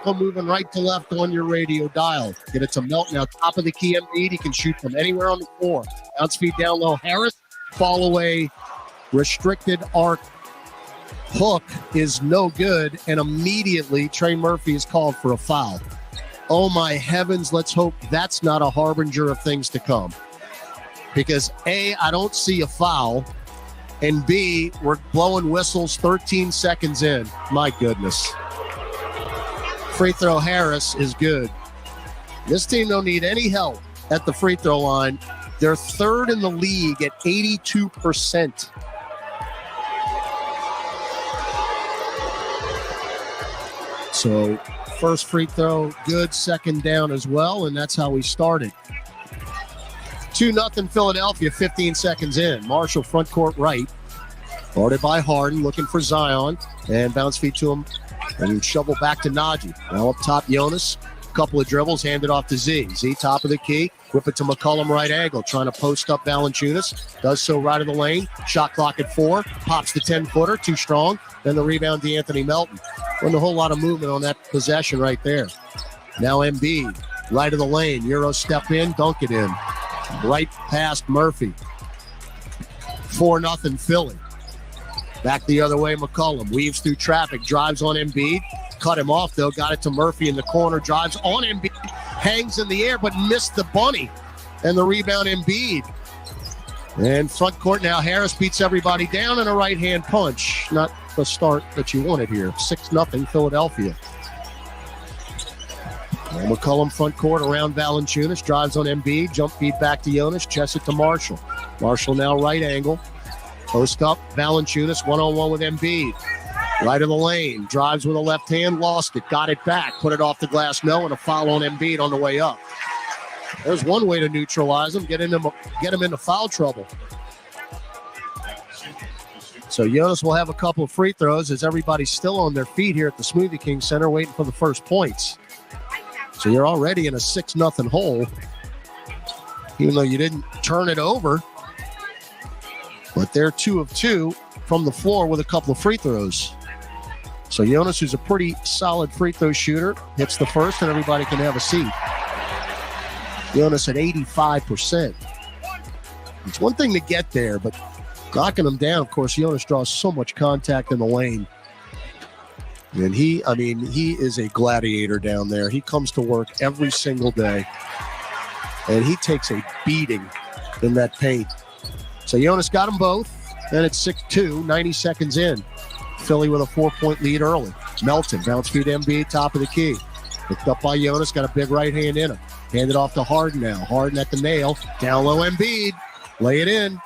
Moving right to left on your radio dial. Get it to Melton now, top of the key. Embiid. He can shoot from anywhere on the floor. Bounce feed down low. Harris, fall away, restricted arc hook is no good, and immediately Trey Murphy is called for a foul. Oh my heavens, let's hope that's not a harbinger of things to come. Because A, I don't see a foul, and B, we're blowing whistles 13 seconds in. My goodness. Free throw Harris is good. This team don't need any help at the free throw line. They're third in the league at 82%. So first free throw, good. Second down as well, and that's how we started. 2-0 Philadelphia, 15 seconds in. Marshall front court right. Guarded by Harden, looking for Zion, and bounce feed to him. And shovel back to Najee. Now up top, Jonas. Couple of dribbles, handed off to Z. Z top of the key. Whip it to McCollum, right angle. Trying to post up Valanciunas. Does so right of the lane. Shot clock at 4. Pops the 10-footer. Too strong. Then the rebound to Anthony Melton. Wasn't a whole lot of movement on that possession right there. Now Embiid. Right of the lane. Euro step in. Dunk it in. Right past Murphy. 4-0 Philly. Back the other way, McCollum weaves through traffic, drives on Embiid. Cut him off, though. Got it to Murphy in the corner. Drives on Embiid. Hangs in the air, but missed the bunny. And the rebound, Embiid. And front court now, Harris beats everybody down in a right-hand punch. Not the start that you wanted here. 6-0 Philadelphia. Now McCollum front court around Valanciunas. Drives on Embiid. Jump feed back to Jonas. Chest it to Marshall. Marshall now right angle. Post up, Valanciunas, one-on-one with Embiid. Right of the lane, drives with a left hand, lost it, got it back, put it off the glass, no, and a foul on Embiid on the way up. There's one way to neutralize him, get him into foul trouble. So Jonas will have a couple of free throws as everybody's still on their feet here at the Smoothie King Center waiting for the first points. So you're already in a 6-0 hole, even though you didn't turn it over. But they're 2 of 2 from the floor with a couple of free throws. So Jonas, who's a pretty solid free throw shooter, hits the first and everybody can have a seat. Jonas at 85%. It's one thing to get there, but knocking him down, of course, Jonas draws so much contact in the lane. And he is a gladiator down there. He comes to work every single day. And he takes a beating in that paint. So Jonas got them both, and it's 6-2, 90 seconds in. Philly with a 4-point lead early. Melton, bounce feed Embiid, top of the key. Picked up by Jonas, got a big right hand in him. Handed off to Harden now. Harden at the nail. Down low Embiid. Lay it in.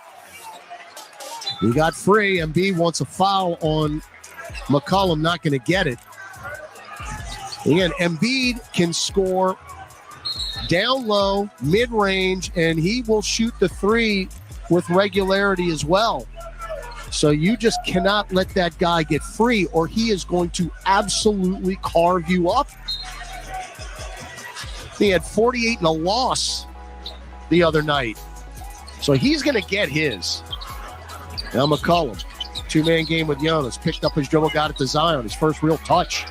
He got free. Embiid wants a foul on McCollum, not going to get it. Again, Embiid can score down low, mid-range, and he will shoot the three with regularity as well. So you just cannot let that guy get free or he is going to absolutely carve you up. He had 48 in a loss the other night. So he's going to get his. Now McCollum, two-man game with Jonas. Picked up his dribble, got it to Zion. His first real touch.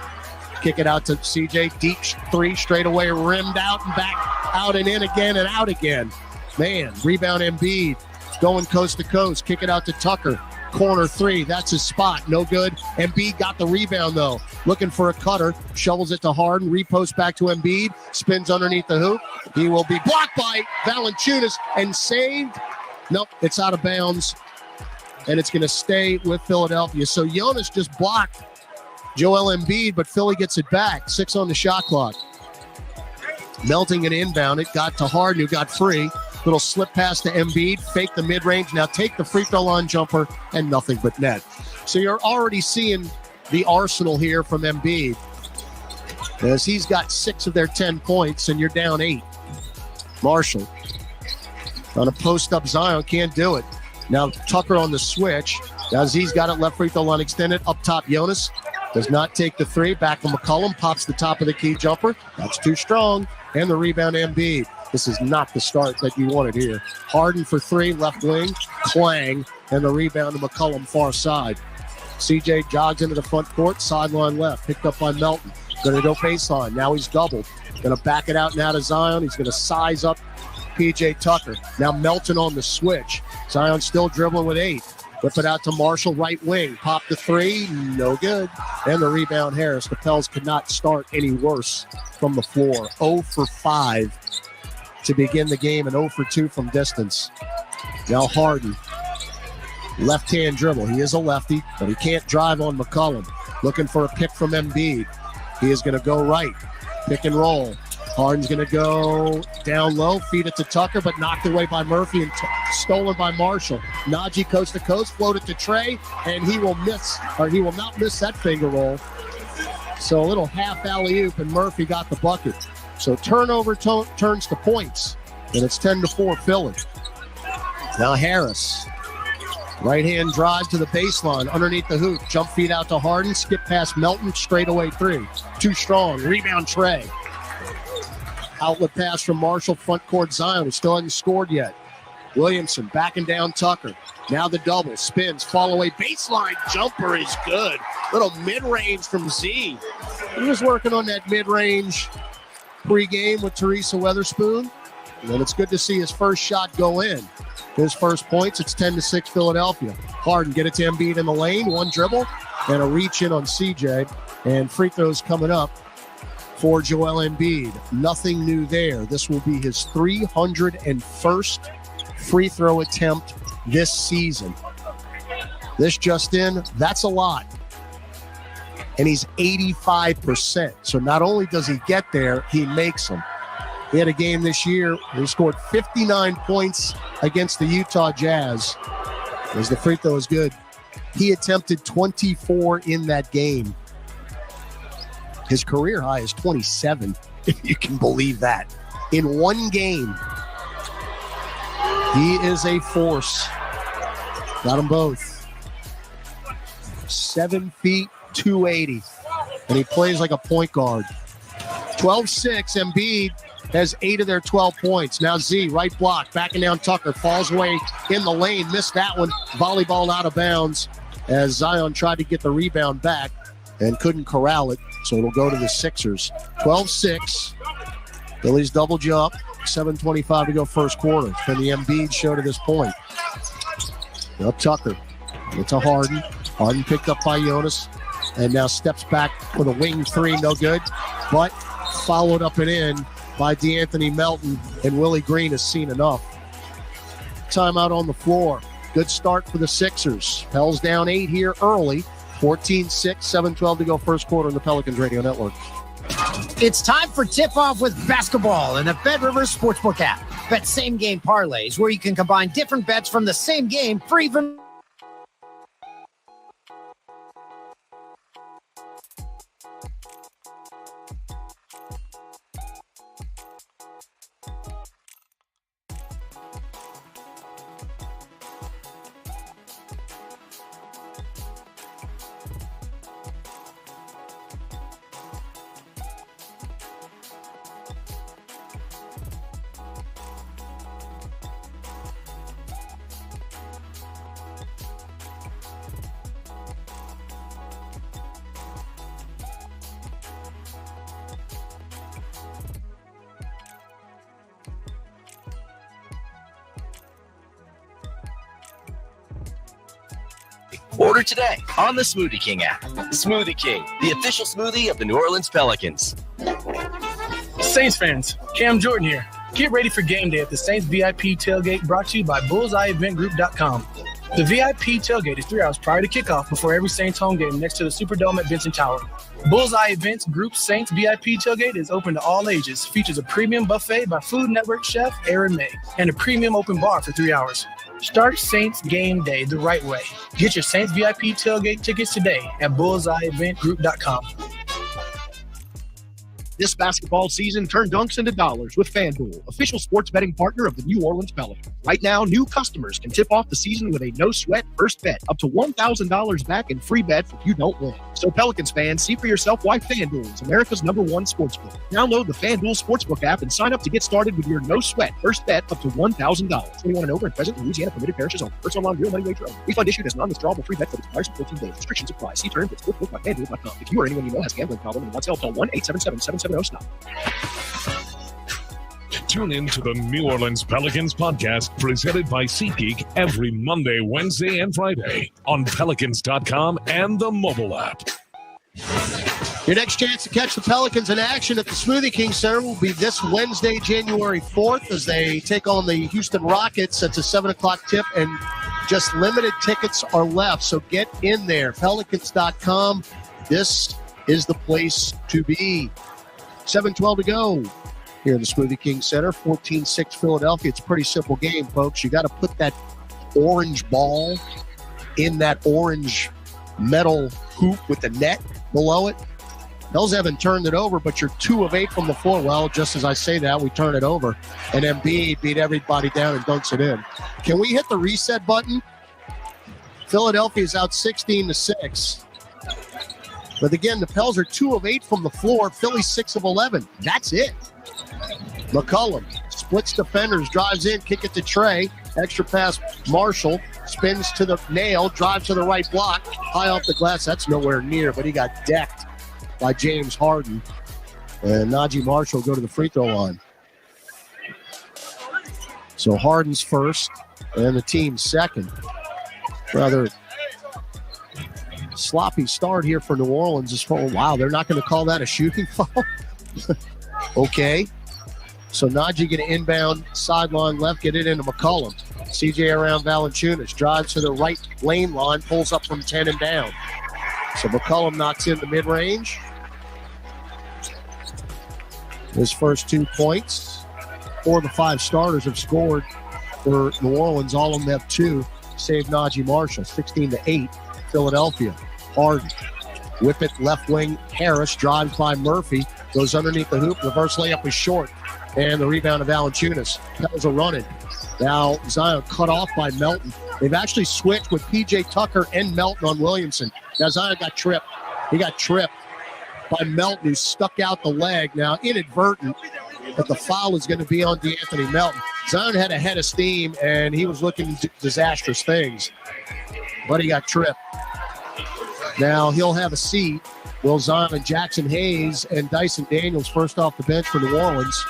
Kick it out to CJ. Deep three, straight away, rimmed out and back. Out and in again and out again. Man, rebound Embiid. Going coast to coast. Kick it out to Tucker. Corner three. That's his spot. No good. Embiid got the rebound, though. Looking for a cutter. Shovels it to Harden. Repost back to Embiid. Spins underneath the hoop. He will be blocked by Valanciunas and saved. Nope, it's out of bounds. And it's going to stay with Philadelphia. So Jonas just blocked Joel Embiid, but Philly gets it back. 6 on the shot clock. Melting and inbound. It got to Harden, who got free. Little slip pass to Embiid, fake the mid-range. Now take the free throw line jumper and nothing but net. So you're already seeing the arsenal here from Embiid as he's got 6 of their 10 points and you're down 8. Marshall on a post-up Zion, can't do it. Now Tucker on the switch. Now Z's got it, left free throw line extended. Up top, Jonas does not take the three. Back to McCollum, pops the top of the key jumper. That's too strong. And the rebound, Embiid. This is not the start that you wanted here. Harden for 3, left wing, clang, and the rebound to McCollum, far side. CJ jogs into the front court, sideline left, picked up by Melton. Going to go baseline. Now he's doubled. Going to back it out now to Zion. He's going to size up P.J. Tucker. Now Melton on the switch. Zion still dribbling with 8. Whip it out to Marshall, right wing. Pop the 3, no good. And the rebound, Harris. The Pels could not start any worse from the floor. 0 for 5 to begin the game and 0 for 2 from distance. Now Harden. Left-hand dribble. He is a lefty, but he can't drive on McCollum. Looking for a pick from Embiid. He is going to go right. Pick and roll. Harden's going to go down low, feed it to Tucker, but knocked away by Murphy and stolen by Marshall. Najee coast to coast, floated to Trey, and he will not miss that finger roll. So a little half alley-oop, and Murphy got the bucket. So turnover turns to points, and it's 10-4 Philly. Now Harris. Right-hand drive to the baseline, underneath the hoop. Jump feed out to Harden, skip past Melton, straightaway 3. Too strong, rebound Trey. Outlet pass from Marshall, front court Zion, who still hasn't scored yet. Williamson backing down Tucker. Now the double, spins, fall away, baseline jumper is good. Little mid-range from Z. He was working on that mid-range pregame with Teresa Weatherspoon. And it's good to see his first shot go in. His first points, it's 10-6 Philadelphia. Harden, get it to Embiid in the lane, one dribble, and a reach in on CJ. And free throws coming up for Joel Embiid. Nothing new there. This will be his 301st free throw attempt this season. This just in, that's a lot. And he's 85%. So not only does he get there, he makes them. He had a game this year where he scored 59 points against the Utah Jazz. As the free throw is good. He attempted 24 in that game. His career high is 27, if you can believe that. In one game, he is a force. Got them both. 7 feet, 280. And he plays like a point guard. 12-6, Embiid has 8 of their 12 points. Now Z, right block, backing down Tucker, falls away in the lane, missed that one. Volleyball out of bounds as Zion tried to get the rebound back and couldn't corral it, so it'll go to the Sixers. 12-6, Phillies double jump, 7:25 to go first quarter. It's been the Embiid show to this point. Now Tucker, it's a Harden. Harden picked up by Jonas, and now steps back for the wing 3, no good, but followed up and in by DeAnthony Melton, and Willie Green has seen enough. Timeout on the floor. Good start for the Sixers. Pels down 8 here early. 14-6, 7:12 to go first quarter on the Pelicans Radio Network. It's time for tip-off with basketball in the Bet Rivers Sportsbook app. Bet same-game parlays where you can combine different bets from the same game for even... Order today on the Smoothie King app. Smoothie King, the official smoothie of the New Orleans Pelicans. Saints fans, Cam Jordan here. Get ready for game day at the Saints VIP tailgate brought to you by BullseyeEventGroup.com. The VIP tailgate is 3 hours prior to kickoff before every Saints home game next to the Superdome at Benson Tower. Bullseye Events Group Saints VIP tailgate is open to all ages, features a premium buffet by Food Network chef Aaron May, and a premium open bar for 3 hours. Start Saints game day the right way. Get your Saints VIP tailgate tickets today at BullseyeEventGroup.com. This basketball season, turn dunks into dollars with FanDuel, official sports betting partner of the New Orleans Pelicans. Right now, new customers can tip off the season with a no-sweat first bet, up to $1,000 back in free bets if you don't win. So Pelicans fans, see for yourself why FanDuel is America's #1 sportsbook. Download the FanDuel Sportsbook app and sign up to get started with your no-sweat first bet up to $1,000. 21 and over and present in Louisiana, permitted parishes only. First online real money wager only. Refund issued as non-withdrawable free bet that expires in 14 days. Restrictions apply. See terms at sportsbook.fanduel.com. If you or anyone you know has a gambling problem and wants help, call 1-877-770-STOP. Tune in to the New Orleans Pelicans podcast presented by SeatGeek every Monday, Wednesday, and Friday on Pelicans.com and the mobile app. Your next chance to catch the Pelicans in action at the Smoothie King Center will be this Wednesday, January 4th, as they take on the Houston Rockets. That's a 7 o'clock tip, and just limited tickets are left, so get in there. Pelicans.com. This is the place to be. 7:12 to go here in the Smoothie King Center. 14-6 Philadelphia. It's a pretty simple game, folks. You got to put that orange ball in that orange metal hoop with the net below it. Those haven't turned it over, but you're 2 of 8 from the floor. Well, just as I say that, we turn it over. And Embiid beat everybody down and dunks it in. Can we hit the reset button? Philadelphia's out 16-6. But again, the Pels are 2 of 8 from the floor. Philly 6 of 11. That's it. McCollum splits defenders, drives in, kick it to Trey. Extra pass, Marshall spins to the nail, drives to the right block. High off the glass. That's nowhere near, but he got decked by James Harden. And Najee Marshall go to the free throw line. So Harden's first and the team's second. Rather sloppy start here for New Orleans. Wow, they're not going to call that a shooting foul? Okay. So Najee get an inbound sideline left, get it into McCollum. CJ around Valanciunas, drives to the right lane line, pulls up from 10 and down. So McCollum knocks in the mid-range. His first 2 points. 4 of the 5 starters have scored for New Orleans. All of them have 2, save Najee Marshall. 16-8, Philadelphia. Harden. Whip it left wing. Harris drives by Murphy. Goes underneath the hoop. Reverse layup is short. And the rebound of Valanciunas. Pels are running. Now Zion cut off by Melton. They've actually switched with P.J. Tucker and Melton on Williamson. Now Zion got tripped. He got tripped by Melton, who stuck out the leg. Now inadvertent, but the foul is going to be on DeAnthony Melton. Zion had a head of steam, and he was looking disastrous things. But he got tripped. Now he'll have a seat. Will Zion and Jackson Hayes and Dyson Daniels first off the bench for New Orleans.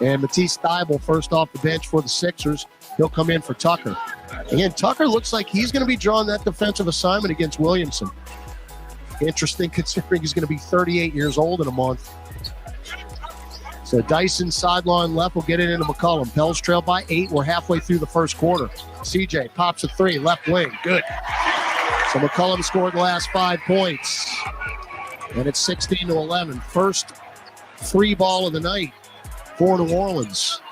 And Matisse Thybulle first off the bench for the Sixers. He'll come in for Tucker. Again, Tucker looks like he's going to be drawing that defensive assignment against Williamson. Interesting considering he's going to be 38 years old in a month. So Dyson sideline left will get it into McCollum. Pels trail by 8. We're halfway through the first quarter. CJ pops a 3, left wing. Good. So McCollum scored the last 5 points. And it's 16-11. First free ball of the night for New Orleans.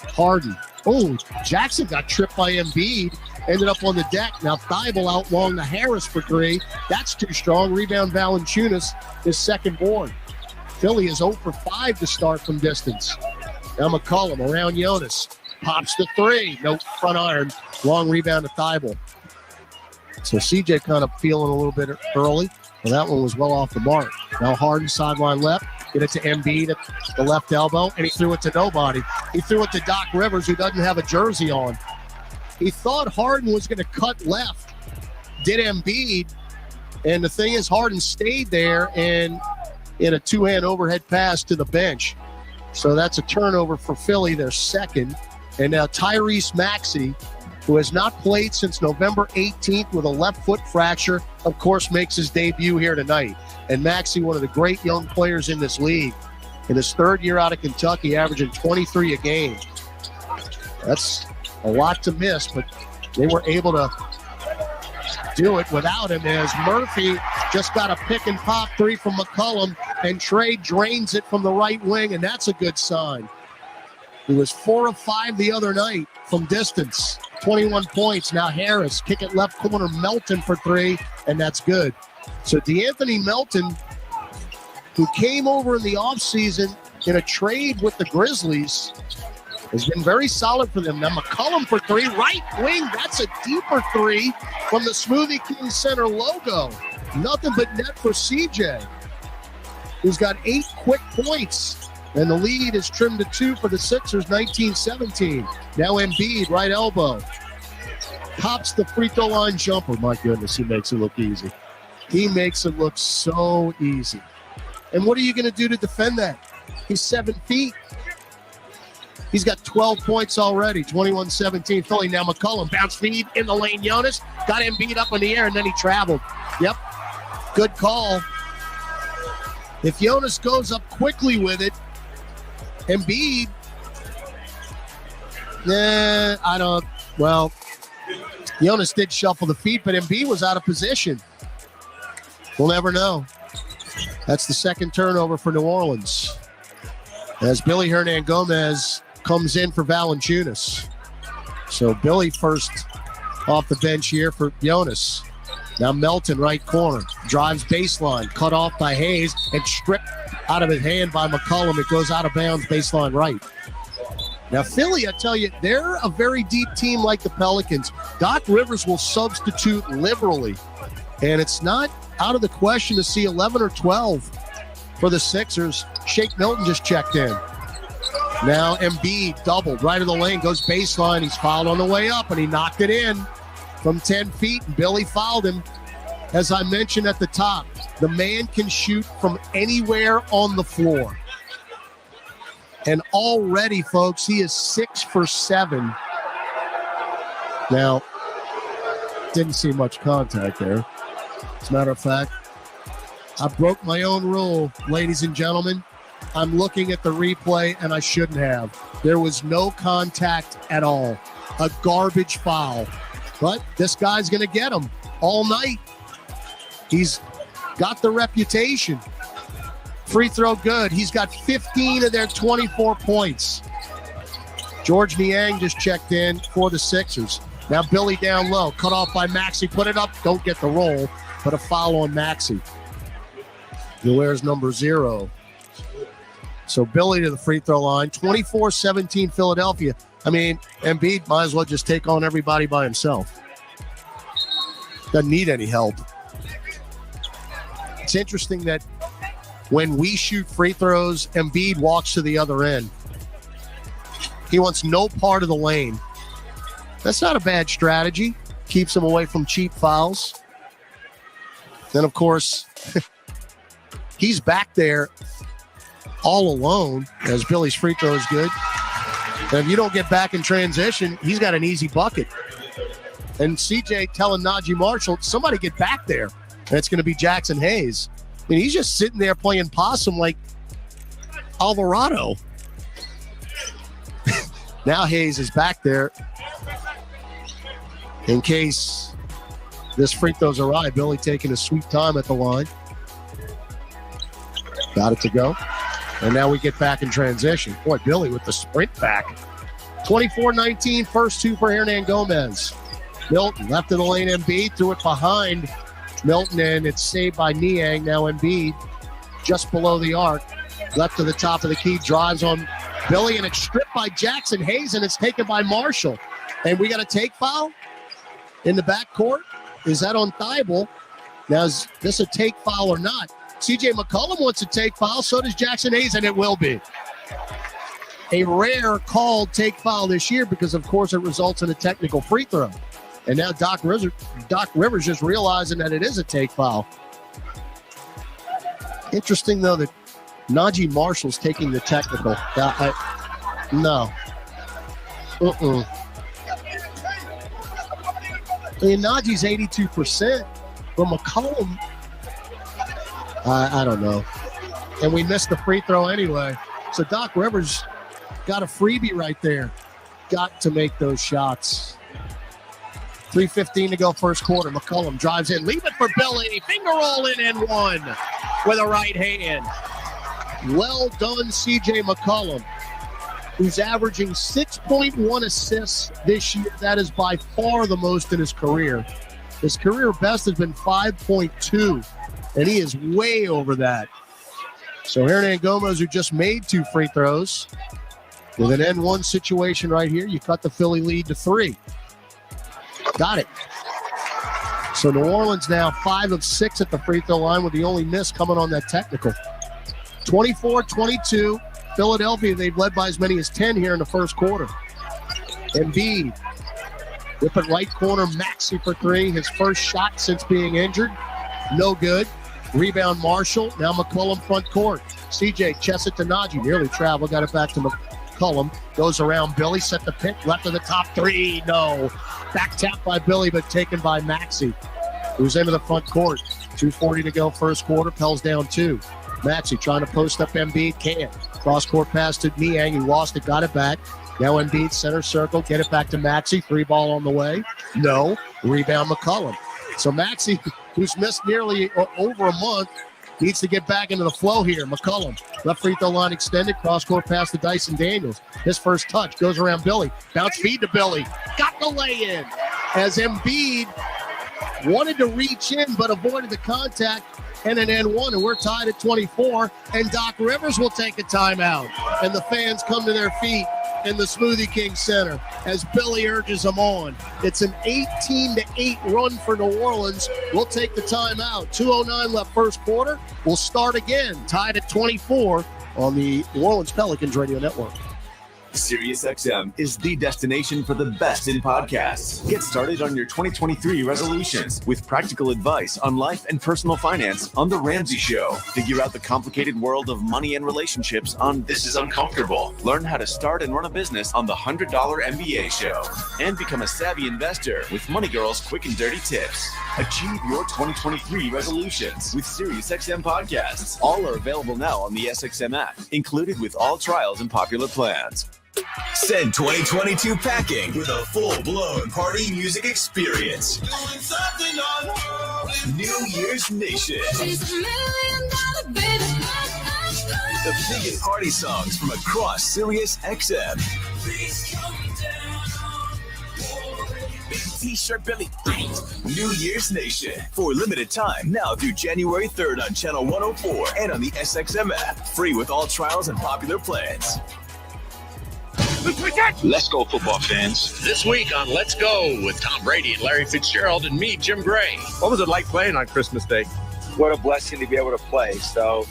Harden. Oh, Jackson got tripped by Embiid. Ended up on the deck. Now Thybulle out long to Harris for 3. That's too strong. Rebound Valanciunas, his second board. Philly is 0 for 5 to start from distance. Now McCollum around Jonas. Pops the 3. No front iron. Long rebound to Thybulle. So CJ kind of feeling a little bit early. Well, that one was well off the mark. Now Harden sideline left. Get it to Embiid at the left elbow, and he threw it to nobody. He threw it to Doc Rivers, who doesn't have a jersey on. He thought Harden was going to cut left. Did Embiid. And the thing is, Harden stayed there and in a 2-hand overhead pass to the bench. So that's a turnover for Philly, their second. And now Tyrese Maxey, who has not played since November 18th with a left foot fracture, of course, makes his debut here tonight. And Maxey, one of the great young players in this league. In his 3rd year out of Kentucky, averaging 23 a game. That's a lot to miss, but they were able to do it without him, as Murphy just got a pick and pop 3 from McCollum, and Trey drains it from the right wing, and that's a good sign. He was 4 of 5 the other night from distance. 21 points. Now Harris, kick it left corner, Melton for 3, and that's good. So DeAnthony Melton who came over in the offseason in a trade with the Grizzlies, has been very solid for them. Now McCollum for three, right wing. That's a deeper three from the Smoothie King Center logo. Nothing but net for CJ, who's got 8 quick points. And the lead is trimmed to 2 for the Sixers, 19-17. Now Embiid, right elbow. Pops the free throw line jumper. My goodness, he makes it look easy. He makes it look so easy. And what are you going to do to defend that? He's 7 feet. He's got 12 points already, 21-17 Philly. Now McCollum, bounce feed in the lane. Jonas got Embiid up in the air, and then he traveled. Yep, good call. If Jonas goes up quickly with it, Embiid, Jonas did shuffle the feet, but Embiid was out of position. We'll never know. That's the second turnover for New Orleans, as Billy Hernangomez comes in for Valanciunas. So Billy first off the bench here for Jonas. Now Melton, right corner, drives baseline, cut off by Hayes, and stripped out of his hand by McCollum. It goes out of bounds, baseline right. Now Philly, I tell you, they're a very deep team like the Pelicans. Doc Rivers will substitute liberally, and it's not out of the question to see 11 or 12 for the Sixers. Shake Milton just checked in. Now Embiid doubled right of the lane, goes baseline. He's fouled on the way up, and he knocked it in from 10 feet, and Billy fouled him. As I mentioned at the top, the man can shoot from anywhere on the floor. And already, folks, he is 6 for 7. Now, didn't see much contact there. As a matter of fact, I broke my own rule, ladies and gentlemen. I'm looking at the replay, and I shouldn't have. There was no contact at all. A garbage foul. But this guy's going to get him all night. He's got the reputation. Free throw good. He's got 15 of their 24 points. George Niang just checked in for the Sixers. Now Billy down low. Cut off by Maxey. Put it up. Don't get the roll, but a foul on Maxey. He wears number 0. So Billy to the free throw line. 24-17 Philadelphia. I mean, Embiid might as well just take on everybody by himself. Doesn't need any help. It's interesting that when we shoot free throws, Embiid walks to the other end. He wants no part of the lane. That's not a bad strategy. Keeps him away from cheap fouls. Then, of course, he's back there all alone, as Billy's free throw is good. And if you don't get back in transition, he's got an easy bucket. And CJ telling Najee Marshall, somebody get back there. And it's going to be Jackson Hayes. I mean, he's just sitting there playing possum like Alvarado. Now Hayes is back there in case this free throw's awry. Billy taking a sweet time at the line. Got it to go. And now we get back in transition. Boy, Billy with the sprint back. 24-19, first 2 for Hernangomez. Milton, left of the lane, Embiid, threw it behind Milton, and it's saved by Niang. Now Embiid, just below the arc, left to the top of the key, drives on Billy, and it's stripped by Jackson Hayes, and it's taken by Marshall. And we got a take foul in the backcourt. Is that on Thibault? Now, is this a take foul or not? CJ McCollum wants a take foul, so does Jackson Hayes, and it will be. A rare called take foul this year because, of course, it results in a technical free throw. And now Doc Rivers just realizing that it is a take foul. Interesting, though, that Najee Marshall's taking the technical. No. I mean, Najee's 82%, but McCollum, I don't know. And we missed the free throw anyway. So Doc Rivers got a freebie right there. Got to make those shots. 3:15 to go first quarter. McCollum drives in. Leave it for Billy. Finger roll in and one with a right hand. Well done, CJ McCollum, who's averaging 6.1 assists this year. That is by far the most in his career. His career best has been 5.2, and he is way over that. So Hernan Gomez, who just made 2 free throws, with an N1 situation right here, you cut the Philly lead to 3. Got it. So New Orleans now 5 of 6 at the free throw line, with the only miss coming on that technical. 24-22. Philadelphia, they've led by as many as 10 here in the first quarter. Embiid, whip it right corner, Maxey for 3. His first shot since being injured. No good. Rebound Marshall. Now McCollum front court. CJ chests it to Najee. Nearly traveled. Got it back to McCollum. Goes around Billy. Set the pick. Left of the top 3. No. Back tap by Billy, but taken by Maxey, who's into the front court. 2:40 to go first quarter. Pels down 2. Maxey trying to post up Embiid. Can't. Cross-court pass to Niang. He lost it. Got it back. Now Embiid center circle. Get it back to Maxey. 3 ball on the way. No. Rebound McCollum. So Maxey, who's missed nearly over a month, needs to get back into the flow here. McCollum, left free throw line extended. Cross-court pass to Dyson Daniels. His first touch goes around Billy. Bounce feed to Billy. Got the lay-in. As Embiid wanted to reach in but avoided the contact, and an N1, and we're tied at 24. And Doc Rivers will take a timeout. And the fans come to their feet in the Smoothie King Center as Billy urges them on. It's an 18-8 run for New Orleans. We'll take the timeout. 2:09 left first quarter. We'll start again, tied at 24 on the New Orleans Pelicans Radio Network. SiriusXM is the destination for the best in podcasts. Get started on your 2023 resolutions with practical advice on life and personal finance on The Ramsey Show. Figure out the complicated world of money and relationships on This Is Uncomfortable. Learn how to start and run a business on the $100 MBA Show. And become a savvy investor with Money Girl's quick and dirty tips. Achieve your 2023 resolutions with SiriusXM podcasts. All are available now on the SXM app, included with all trials and popular plans. Send 2022 packing with a full-blown party music experience. New Year's Nation. The biggest party songs from across Sirius XM. Big T-shirt Billy. New Year's Nation. For limited time, now through January 3rd on Channel 104 and on the SXM app. Free with all trials and popular plans. Let's go, football fans. This week on Let's Go with Tom Brady and Larry Fitzgerald and me, Jim Gray. What was it like playing on Christmas Day? What a blessing to be able to play. So,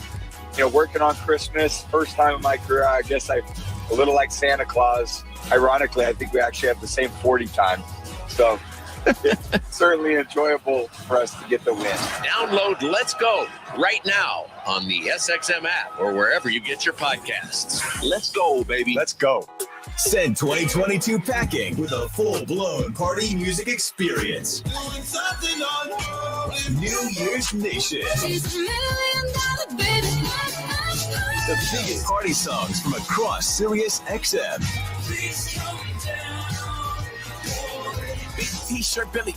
working on Christmas, first time in my career, I guess I'm a little like Santa Claus. Ironically, I think we actually have the same 40 time. So, it's certainly enjoyable for us to get the win. Download Let's Go right now on the SXM app or wherever you get your podcasts. Let's go, baby. Let's go. Send 2022 packing with a full-blown party music experience. New Year's Nation. The biggest party songs from across Sirius XM. Big T-shirt Billy.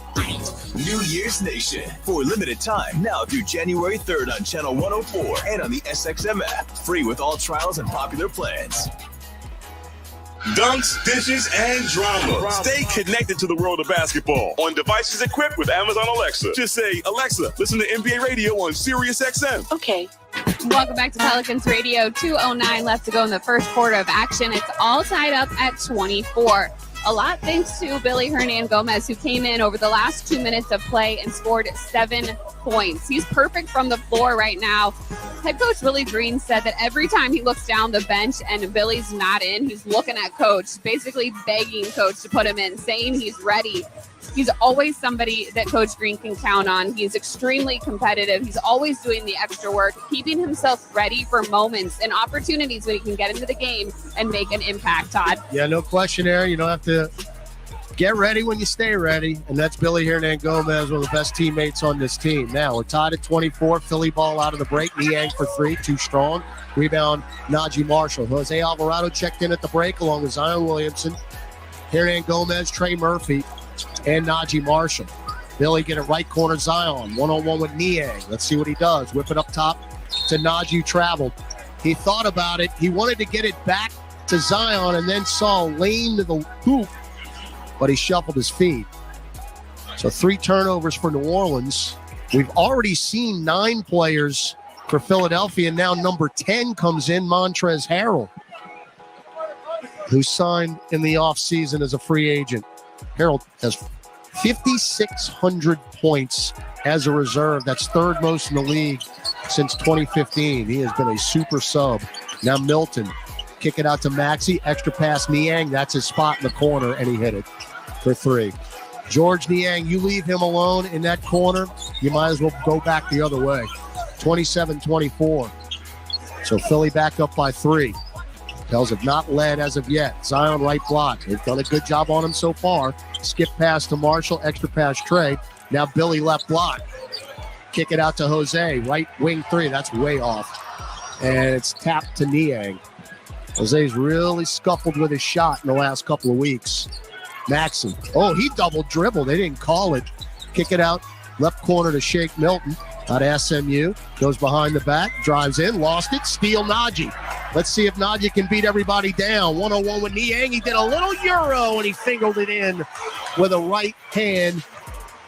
New Year's Nation. For limited time, now through January 3rd on Channel 104 and on the SXM app. Free with all trials and popular plans. Dunks, dishes, and drama. Stay connected to the world of basketball on devices equipped with Amazon Alexa. Just say, Alexa, listen to NBA Radio on Sirius XM. Okay. Welcome back to Pelicans Radio. 2:09 left to go in the first quarter of action. It's all tied up at 24. A lot thanks to Billy Hernan Gomez, who came in over the last 2 minutes of play and scored 7 points. He's perfect from the floor right now. Head coach Willie Green said that every time he looks down the bench and Billy's not in, he's looking at coach, basically begging coach to put him in, saying he's ready. He's always somebody that Coach Green can count on. He's extremely competitive. He's always doing the extra work, keeping himself ready for moments and opportunities when he can get into the game and make an impact, Todd. Yeah, no question there. You don't have to get ready when you stay ready. And that's Billy Hernan Gomez, one of the best teammates on this team. Now, we're tied at 24. Philly ball out of the break. Niang for 3, too strong. Rebound, Najee Marshall. Jose Alvarado checked in at the break along with Zion Williamson, Hernan Gomez, Trey Murphy, and Najee Marshall. Billy get it right corner, Zion. One-on-one with Niang. Let's see what he does. Whip it up top to Najee, traveled. He thought about it. He wanted to get it back to Zion and then saw a lane to the hoop, but he shuffled his feet. So 3 turnovers for New Orleans. We've already seen 9 players for Philadelphia. And now number 10 comes in, Montrezl Harrell, who signed in the offseason as a free agent. Harrell has 5,600 points as a reserve. That's third most in the league since 2015. He has been a super sub. Now Milton, kick it out to Maxey. Extra pass, Niang. That's his spot in the corner, and he hit it for 3. George Niang, you leave him alone in that corner, you might as well go back the other way. 27-24. So Philly back up by 3. Pels have not led as of yet. Zion right block. They've done a good job on him so far. Skip pass to Marshall, extra pass Trey. Now Billy left block. Kick it out to Jose, right wing 3. That's way off. And it's tapped to Niang. Jose's really scuffled with his shot in the last couple of weeks. Maxey. Oh, he double dribbled. They didn't call it. Kick it out. Left corner to Shake Milton. Out of SMU. Goes behind the back. Drives in. Lost it. Steal Najee. Let's see if Najee can beat everybody down. 101 with Niang. He did a little Euro and he fingered it in with a right hand.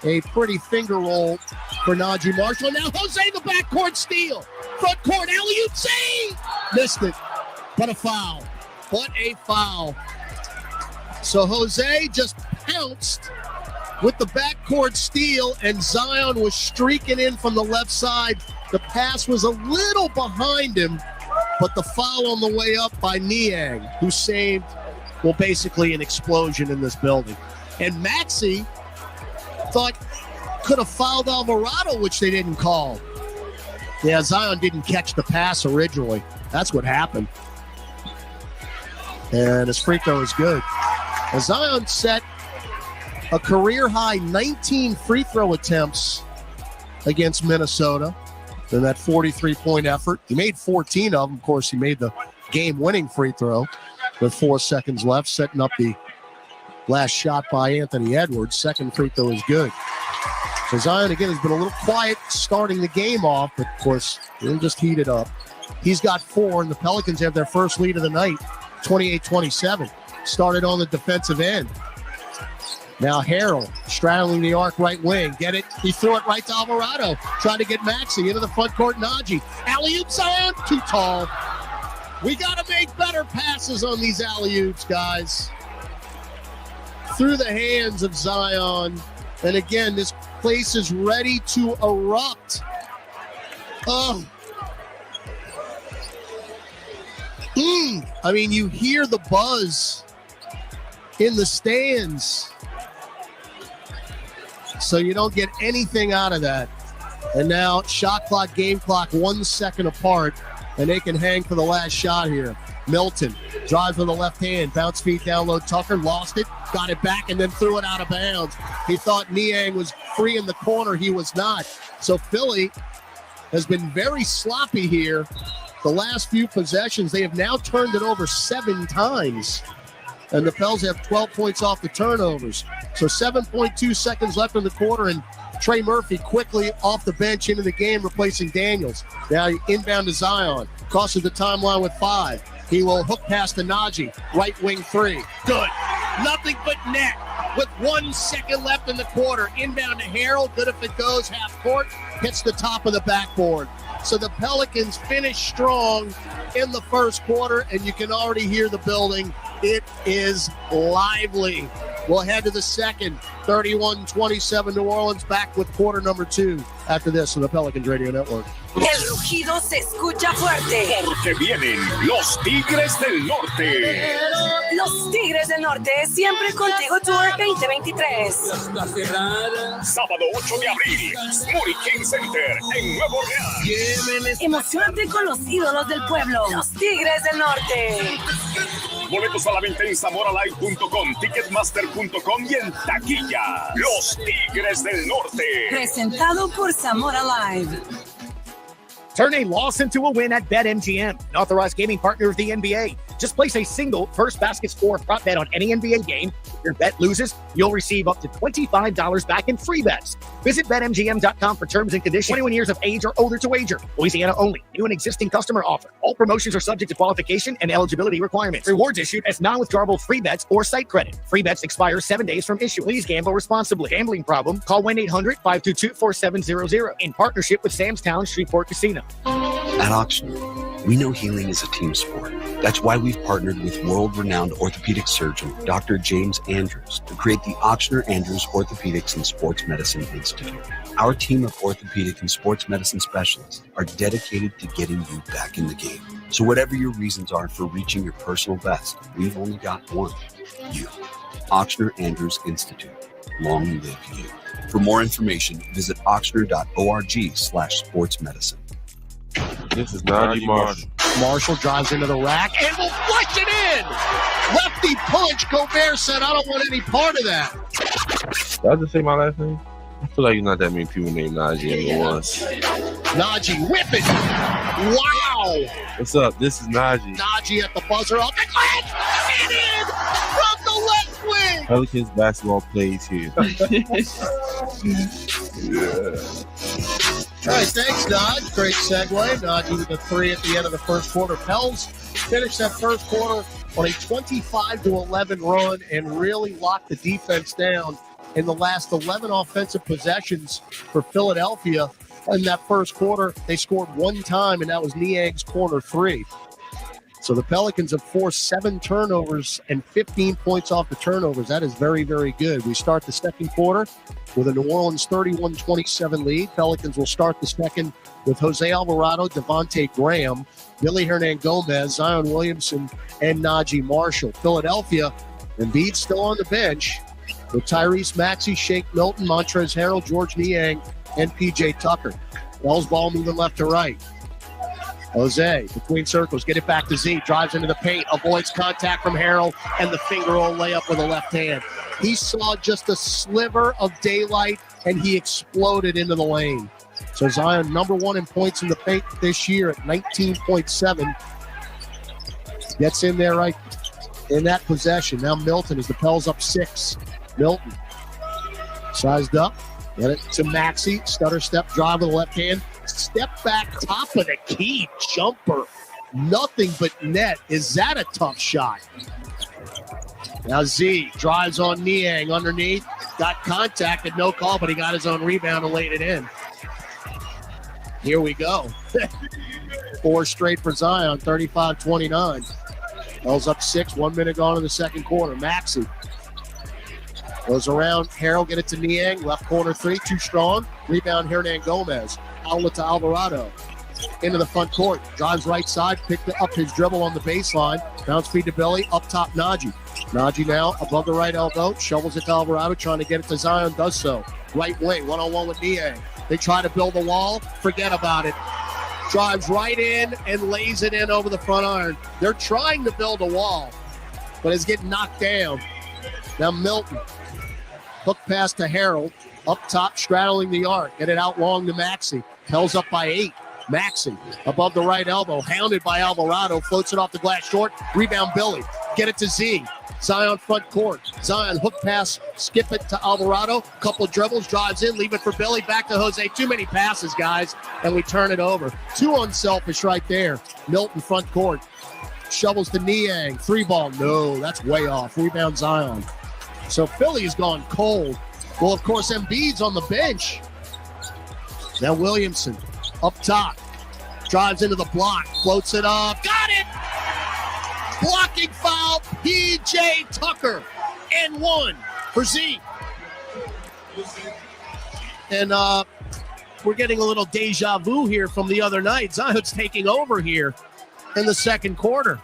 A pretty finger roll for Najee Marshall. Now Jose the backcourt steal. Front court. Alley-oop. Missed it. But a foul. What a foul. So Jose just pounced with the backcourt steal, and Zion was streaking in from the left side. The pass was a little behind him, but the foul on the way up by Niang, who saved, well, basically an explosion in this building. And Maxey thought could have fouled Alvarado, which they didn't call. Yeah, Zion didn't catch the pass originally. That's what happened. And his free throw is good. And Zion set a career-high 19 free throw attempts against Minnesota in that 43-point effort. He made 14 of them. Of course, he made the game-winning free throw with 4 seconds left, setting up the last shot by Anthony Edwards. Second free throw is good. So Zion, again, has been a little quiet starting the game off, but, of course, he'll just heat it up. He's got 4, and the Pelicans have their first lead of the night, 28-27. Started on the defensive end. Now Harrell straddling the arc right wing. Get it? He threw it right to Alvarado. Trying to get Maxey into the front court. Najee. Alley-oop Zion. Too tall. We got to make better passes on these alley-oops, guys. Through the hands of Zion. And again, this place is ready to erupt. Oh. I mean, you hear the buzz in the stands. So you don't get anything out of that. And now shot clock, game clock, 1 second apart, and they can hang for the last shot here. Milton drives with the left hand, bounce feet down low. Tucker lost it, got it back, and then threw it out of bounds. He thought Niang was free in the corner. He was not. So Philly has been very sloppy here. The last few possessions, they have now turned it over 7 times. And the Pels have 12 points off the turnovers. So 7.2 seconds left in the quarter, and Trey Murphy quickly off the bench into the game, replacing Daniels. Now inbound to Zion. Crosses the timeline with 5. He will hook pass to Najee. Right wing 3. Good. Nothing but net with 1 second left in the quarter. Inbound to Harrell. Good if it goes. Half court. Hits the top of the backboard. So the Pelicans finish strong in the first quarter, and you can already hear the building. It is lively. We'll head to the second. 31-27 New Orleans, back with quarter number 2 after this on the Pelicans Radio Network. El rugido se escucha fuerte. Porque vienen los Tigres del Norte. Los Tigres del Norte, siempre contigo Tour 2023. Sábado 8 de abril, Smoothie King Center en Nuevo Orleans. Emocionate con los ídolos del pueblo. Los Tigres del Norte. Boletos a la venta en zamoralive.com, ticketmaster.com y en taquilla. Los Tigres del Norte. Presentado por Zamora Live. Turn a loss into a win at BetMGM, an authorized gaming partner of the NBA. Just place a single first basket score prop bet on any NBA game. If your bet loses, you'll receive up to $25 back in free bets. Visit BetMGM.com for terms and conditions. 21 years of age or older to wager. Louisiana only. New and existing customer offer. All promotions are subject to qualification and eligibility requirements. Rewards issued as non-withdrawable free bets or site credit. Free bets expire 7 days from issue. Please gamble responsibly. Gambling problem? Call 1-800-522-4700 in partnership with Sam's Town Shreveport Casino. At Ochsner, we know healing is a team sport. That's why we've partnered with world-renowned orthopedic surgeon Dr. James Andrews to create the Ochsner Andrews Orthopedics and Sports Medicine Institute. Our team of orthopedic and sports medicine specialists are dedicated to getting you back in the game. So whatever your reasons are for reaching your personal best, we've only got one: you. Ochsner Andrews Institute. Long live you. For more information, visit ochsner.org/sportsmedicine. This is Najee Marshall. Marshall drives into the rack and will flush it in. Lefty punch. Gobert said, I don't want any part of that. Did I just say my last name? I feel like not that many people named Najee anymore. Najee whipping. Wow. What's up? This is Najee. Najee at the buzzer off the glass. And in from the left wing. Pelicans basketball plays here. Yeah. All right, thanks, Naj. Great segue. Najee with the three at the end of the first quarter. Pels finished that first quarter on a 25-11 run and really locked the defense down in the last 11 offensive possessions for Philadelphia. In that first quarter, they scored one time, and that was Niang's corner three. So the Pelicans have forced 7 turnovers and 15 points off the turnovers. That is very, very good. We start the second quarter with a New Orleans 31-27 lead. Pelicans will start the second with Jose Alvarado, Devontae Graham, Billy Hernangomez, Zion Williamson, and Najee Marshall. Philadelphia, Embiid still on the bench with Tyrese Maxey, Shake Milton, Montrezl Harrell, George Niang, and P.J. Tucker. Bell's ball moving left to right. Jose, between circles, get it back to Z, drives into the paint, avoids contact from Harrell, and the finger roll layup with a left hand. He saw just a sliver of daylight, and he exploded into the lane. So Zion, number 1 in points in the paint this year at 19.7. Gets in there right in that possession. Now Milton as the Pels up 6. Milton, sized up, get it to Maxey, stutter step drive with the left hand. Step back, top of the key, jumper. Nothing but net. Is that a tough shot? Now Z drives on Niang underneath. Got contact and no call, but he got his own rebound and laid it in. Here we go. 4 straight for Zion, 35-29. Pels up 6, 1 minute gone in the second quarter. Maxey goes around. Harrell, get it to Niang. Left corner 3, too strong. Rebound, Hernangomez. Outlet to Alvarado. Into the front court. Drives right side. Picked up his dribble on the baseline. Bounce feed to Billy. Up top, Najee. Najee now above the right elbow. Shovels it to Alvarado. Trying to get it to Zion. Does so. Right wing. One-on-one with Niang. They try to build a wall. Forget about it. Drives right in and lays it in over the front iron. They're trying to build a wall, but it's getting knocked down. Now Milton. Hook pass to Harrell. Up top, straddling the arc. Get it out long to Maxey. Pels up by 8. Maxey above the right elbow. Hounded by Alvarado. Floats it off the glass short. Rebound Billy. Get it to Z. Zion front court. Zion hook pass. Skip it to Alvarado. Couple dribbles. Drives in. Leave it for Billy. Back to Jose. Too many passes, guys. And we turn it over. Too unselfish right there. Milton front court. Shovels to Niang. 3-ball. No, that's way off. Rebound Zion. So Philly has gone cold. Well, of course, Embiid's on the bench. Now Williamson up top. Drives into the block. Floats it up. Got it! Blocking foul, P.J. Tucker. And 1 for Z. And we're getting a little deja vu here from the other night. Zion's taking over here in the second quarter,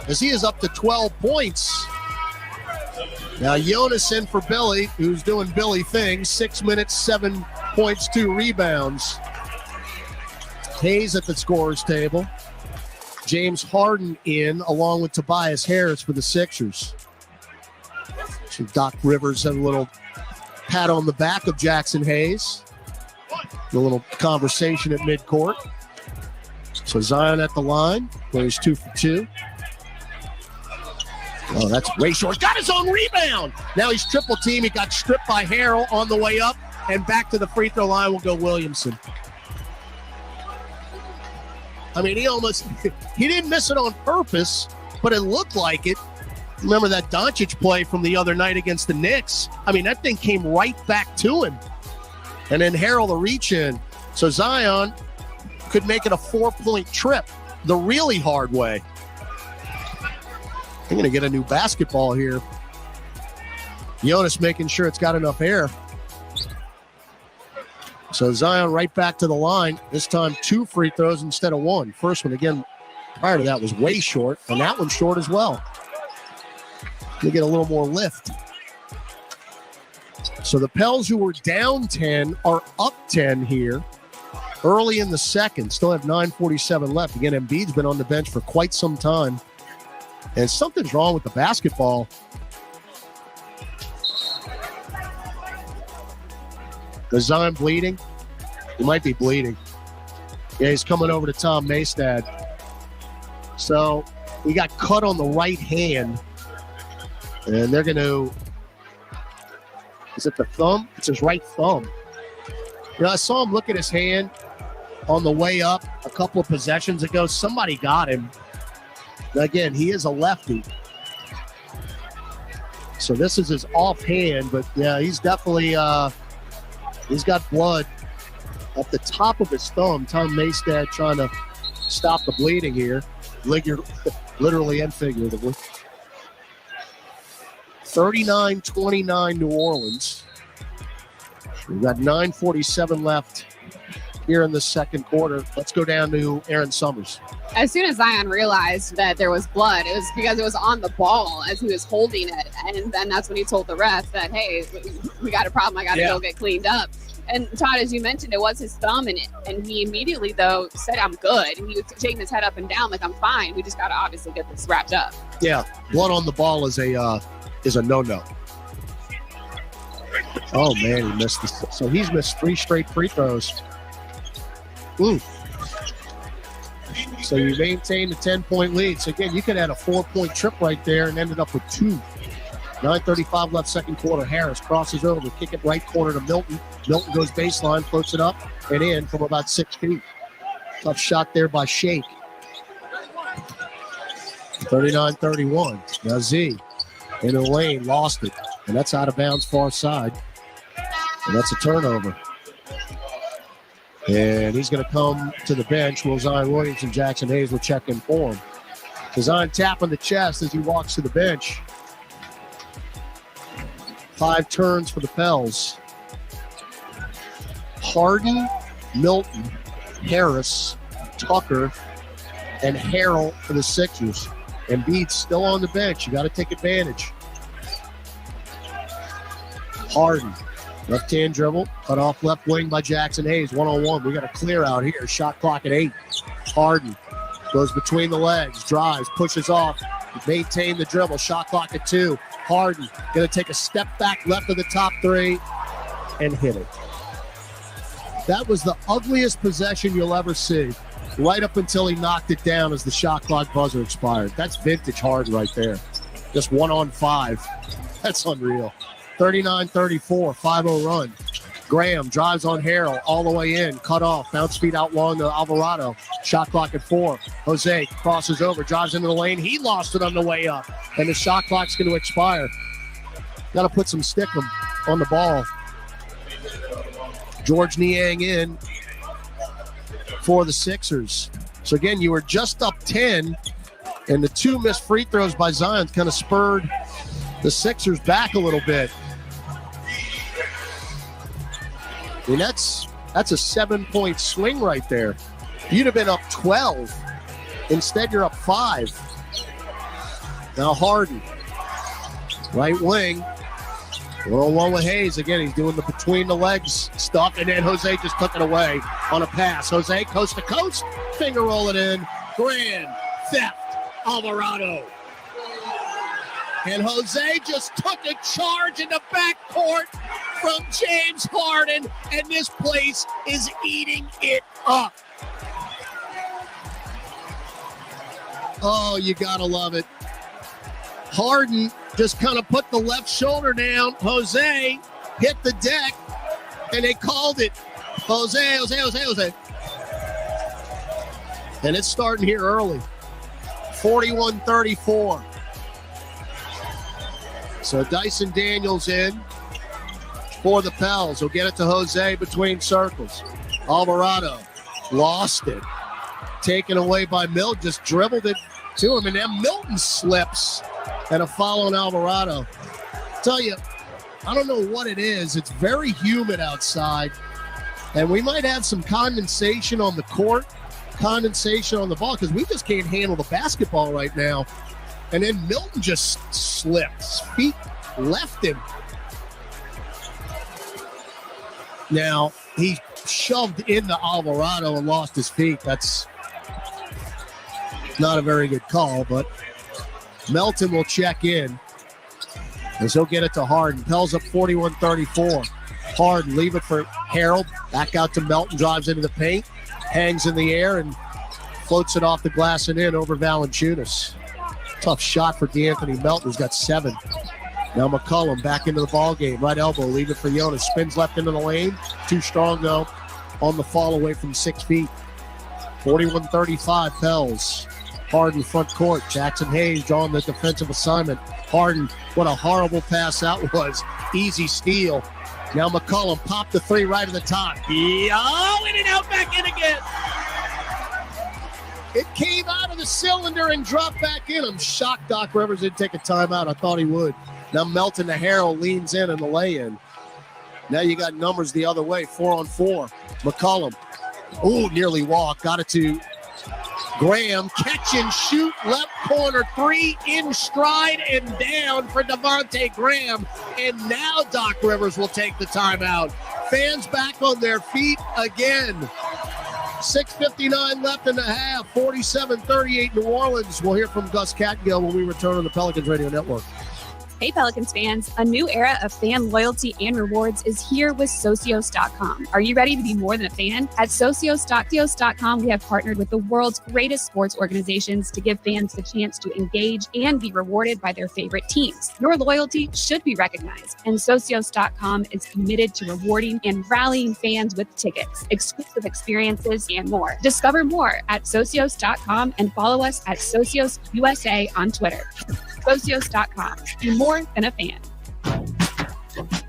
as he is up to 12 points. Now Jonas in for Billy, who's doing Billy things. 6 minutes, 7 points, 2 rebounds. Hayes at the scorer's table. James Harden in, along with Tobias Harris for the Sixers. So Doc Rivers had a little pat on the back of Jackson Hayes. A little conversation at midcourt. So Zion at the line, where he's 2 for 2. Oh, that's way short. Got his own rebound. Now he's triple team. He got stripped by Harrell on the way up. And back to the free throw line will go Williamson. I mean, he didn't miss it on purpose, but it looked like it. Remember that Doncic play from the other night against the Knicks? I mean, that thing came right back to him. And then Harrell the reach in. So Zion could make it a 4-point trip the really hard way. I'm going to get a new basketball here. Jonas making sure it's got enough air. So Zion right back to the line. This time 2 free throws instead of 1. First one, again, prior to that was way short, and that one's short as well. You get a little more lift. So the Pels, who were down 10, are up 10 here early in the second. Still have 9:47 left. Again, Embiid's been on the bench for quite some time. And something's wrong with the basketball. Is Zion bleeding? He might be bleeding. Yeah, he's coming over to Tom Maystad. So he got cut on the right hand. And they're going to... Is it the thumb? It's his right thumb. You know, I saw him look at his hand on the way up a couple of possessions ago. Somebody got him. Again, he is a lefty. So this is his offhand, but yeah, he's definitely... he's got blood at the top of his thumb. Tom Maystad trying to stop the bleeding here, literally and figuratively. 39-29 New Orleans. We've got 9:47 left here in the second quarter. Let's go down to Aaron Summers. As soon as Zion realized that there was blood, it was because it was on the ball as he was holding it. And then that's when he told the ref that, hey, we got a problem. I got to go get cleaned up. And Todd, as you mentioned, it was his thumb, and he immediately, though, said, I'm good. And he was shaking his head up and down like, I'm fine. We just got to obviously get this wrapped up. Yeah, blood on the ball is a no-no. Oh, man, he missed this. So he's missed 3 straight free throws. Ooh. So you maintain the 10-point lead. So, again, you could have had a 4-point trip right there and ended up with 2. 9:35 left, second quarter. Harris crosses over, kick it right corner to Milton. Milton goes baseline, floats it up and in from about 6 feet. Tough shot there by Shake. 39-31. Now Z in the lane, lost it. And that's out of bounds far side. And that's a turnover. And he's going to come to the bench. Will Zion Williamson, Jackson Hayes will check in for him. Zion tapping the chest as he walks to the bench. 5 turns for the Pels. Harden, Milton, Harris, Tucker, and Harrell for the Sixers. Embiid's still on the bench. You got to take advantage. Harden, left-hand dribble, cut off left wing by Jackson Hayes. 1-on-1. We got a clear out here. Shot clock at 8. Harden goes between the legs, drives, pushes off, maintain the dribble. Shot clock at 2. Harden going to take a step back left of the top 3 and hit it. That was the ugliest possession you'll ever see, right up until he knocked it down as the shot clock buzzer expired. That's vintage Harden right there. Just 1-on-5. That's unreal. 39-34, 5-0 run. Graham drives on Harrell all the way in, cut off, bounce feet out long to Alvarado. Shot clock at 4. Jose crosses over, drives into the lane. He lost it on the way up, and the shot clock's going to expire. Got to put some stickum on the ball. George Niang in for the Sixers. So again, you were just up 10, and the 2 missed free throws by Zion kind of spurred the Sixers back a little bit. I mean, that's a 7-point swing right there. You'd have been up 12. Instead, you're up 5. Now Harden, right wing, 1-on-1 with Hayes. Again, he's doing the between the legs stuff, and then Jose just took it away on a pass. Jose coast to coast, finger roll it in. Grand theft, Alvarado. And Jose just took a charge in the backcourt from James Harden, and this place is eating it up. Oh, you gotta love it. Harden just kind of put the left shoulder down. Jose hit the deck, and they called it. Jose. And it's starting here early. 41-34. So Dyson Daniels in for the Pels. He'll get it to Jose between circles. Alvarado lost it. Taken away by Milton, just dribbled it to him, and then Milton slips, and a foul on Alvarado. Tell you, I don't know what it is. It's very humid outside, and we might have some condensation on the court, condensation on the ball, because we just can't handle the basketball right now. And then Milton just slipped. His feet left him. Now, he shoved into Alvarado and lost his feet. That's not a very good call, but Melton will check in as he'll get it to Harden. Pell's up 41-34. Harden, leave it for Harold. Back out to Melton, drives into the paint, hangs in the air, and floats it off the glass and in over Valanciunas. Tough shot for DeAnthony Melton, who's got 7. Now McCollum back into the ball game. Right elbow, leave it for Jonas. Spins left into the lane. Too strong, though, on the fall away from 6 feet. 41-35, Pels. Harden front court. Jackson Hayes drawing the defensive assignment. Harden, what a horrible pass that was. Easy steal. Now McCollum popped the 3 right at the top. Oh, in and out, back in again. It came out of the cylinder and dropped back in. I'm shocked Doc Rivers didn't take a timeout. I thought he would. Now Melton to Harrell leans in and the lay-in. Now you got numbers the other way, 4-on-4. McCollum, nearly walked. Got it to Graham. Catch and shoot, left corner 3 in stride and down for Devontae Graham. And now Doc Rivers will take the timeout. Fans back on their feet again. 6:59 left in the half. 47-38 New Orleans. We'll hear from Gus Catgill when we return on the Pelicans Radio Network. Hey, Pelicans fans, a new era of fan loyalty and rewards is here with Socios.com. Are you ready to be more than a fan? At Socios.com, we have partnered with the world's greatest sports organizations to give fans the chance to engage and be rewarded by their favorite teams. Your loyalty should be recognized, and Socios.com is committed to rewarding and rallying fans with tickets, exclusive experiences, and more. Discover more at Socios.com and follow us at Socios USA on Twitter. Socios.com. Be more than a fan.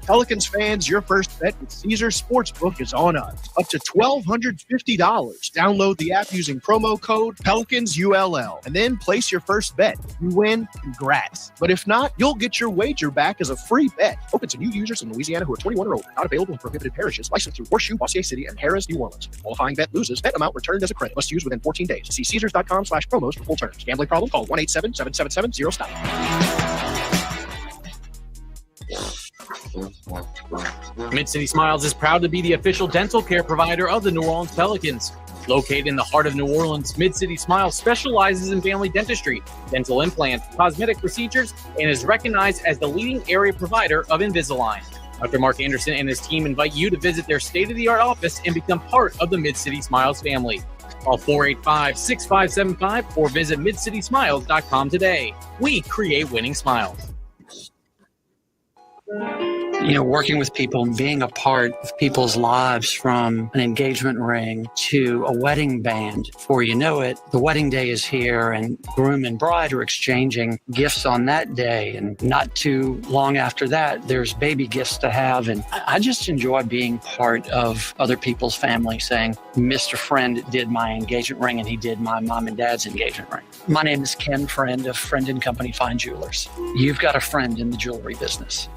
Pelicans fans, your first bet with Caesars Sportsbook is on us. Up to $1,250. Download the app using promo code PelicansULL and then place your first bet. If you win, congrats. But if not, you'll get your wager back as a free bet. Open to new users in Louisiana who are 21 or older. Not available in prohibited parishes. Licensed through Horseshoe, Bossier City, and Harris, New Orleans. Qualifying bet loses. Bet amount returned as a credit. Must use within 14 days. See Caesars.com/promos for full terms. Gambling problem? Call 1-877-777-0-STOP. Mid-City Smiles is proud to be the official dental care provider of the New Orleans Pelicans. Located in the heart of New Orleans, Mid-City Smiles specializes in family dentistry, dental implants, cosmetic procedures, and is recognized as the leading area provider of Invisalign. Dr. Mark Anderson and his team invite you to visit their state-of-the-art office and become part of the Mid-City Smiles family. Call 485-6575 or visit midcitysmiles.com today. We create winning smiles. You know, working with people and being a part of people's lives, from an engagement ring to a wedding band. Before you know it, the wedding day is here and groom and bride are exchanging gifts on that day. And not too long after that, there's baby gifts to have. And I just enjoy being part of other people's family, saying, Mr. Friend did my engagement ring and he did my mom and dad's engagement ring. My name is Ken Friend of Friend & Company Fine Jewelers. You've got a friend in the jewelry business.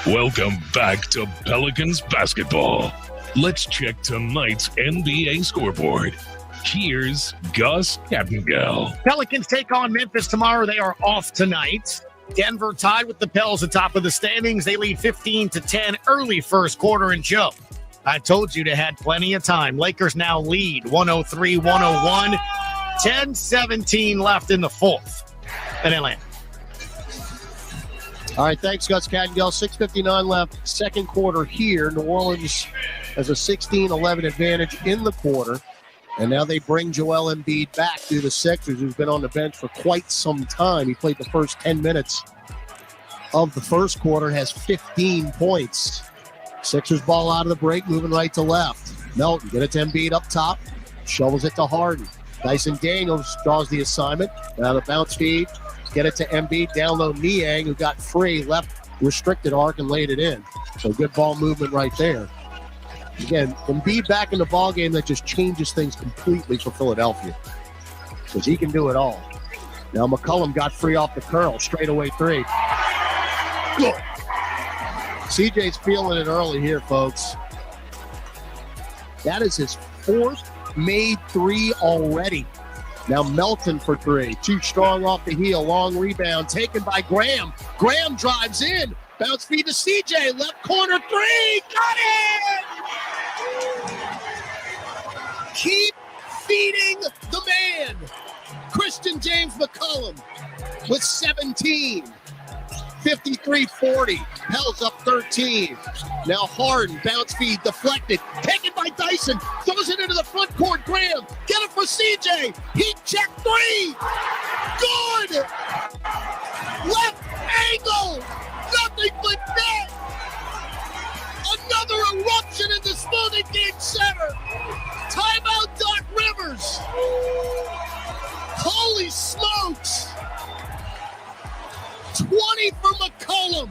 Welcome back to Pelicans basketball. Let's check tonight's NBA scoreboard. Here's Gus Kattengell. Pelicans take on Memphis tomorrow. They are off tonight. Denver tied with the Pels atop of the standings. They lead 15-10 early first quarter. And Joe, I told you they had plenty of time. Lakers now lead 103-101. 10-17 left in the fourth in Atlanta. All right, thanks, Gus Kattengell. 6:59 left, second quarter here. New Orleans has a 16-11 advantage in the quarter. And now they bring Joel Embiid back to the Sixers, who's been on the bench for quite some time. He played the first 10 minutes of the first quarter, has 15 points. Sixers ball out of the break, moving right to left. Melton, get it to Embiid up top, shovels it to Harden. Dyson Daniels draws the assignment. Now the bounce feed. Get it to Embiid, down low Niang, who got free, left restricted arc and laid it in. So good ball movement right there. Again, Embiid back in the ballgame, that just changes things completely for Philadelphia. Because he can do it all. Now McCollum got free off the curl. Straightaway three. Good. CJ's feeling it early here, folks. That is his fourth made three already. Now Melton for three. Too strong off the heel. Long rebound taken by Graham. Graham drives in. Bounce feed to CJ. Left corner three. Got it! Keep feeding the man. Christian James McCollum with 17. 53-40. Pels up 13. Now Harden, bounce feed, deflected. Taken by Dyson. Throws it into the front court. Graham, get it for CJ. Heat check three. Good. Left angle. Nothing but net. Another eruption in the Smoothie King Center. Timeout, Doc Rivers. Holy smokes. 20 for McCollum.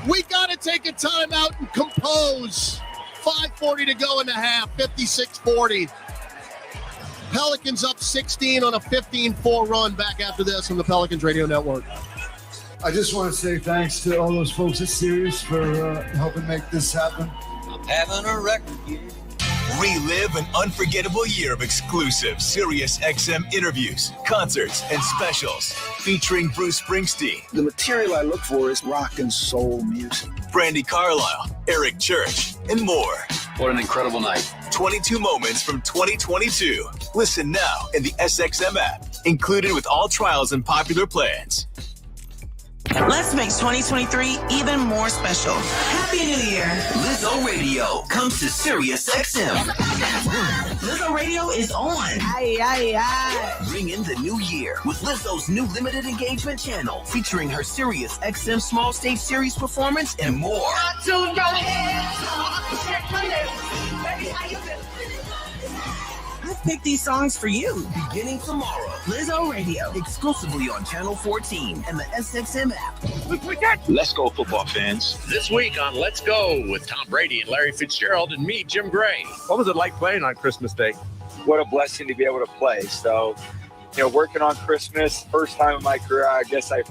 We got to take a timeout and compose. 5:40 to go in the half, 56-40. Pelicans up 16 on a 15-4 run. Back after this on the Pelicans Radio Network. I just want to say thanks to all those folks at Sirius for helping make this happen. I'm having a record year. Relive an unforgettable year of exclusive SiriusXM interviews, concerts, and specials featuring Bruce Springsteen. The material I look for is rock and soul music. Brandy Carlisle, Eric Church, and more. What an incredible night. 22 moments from 2022. Listen now in the SXM app, included with all trials and popular plans. Let's make 2023 even more special. Happy New Year. Lizzo Radio comes to SiriusXM. Lizzo Radio is on. Aye, aye, aye. Bring in the new year with Lizzo's new limited engagement channel featuring her SiriusXM Small Stage Series performance and more. I've picked these songs for you. Beginning tomorrow, Lizzo Radio. exclusively on Channel 14 and the SXM app. Let's go, football fans. This week on Let's Go with Tom Brady and Larry Fitzgerald and me, Jim Gray. What was it like playing on Christmas Day? What a blessing to be able to play. So, working on Christmas, first time in my career, I guess a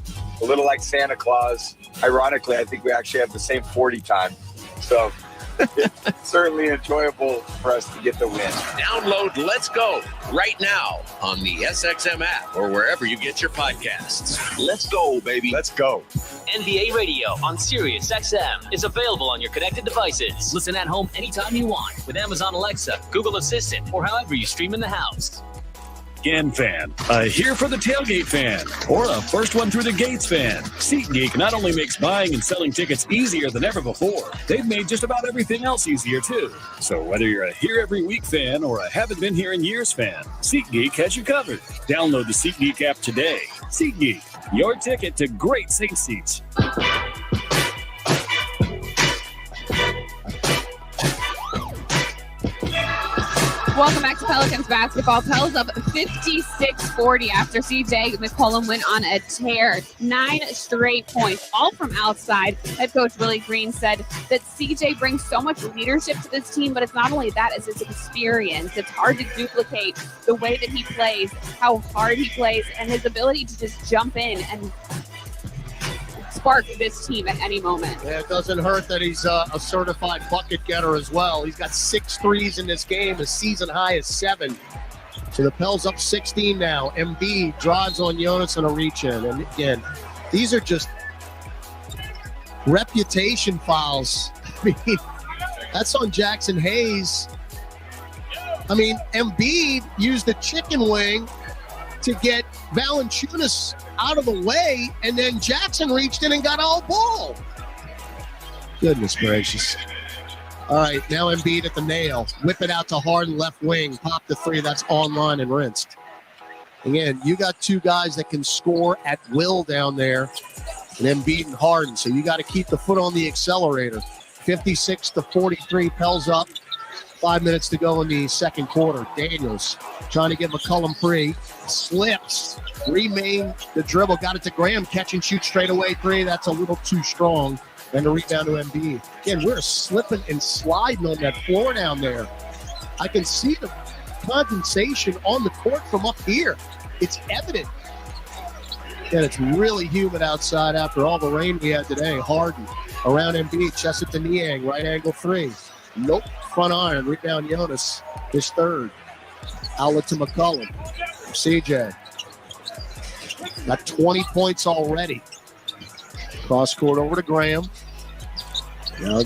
little like Santa Claus. Ironically, I think we actually have the same 40 time. So it's certainly enjoyable for us to get the win. Download Let's Go right now on the SXM app or wherever you get your podcasts. Let's go, baby. Let's go. NBA Radio on SiriusXM is available on your connected devices. Listen at home anytime you want with Amazon Alexa, Google Assistant, or however you stream in the house. Again fan, a here for the tailgate fan, or a first one through the gates fan. SeatGeek not only makes buying and selling tickets easier than ever before, they've made just about everything else easier too. So whether you're a here every week fan or a haven't been here in years fan, SeatGeek has you covered. Download the SeatGeek app today. SeatGeek, your ticket to great Saints seats. Welcome back to Pelicans basketball. Pels up 56-40 after CJ McCollum went on a tear. 9 straight points, all from outside. Head coach Willie Green said that CJ brings so much leadership to this team, but it's not only that, it's his experience. It's hard to duplicate the way that he plays, how hard he plays, and his ability to just jump in and spark this team at any moment. Yeah, it doesn't hurt that he's a certified bucket getter as well. He's got 6 threes in this game. His season high is 7. So the Pels up 16 now. Embiid drives on Jonas on a reach in. And again, these are just reputation fouls. I mean, that's on Jackson Hayes. I mean, Embiid used the chicken wing to get Valanciunas out of the way, and then Jackson reached in and got all ball. Goodness gracious. All right, now Embiid at the nail. Whip it out to Harden, left wing. Pop the 3. That's online and rinsed. Again, you got 2 guys that can score at will down there, and Embiid and Harden. So you got to keep the foot on the accelerator. 56-43, Pels up. 5 minutes to go in the second quarter. Daniels trying to get McCollum free. Slips. Remain the dribble. Got it to Graham. Catch and shoot straight away 3. That's a little too strong. And the rebound to Embiid. Again, we're slipping and sliding on that floor down there. I can see the condensation on the court from up here. It's evident. And it's really humid outside after all the rain we had today. Harden around Embiid, chest it to Niang, right angle three. Nope, front iron, rebound Jonas, his third. Outlet to McCollum. CJ. Got 20 points already. Cross court over to Graham. Now,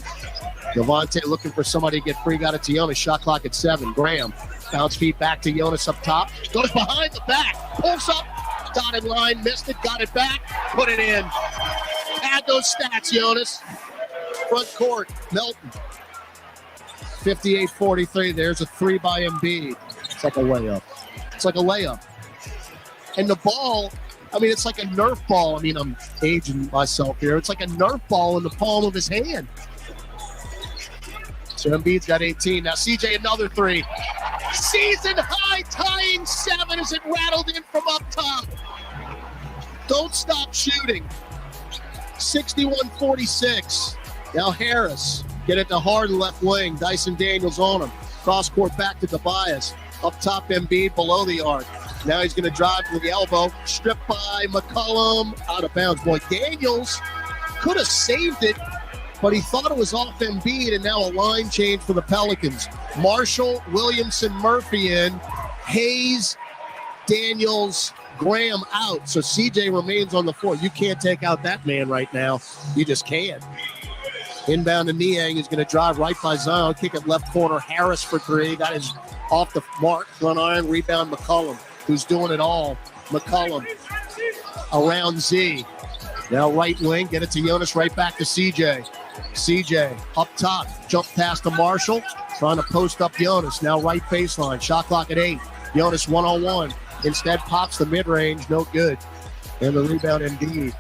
Devontae looking for somebody to get free. Got it to Jonas. Shot clock at 7. Graham. Bounce feed back to Jonas up top. Goes behind the back. Pulls up. Dotted line. Missed it. Got it back. Put it in. Add those stats, Jonas. Front court. Melton. 58-43. There's a 3 by Embiid. It's like a layup. It's like a layup. And the ball, I mean, it's like a Nerf ball. I mean, I'm aging myself here. It's like a Nerf ball in the palm of his hand. So Embiid's got 18. Now CJ, another 3. Season high, tying 7 as it rattled in from up top. Don't stop shooting. 61-46. Now Harris. Get it to Harden, left wing. Dyson Daniels on him. Cross court back to Tobias. Up top, Embiid below the arc. Now he's going to drive to the elbow. Stripped by McCollum. Out of bounds. Boy, Daniels could have saved it, but he thought it was off Embiid, and now a line change for the Pelicans. Marshall, Williamson, Murphy in. Hayes, Daniels, Graham out. So CJ remains on the floor. You can't take out that man right now. You just can't. Inbound to Niang. He's going to drive right by Zion. Kick it left corner. Harris for 3. Got his off the mark. Front iron. Rebound McCollum, who's doing it all. McCollum around Z. Now right wing. Get it to Jonas. Right back to CJ. CJ up top. Jump past to Marshall. Trying to post up Jonas. Now right baseline. Shot clock at 8. Jonas one-on-one. Instead pops the mid-range. No good. And the rebound Embiid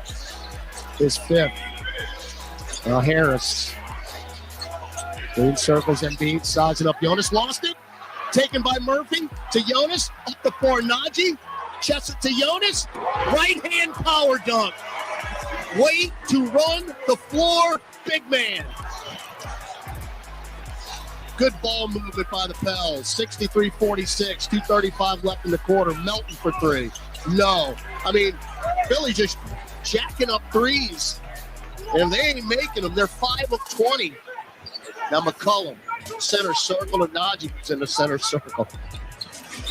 is 5th. Harris. Green circles Embiid. Sizing up Jonas. Lost it. Taken by Murphy to Jonas. Up the floor. Najee. Chest it to Jonas. Right hand power dunk. Way to run the floor, big man. Good ball movement by the Pels. 63-46. 2:35 left in the quarter. Melton for 3. No. I mean, Philly just jacking up threes. And they ain't making them. They're 5 of 20. Now McCollum, center circle, and Najee's in the center circle.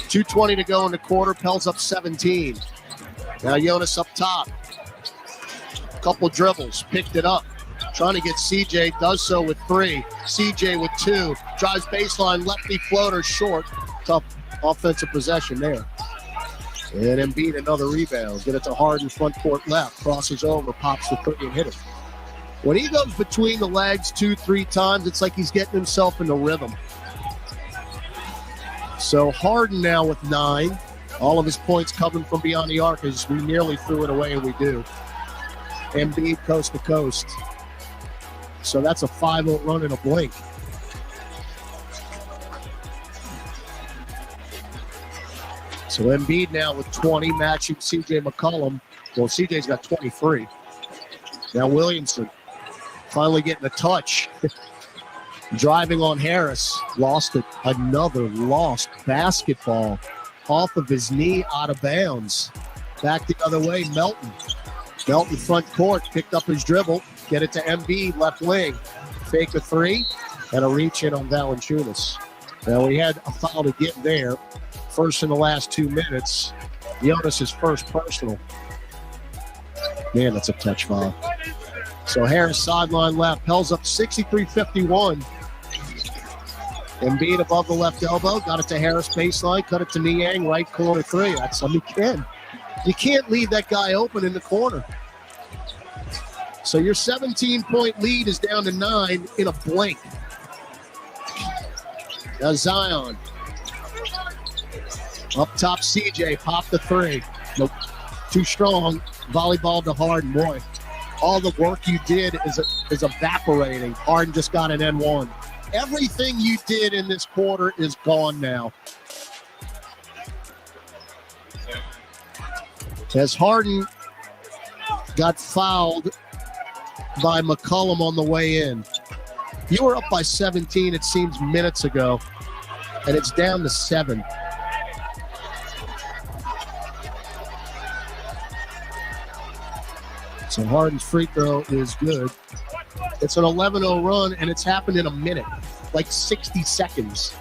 2:20 to go in the quarter. Pels up 17. Now Jonas up top. Couple dribbles. Picked it up. Trying to get CJ. Does so with 3. CJ with 2. Drives baseline. Lefty floater short. Tough offensive possession there. And Embiid another rebound. Get it to Harden front court left. Crosses over. Pops the 3 and hit it. When he goes between the legs 2-3 times, it's like he's getting himself in the rhythm. So Harden now with 9. All of his points coming from beyond the arc as we nearly threw it away, and we do. Embiid coast to coast. So that's a 5-0 run in a blink. So Embiid now with 20, matching CJ McCollum. Well, CJ's got 23. Now Williamson finally getting a touch. Driving on Harris. Lost it. Another lost basketball off of his knee, out of bounds. Back the other way, Melton. Melton front court, picked up his dribble. Get it to Embiid, left wing. Fake a 3 and a reach in on Valanciunas. Now we had a foul to get there. First in the last 2 minutes. Jonas' first personal. Man, that's a touch foul. So Harris sideline left. Pels up 63-51. Embiid above the left elbow. Got it to Harris baseline. Cut it to Niang, right corner 3. That's something you can't leave that guy open in the corner. So your 17-point lead is down to 9 in a blink. Now Zion. Up top, CJ. Pop the 3. Nope. Too strong. Volleyball to Harden. Boy, all the work you did is evaporating. Harden just got an N1. Everything you did in this quarter is gone now. As Harden got fouled by McCollum on the way in. You were up by 17, it seems, minutes ago, and it's down to 7. So Harden's free throw is good. It's an 11-0 run, and it's happened in a minute, like 60 seconds.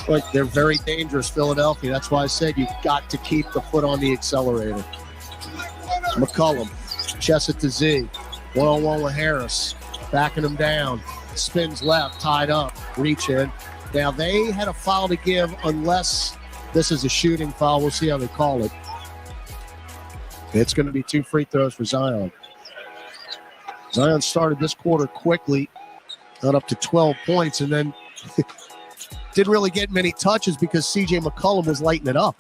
Like, they're very dangerous, Philadelphia. That's why I said you've got to keep the foot on the accelerator. McCollum, chest it to Z. One-on-one with Harris. Backing him down. Spins left, tied up. Reach in. Now, they had a foul to give unless this is a shooting foul. We'll see how they call it. It's going to be 2 free throws for Zion. Zion started this quarter quickly, got up to 12 points, and then didn't really get many touches because CJ McCollum was lighting it up.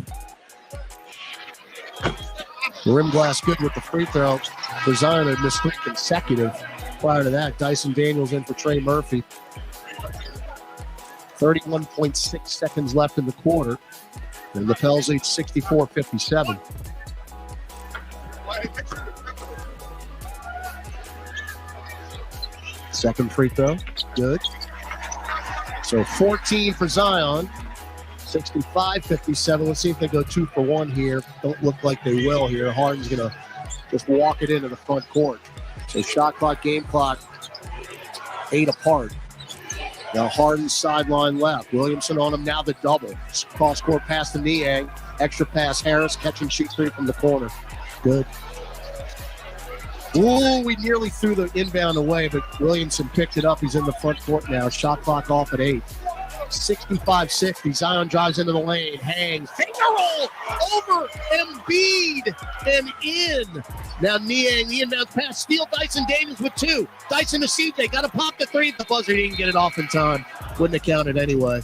The rim glass good with the free throw for Zion. Had missed 3 consecutive. Prior to that, Dyson Daniels in for Trey Murphy. 31.6 seconds left in the quarter. And the Pels lead 64-57. Second free throw, good. So 14 for Zion, 65-57. Let's see if they go 2 for 1 here. Don't look like they will here. Harden's going to just walk it into the front court. So shot clock, game clock, 8 apart. Now Harden's sideline left. Williamson on him, now the double. Cross-court pass to Niang. Extra pass, Harris, catch and shoot 3 from the corner. Good. Ooh, we nearly threw the inbound away, but Williamson picked it up. He's in the front court now. Shot clock off at 8. 65-60. Zion drives into the lane, hangs, finger roll over Embiid and in. Now Niang, the inbound pass, steal Dyson Daniels with 2. Dyson to CJ, got to pop the 3 at the buzzer. He didn't get it off in time. Wouldn't have counted anyway.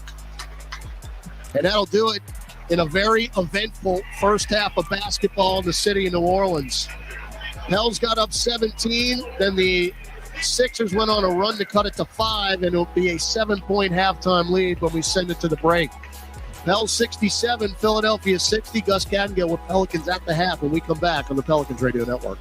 And that'll do it in a very eventful first half of basketball in the city of New Orleans. Pels got up 17, then the Sixers went on a run to cut it to 5, and it'll be a 7-point halftime lead when we send it to the break. Pels 67, Philadelphia 60. Gus Cattingill with Pelicans at the half when we come back on the Pelicans Radio Network.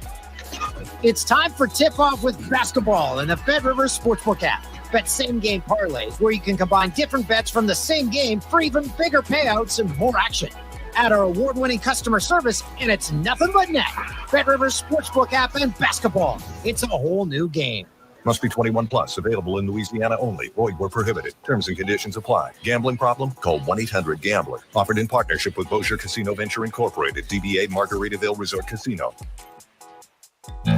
It's time for tip-off with basketball in the Bet Rivers Sportsbook app. Bet same-game parlays where you can combine different bets from the same game for even bigger payouts and more action. Add our award-winning customer service, and it's nothing but net. Bet Rivers Sportsbook app and basketball. It's a whole new game. Must be 21 plus. Available in Louisiana only. Void where prohibited. Terms and conditions apply. Gambling problem? Call 1-800-GAMBLER. Offered in partnership with Bossier Casino Venture Incorporated. DBA Margaritaville Resort Casino.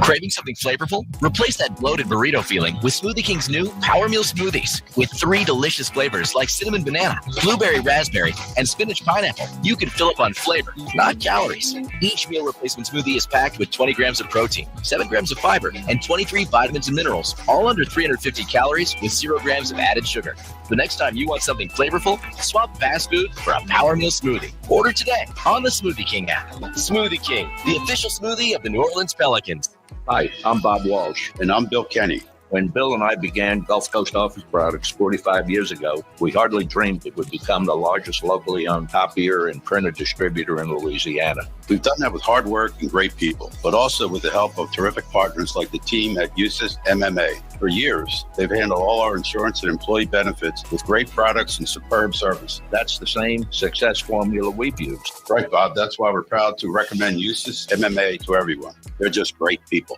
Craving something flavorful? Replace that bloated burrito feeling with Smoothie King's new Power Meal Smoothies. With 3 delicious flavors like cinnamon banana, blueberry raspberry, and spinach pineapple, you can fill up on flavor, not calories. Each meal replacement smoothie is packed with 20 grams of protein, 7 grams of fiber, and 23 vitamins and minerals, all under 350 calories with 0 grams of added sugar. The next time you want something flavorful, swap fast food for a Power Meal Smoothie. Order today on the Smoothie King app. Smoothie King, the official smoothie of the New Orleans Pelicans. Hi, I'm Bob Walsh. And I'm Bill Kenny. When Bill and I began Gulf Coast Office Products 45 years ago, we hardly dreamed it would become the largest locally owned copier and printer distributor in Louisiana. We've done that with hard work and great people, but also with the help of terrific partners like the team at USIS MMA. For years, they've handled all our insurance and employee benefits with great products and superb service. That's the same success formula we've used. Right, Bob. That's why we're proud to recommend USIS MMA to everyone. They're just great people.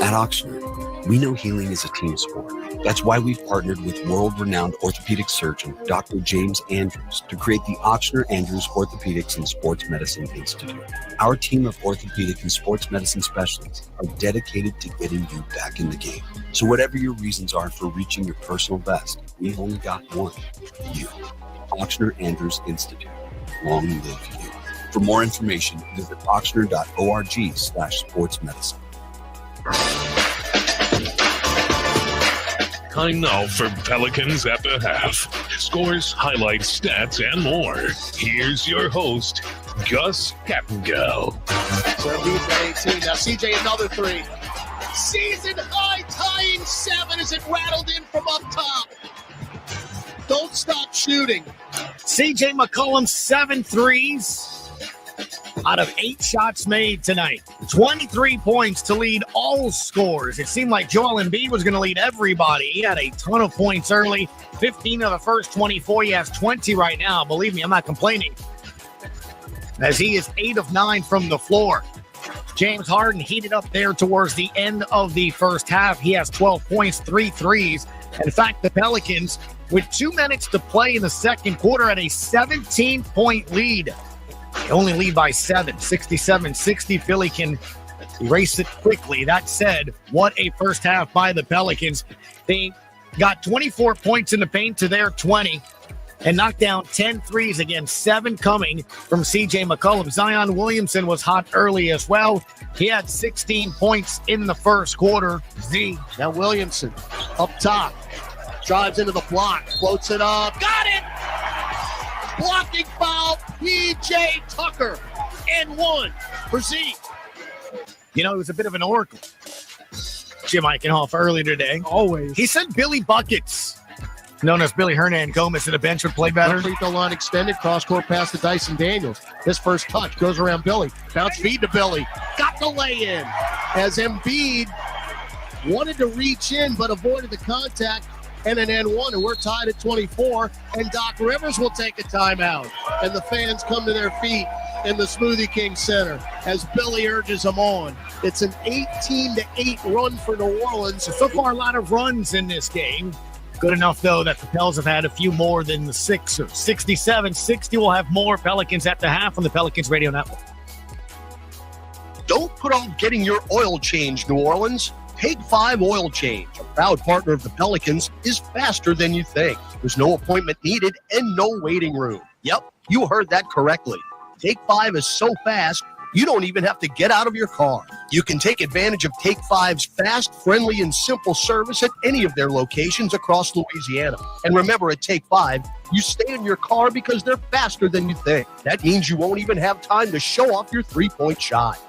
At Oxford, we know healing is a team sport. That's why we've partnered with world-renowned orthopedic surgeon Dr. James Andrews to create the Ochsner-Andrews Orthopedics and Sports Medicine Institute. Our team of orthopedic and sports medicine specialists are dedicated to getting you back in the game. So whatever your reasons are for reaching your personal best, we've only got one: you. Ochsner-Andrews Institute. Long live you. For more information, visit ochsner.org/sportsmedicine. Time now for Pelicans at the half. Scores, highlights, stats, and more. Here's your host, Gus Cattingill. So he's at 18. Now CJ, another 3. Season high, tying 7 as it rattled in from up top. Don't stop shooting. CJ McCollum, 7 threes. out of 8 shots made tonight. 23 points to lead all scores. It seemed like Joel Embiid was going to lead everybody. He had a ton of points early. 15 of the first 24. He has 20 right now. Believe me, I'm not complaining, as he is 8 of 9 from the floor. James Harden heated up there towards the end of the first half. He has 12 points, 3 threes. In fact, the Pelicans, with 2 minutes to play in the second quarter, had a 17-point lead. They only lead by 7, 67-60. Philly can erase it quickly. That said, what a first half by the Pelicans. They got 24 points in the paint to their 20 and knocked down 10 threes, again, 7 coming from CJ McCollum. Zion Williamson was hot early as well. He had 16 points in the first quarter. Now Williamson up top, drives into the block, floats it up, got it! Blocking foul, P.J. Tucker, and 1 for Z. You know, it was a bit of an oracle, Jim Eichenhoff, earlier today. Always. He said Billy Buckets, known as Billy Hernan Gomez, to the bench would play better. Free throw line extended, cross-court pass to Dyson Daniels. His first touch goes around Billy. Bounce feed to Billy. Got the lay-in. As Embiid wanted to reach in but avoided the contact, and an N1, and we're tied at 24, and Doc Rivers will take a timeout. And the fans come to their feet in the Smoothie King Center as Billy urges them on. It's an 18-8 run for New Orleans. So far, a lot of runs in this game. Good enough, though, that the Pels have had a few more than the Sixers. 67-60 will have more Pelicans at the half on the Pelicans Radio Network. Don't put off getting your oil change, New Orleans. Take 5 Oil Change, a proud partner of the Pelicans, is faster than you think. There's no appointment needed and no waiting room. Yep, you heard that correctly. Take 5 is so fast, you don't even have to get out of your car. You can take advantage of Take 5's fast, friendly, and simple service at any of their locations across Louisiana. And remember, at Take 5, you stay in your car because they're faster than you think. That means you won't even have time to show off your 3-point shot.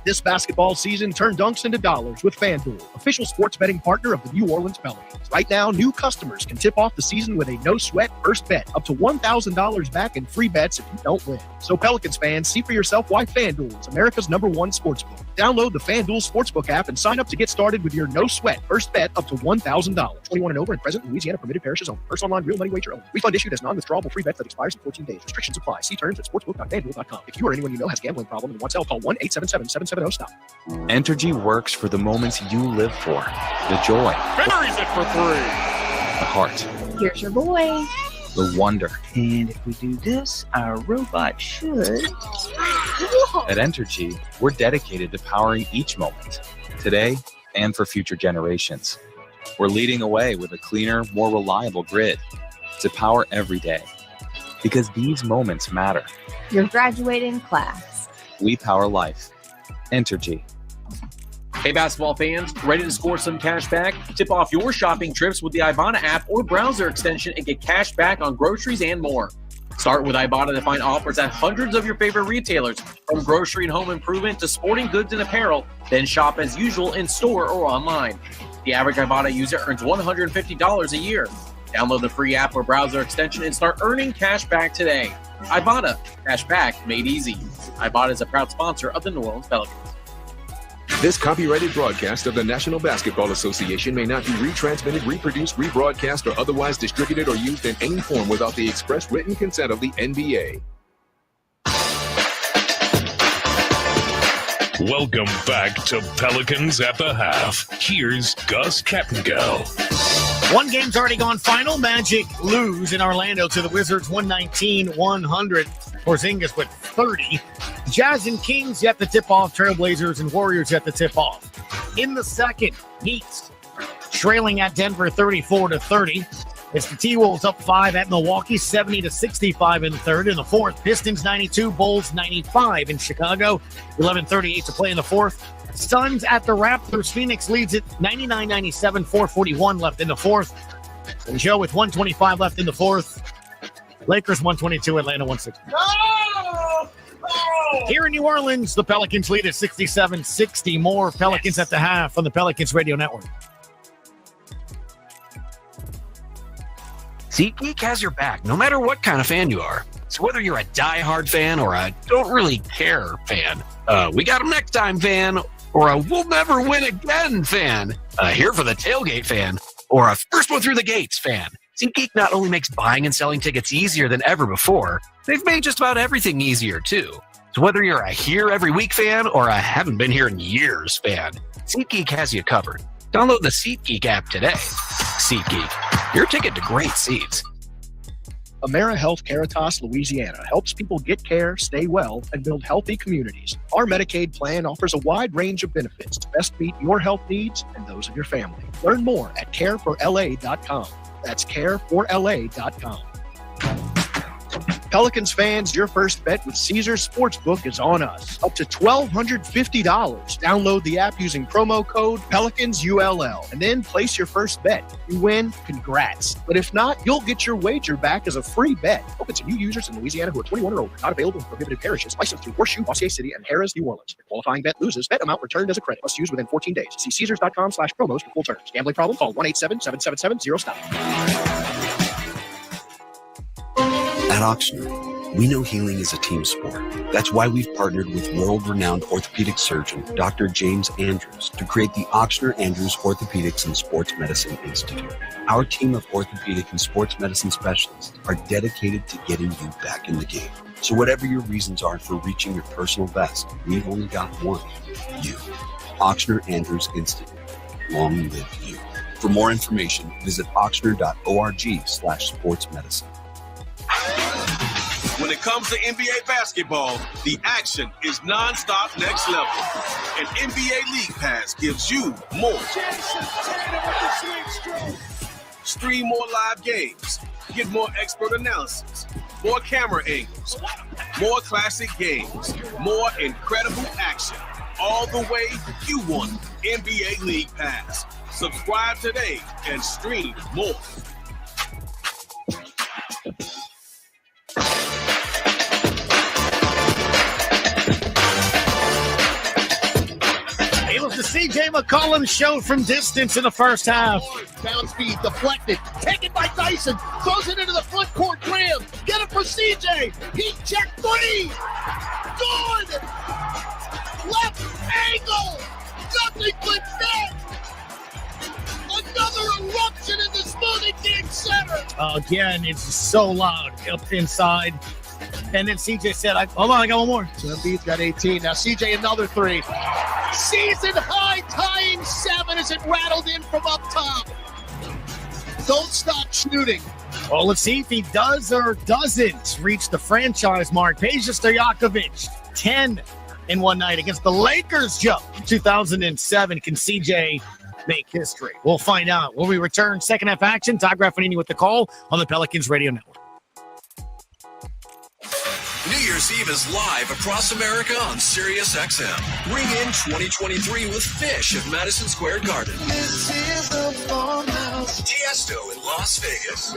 This basketball season, turn dunks into dollars with FanDuel, official sports betting partner of the New Orleans Pelicans. Right now, new customers can tip off the season with a no-sweat first bet, up to $1,000 back in free bets if you don't win. So Pelicans fans, see for yourself why FanDuel is America's #1 sportsbook. Download the FanDuel Sportsbook app and sign up to get started with your no-sweat first bet up to $1,000. 21 and over and present in Louisiana, permitted parishes only. First online real money wager only. Refund issued as non-withdrawable free bet that expires in 14 days. Restrictions apply. See terms at sportsbook.fanduel.com. If you or anyone you know has a gambling problem and wants help, call 1-877-770-STOP. Entergy works for the moments you live for. The joy. Buries it for 3. The heart. Here's your boy. The wonder. And if we do this, our robot should. At Entergy, we're dedicated to powering each moment, today and for future generations. We're leading away with a cleaner, more reliable grid to power every day. Because these moments matter. Your graduating class. We power life. Entergy. Hey, basketball fans, ready to score some cash back? Tip off your shopping trips with the Ibotta app or browser extension and get cash back on groceries and more. Start with Ibotta to find offers at hundreds of your favorite retailers, from grocery and home improvement to sporting goods and apparel. Then shop as usual in store or online. The average Ibotta user earns $150 a year. Download the free app or browser extension and start earning cash back today. Ibotta, cash back made easy. Ibotta is a proud sponsor of the New Orleans Pelicans. This copyrighted broadcast of the National Basketball Association may not be retransmitted, reproduced, rebroadcast, or otherwise distributed or used in any form without the express written consent of the NBA. Welcome back to Pelicans at the Half. Here's Gus Kattengell. One game's already gone final. Magic lose in Orlando to the Wizards 119-100. Porzingis with 30. Jazz and Kings yet to tip off. Trailblazers and Warriors yet to tip off. In the second, Heat trailing at Denver 34-30. It's the T-Wolves up 5 at Milwaukee, 70-65 in the third. In the fourth, Pistons 92, Bulls 95 in Chicago. 11:38 to play in the fourth. Suns at the Raptors. Phoenix leads it 99-97, 4:41 left in the fourth. And Joe with 1:25 left in the fourth. Lakers 122, Atlanta 160. Here in New Orleans, the Pelicans lead at 67-60. More Pelicans at the half on the Pelicans Radio Network. SeatGeek has your back, no matter what kind of fan you are. So whether you're a diehard fan or a don't really care fan, we got them next time fan, or a we'll never win again fan, here for the tailgate fan, or a first one through the gates fan, SeatGeek not only makes buying and selling tickets easier than ever before, they've made just about everything easier too. So whether you're a here every week fan or a haven't been here in years fan, SeatGeek has you covered. Download the SeatGeek app today. SeatGeek, your ticket to great seats. AmeriHealth Caritas Louisiana helps people get care, stay well, and build healthy communities. Our Medicaid plan offers a wide range of benefits to best meet your health needs and those of your family. Learn more at careforla.com. That's careforla.com. Pelicans fans, your first bet with Caesars Sportsbook is on us. Up to $1,250. Download the app using promo code PelicansULL and then place your first bet. If you win, congrats. But if not, you'll get your wager back as a free bet. Open to new users in Louisiana who are 21 or older. Not available in prohibited parishes. Licensed through Horseshoe, Bossier City, and Harrah's, New Orleans. If qualifying bet loses, bet amount returned as a credit. Must use within 14 days. See Caesars.com/promos for full terms. Gambling problem? Call 1-877-777-0-STOP. At Ochsner, we know healing is a team sport. That's why we've partnered with world-renowned orthopedic surgeon Dr. James Andrews to create the Ochsner Andrews Orthopedics and Sports Medicine Institute. Our team of orthopedic and sports medicine specialists are dedicated to getting you back in the game. So whatever your reasons are for reaching your personal best, we've only got one: you. Ochsner Andrews Institute. Long live you. For more information, visit ochsner.org/sportsmedicine. When it comes to NBA basketball, the action is nonstop next level. And NBA League Pass gives you more. Stream more live games. Get more expert analysis. More camera angles. More classic games. More incredible action. All the way you want. NBA League Pass. Subscribe today and stream more. It was the CJ McCollum show from distance in the first half. Bounce feed deflected. Taken by Dyson. Throws it into the front court. Graham. Get it for CJ. Heat check three. Good. Left angle. Nothing but net. Another eruption in the Smoothie King Center. Again, it's so loud up inside. And then CJ said, hold on, I got one more. So Embiid's got 18. Now CJ another three. Season high tying 7 as it rattled in from up top. Don't stop shooting. Well, let's see if he does or doesn't reach the franchise mark. Peja Stojakovic, 10 in one night against the Lakers jump in 2007. Can CJ make history? We'll find out when we return. Second half action. Todd Graffanini with the call on the Pelicans Radio Network. New Year's Eve is live across America on Sirius XM. Ring in 2023 with Fish at Madison Square Garden. This is the farmhouse. Tiesto in Las Vegas.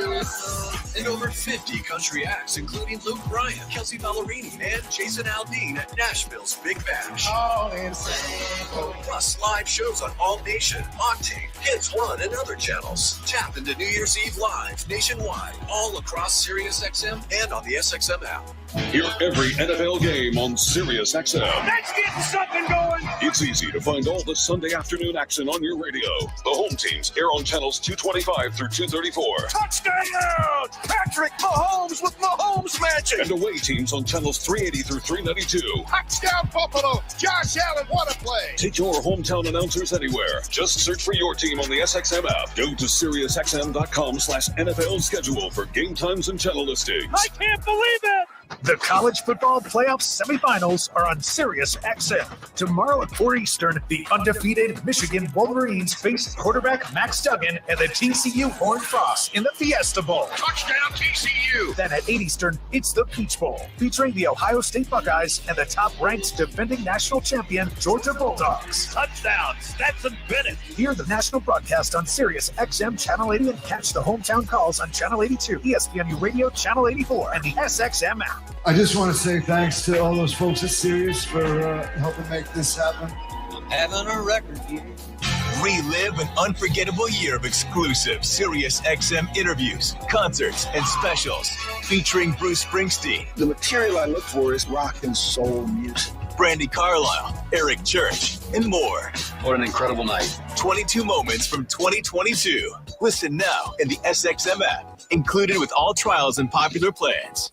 And over 50 country acts, including Luke Bryan, Kelsey Ballerini, and Jason Aldean at Nashville's Big Bash. Oh, insane. Plus live shows on All Nation, Octane, Kids One, and other channels. Tap into New Year's Eve live nationwide, all across Sirius XM and on the SXM app. Hear every NFL game on Sirius XM. Let's get something going. It's easy to find all the Sunday afternoon action on your radio. The home teams air on channels 225 through 234. Touchdown! Patrick Mahomes with Mahomes magic. And away teams on channels 380 through 392. Touchdown Buffalo! Josh Allen, what a play! Take your hometown announcers anywhere. Just search for your team on the SXM app. Go to SiriusXM.com/NFL schedule for game times and channel listings. I can't believe it! The college football playoff semifinals are on Sirius XM. Tomorrow at 4 Eastern, the undefeated Michigan Wolverines face quarterback Max Duggan and the TCU Horned Frogs in the Fiesta Bowl. Touchdown TCU! Then at 8 Eastern, it's the Peach Bowl, featuring the Ohio State Buckeyes and the top-ranked defending national champion Georgia Bulldogs. Touchdown Stetson Bennett! Hear the national broadcast on Sirius XM Channel 80 and catch the hometown calls on Channel 82, ESPNU Radio Channel 84, and the SXM app. I just want to say thanks to all those folks at Sirius for helping make this happen. I'm having a record year. Relive an unforgettable year of exclusive SiriusXM interviews, concerts, and specials featuring Bruce Springsteen. The material I look for is rock and soul music. Brandy Carlisle, Eric Church, and more. What an incredible night. 22 moments from 2022. Listen now in the SXM app, included with all trials and popular plans.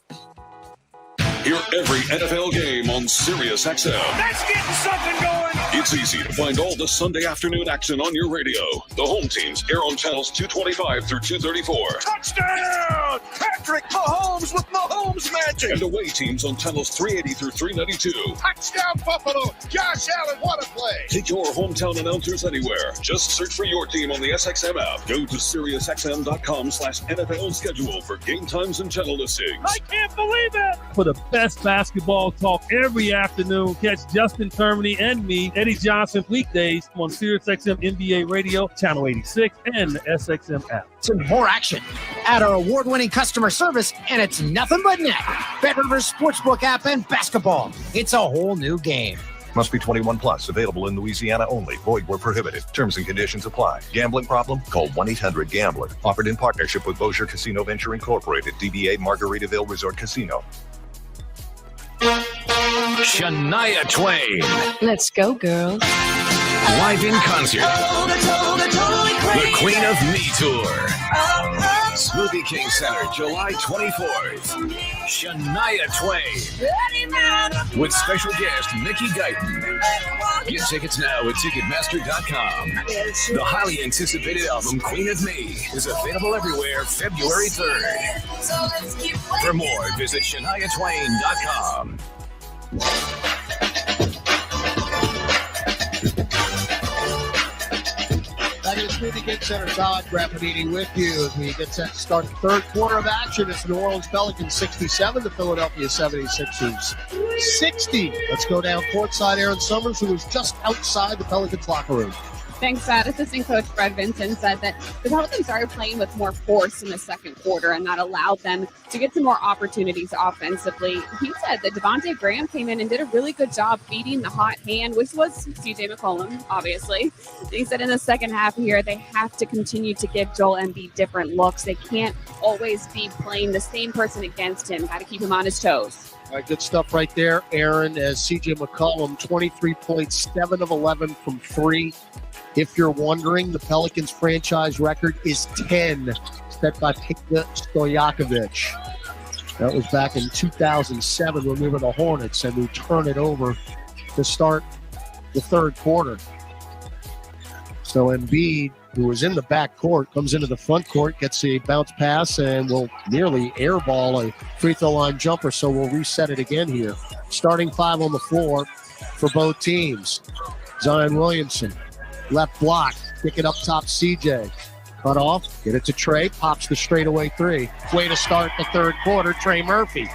Hear every NFL game on SiriusXM. That's getting something going. It's easy to find all the Sunday afternoon action on your radio. The home teams air on channels 225 through 234. Touchdown! Patrick Mahomes with Mahomes magic. And away teams on channels 380 through 392. Touchdown, Buffalo! Josh Allen, what a play! Take your hometown announcers anywhere. Just search for your team on the SXM app. Go to SiriusXM.com/NFL schedule for game times and channel listings. I can't believe it! For the best basketball talk every afternoon, catch Justin Termini and me, Eddie Johnson, weekdays on SiriusXM NBA Radio, Channel 86, and the SXM app. More action at our award-winning customer service, and it's nothing but net. BetRivers Sportsbook app and basketball. It's a whole new game. Must be 21 plus. Available in Louisiana only. Void where prohibited. Terms and conditions apply. Gambling problem? Call 1-800-GAMBLER. Offered in partnership with Bossier Casino Venture Incorporated. DBA Margaritaville Resort Casino. Shania Twain. Let's go, girls. Live in concert. The Queen of Me Tour. Smoothie King Center, July 24th. Shania Twain. With special guest Mickey Guyton. Get tickets now at Ticketmaster.com. The highly anticipated album Queen of Me is available everywhere February 3rd. For more, visit ShaniaTwain.com. Back in the Smoothie King Center, Todd Graffinini with you as we get set to start the third quarter of action. It's New Orleans Pelicans 67, the Philadelphia 76ers 60. Let's go down courtside. Aaron Summers, who was just outside the Pelicans locker room. Thanks, Assistant Coach Fred Vinson said that the Pelicans started playing with more force in the second quarter, and that allowed them to get some more opportunities offensively. He said that Devontae Graham came in and did a really good job feeding the hot hand, which was CJ McCollum, obviously. He said in the second half here, they have to continue to give Joel Embiid different looks. They can't always be playing the same person against him. Got to keep him on his toes. All right, good stuff right there, Aaron, as CJ McCollum, 23 points, 7 of 11 from 3. If you're wondering, the Pelicans franchise record is 10, set by Peja Stojakovic. That was back in 2007 when we were the Hornets, and we turn it over to start the third quarter. So Embiid, who was in the back court, comes into the front court, gets a bounce pass, and will nearly airball a free throw line jumper, so we'll reset it again here. Starting 5 on the floor for both teams. Zion Williamson. Left block, kick it up top, CJ. Cut off, get it to Trey, pops the straightaway 3. Way to start the third quarter, Trey Murphy.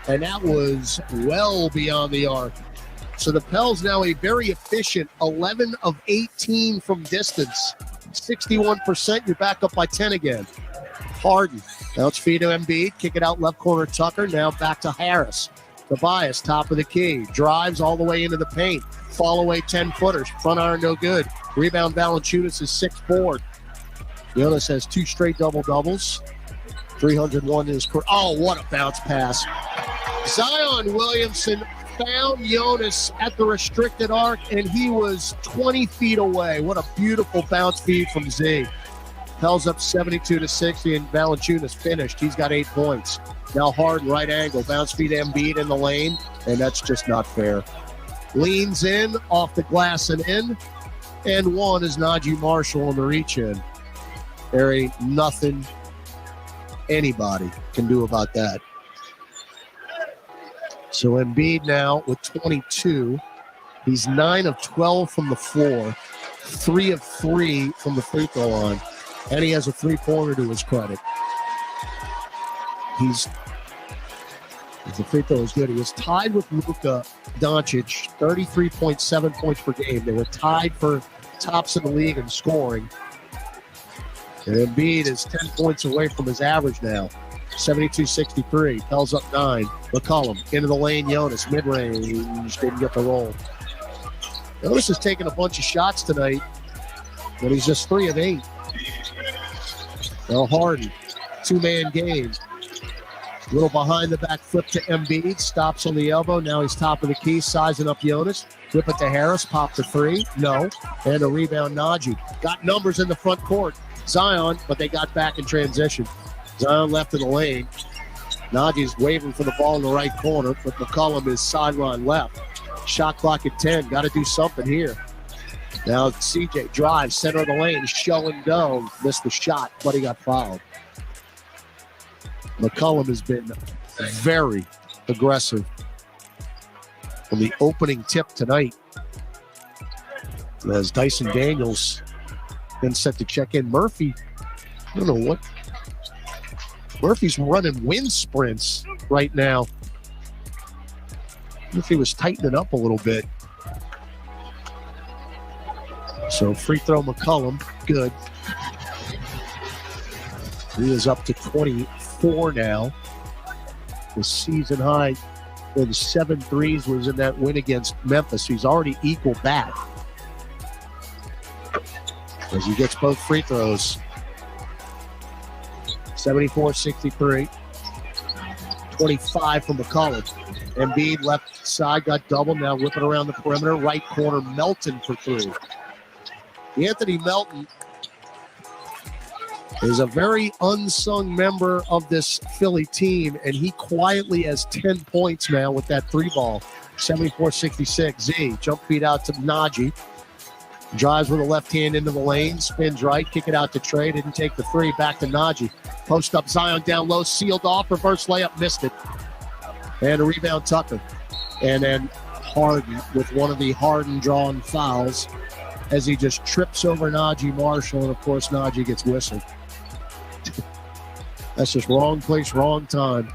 And that was well beyond the arc. So the Pels now a very efficient 11 of 18 from distance. 61%, you're back up by 10 again. Harden, bounce feed to Embiid, kick it out left corner Tucker, now back to Harris. Tobias, top of the key, drives all the way into the paint. Fall away 10-footers, front iron no good. Rebound Valanciunas is 6'4". Jonas has 2 straight double-doubles. 301 in his career. Oh, what a bounce pass. Zion Williamson found Jonas at the restricted arc, and he was 20 feet away. What a beautiful bounce feed from Z. Pels up 72-60, and Valanciunas finished. He's got 8 points. Now Harden, right angle, bounce feed Embiid in the lane, and that's just not fair. Leans in, off the glass and in, and one is Najee Marshall on the reach-in. There ain't nothing anybody can do about that. So Embiid now with 22. He's 9 of 12 from the floor, 3 of 3 from the free throw line, and he has a three-pointer to his credit. The free throw is good. He was tied with Luka Doncic, 33.7 points per game. They were tied for tops in the league in scoring. And Embiid is 10 points away from his average now, 72-63. Pels up 9. McCollum into the lane. Jonas mid-range, didn't get the roll. Jonas has taken a bunch of shots tonight. but he's just 3 of 8. Now Harden, 2-man game. Little behind the back flip to Embiid, stops on the elbow. Now he's top of the key, sizing up Jonas. Flip it to Harris, pop the 3. No. And a rebound, Najee. Got numbers in the front court. Zion, but they got back in transition. Zion left in the lane. Najee's waving for the ball in the right corner, but McCollum is sideline left. Shot clock at 10. Got to do something here. Now CJ drives, center of the lane, show and go. Missed the shot, but he got fouled. McCollum has been very aggressive on the opening tip tonight. As Dyson Daniels been set to check in. Murphy, I don't know what. Murphy's running wind sprints right now. Murphy was tightening up a little bit. So free throw McCollum, good. He is up to 24 now. The season high with 7 threes was in that win against Memphis. He's already equal that as he gets both free throws. 74-63. 25 from McCollum. Embiid left side got double. Now whipping around the perimeter. Right corner, Melton for 3. Anthony Melton is a very unsung member of this Philly team, and he quietly has 10 points now with that 3 ball. 74-66. Z, jump feed out to Najee. Drives with the left hand into the lane, spins right, kick it out to Trey, didn't take the 3, back to Najee. Post up Zion down low, sealed off, reverse layup, missed it. And a rebound Tucker. And then Harden with one of the Harden-drawn fouls as he just trips over Najee Marshall, and of course Najee gets whistled. That's just wrong place, wrong time.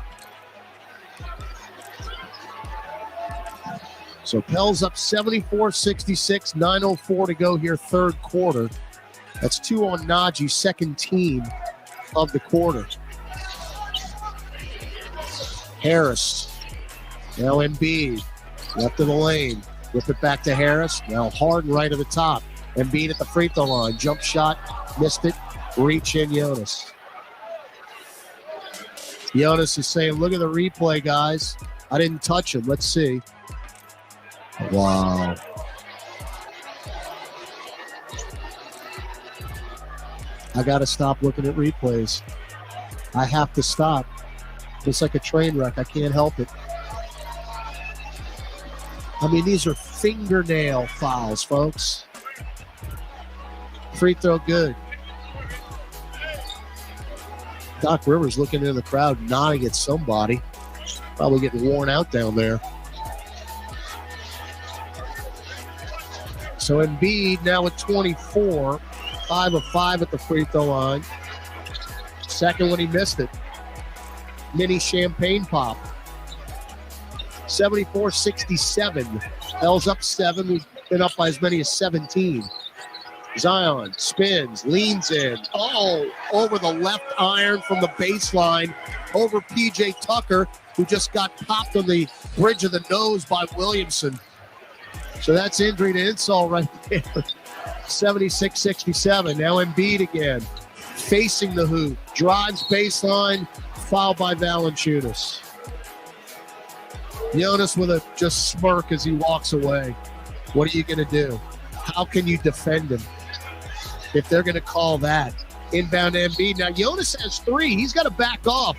So Pels up 74-66, 9:04 to go here, third quarter. That's 2 on Najee, second team of the quarter. Harris, now Embiid, left of the lane. Whip it back to Harris. Now Harden right at the top. Embiid at the free throw line. Jump shot, missed it. Reach in Jonas. Jonas is saying, look at the replay, guys. I didn't touch him. Let's see. Wow. I got to stop looking at replays. I have to stop. It's like a train wreck. I can't help it. I mean, these are fingernail fouls, folks. Free throw good. Doc Rivers looking into the crowd, nodding at somebody. Probably getting worn out down there. So Embiid now at 24, 5 of 5 at the free throw line. Second when he missed it. Mini champagne pop. 74-67. Pels up 7. We've been up by as many as 17. Zion spins, leans in. Oh, over the left iron from the baseline. Over PJ Tucker, who just got popped on the bridge of the nose by Williamson. So that's injury to insult right there. 76-67. Now Embiid again. Facing the hoop. Drives baseline. Foul by Valanciunas. Jonas with a just smirk as he walks away. What are you going to do? How can you defend him if they're going to call that? Inbound Embiid. Now Jonas has 3. He's got to back off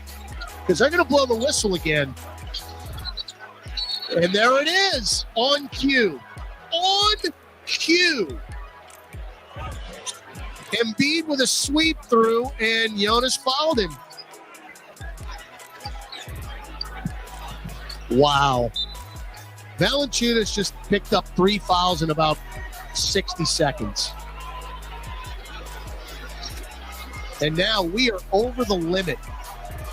because they're going to blow the whistle again. And there it is. On cue. On cue. Embiid with a sweep through, and Jonas fouled him. Wow. Valanciunas just picked up 3 fouls in about 60 seconds. And now we are over the limit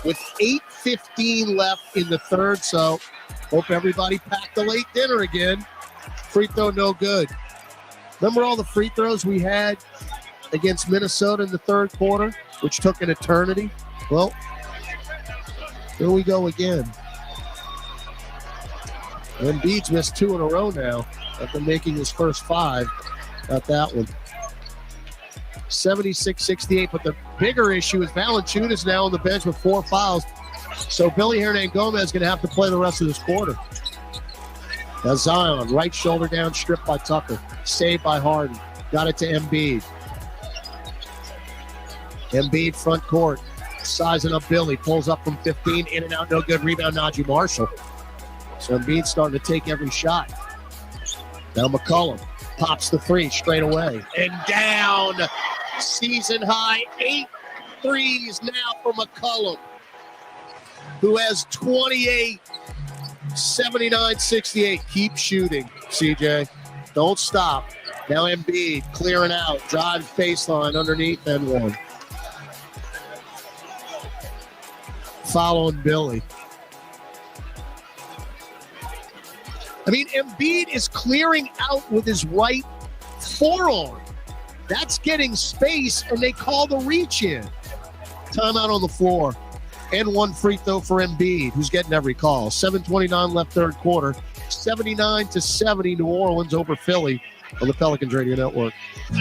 with 8:15 left in the third. So hope everybody packed a late dinner again. Free throw no good. Remember all the free throws we had against Minnesota in the third quarter, which took an eternity? Well, here we go again. Embiid's missed 2 in a row now after making his first 5. Got that one. 76-68. But the bigger issue is Valanciunas now on the bench with 4 fouls. So Billy Hernangomez is going to have to play the rest of this quarter. Now Zion, right shoulder down, stripped by Tucker. Saved by Harden. Got it to Embiid. Embiid front court. Sizing up Billy. Pulls up from 15. In and out, no good. Rebound, Najee Marshall. So Embiid's starting to take every shot. Now McCollum pops the 3 straight away. And down. Season high 8 threes now for McCollum, who has 28. 79-68. Keep shooting, CJ. Don't stop. Now Embiid clearing out. Drive baseline underneath and one. Following Billy. I mean, Embiid is clearing out with his right forearm. That's getting space, and they call the reach in. Timeout on the floor. And 1 free throw for Embiid, who's getting every call. 7:29 left third quarter. 79-70 New Orleans over Philly on the Pelicans Radio Network.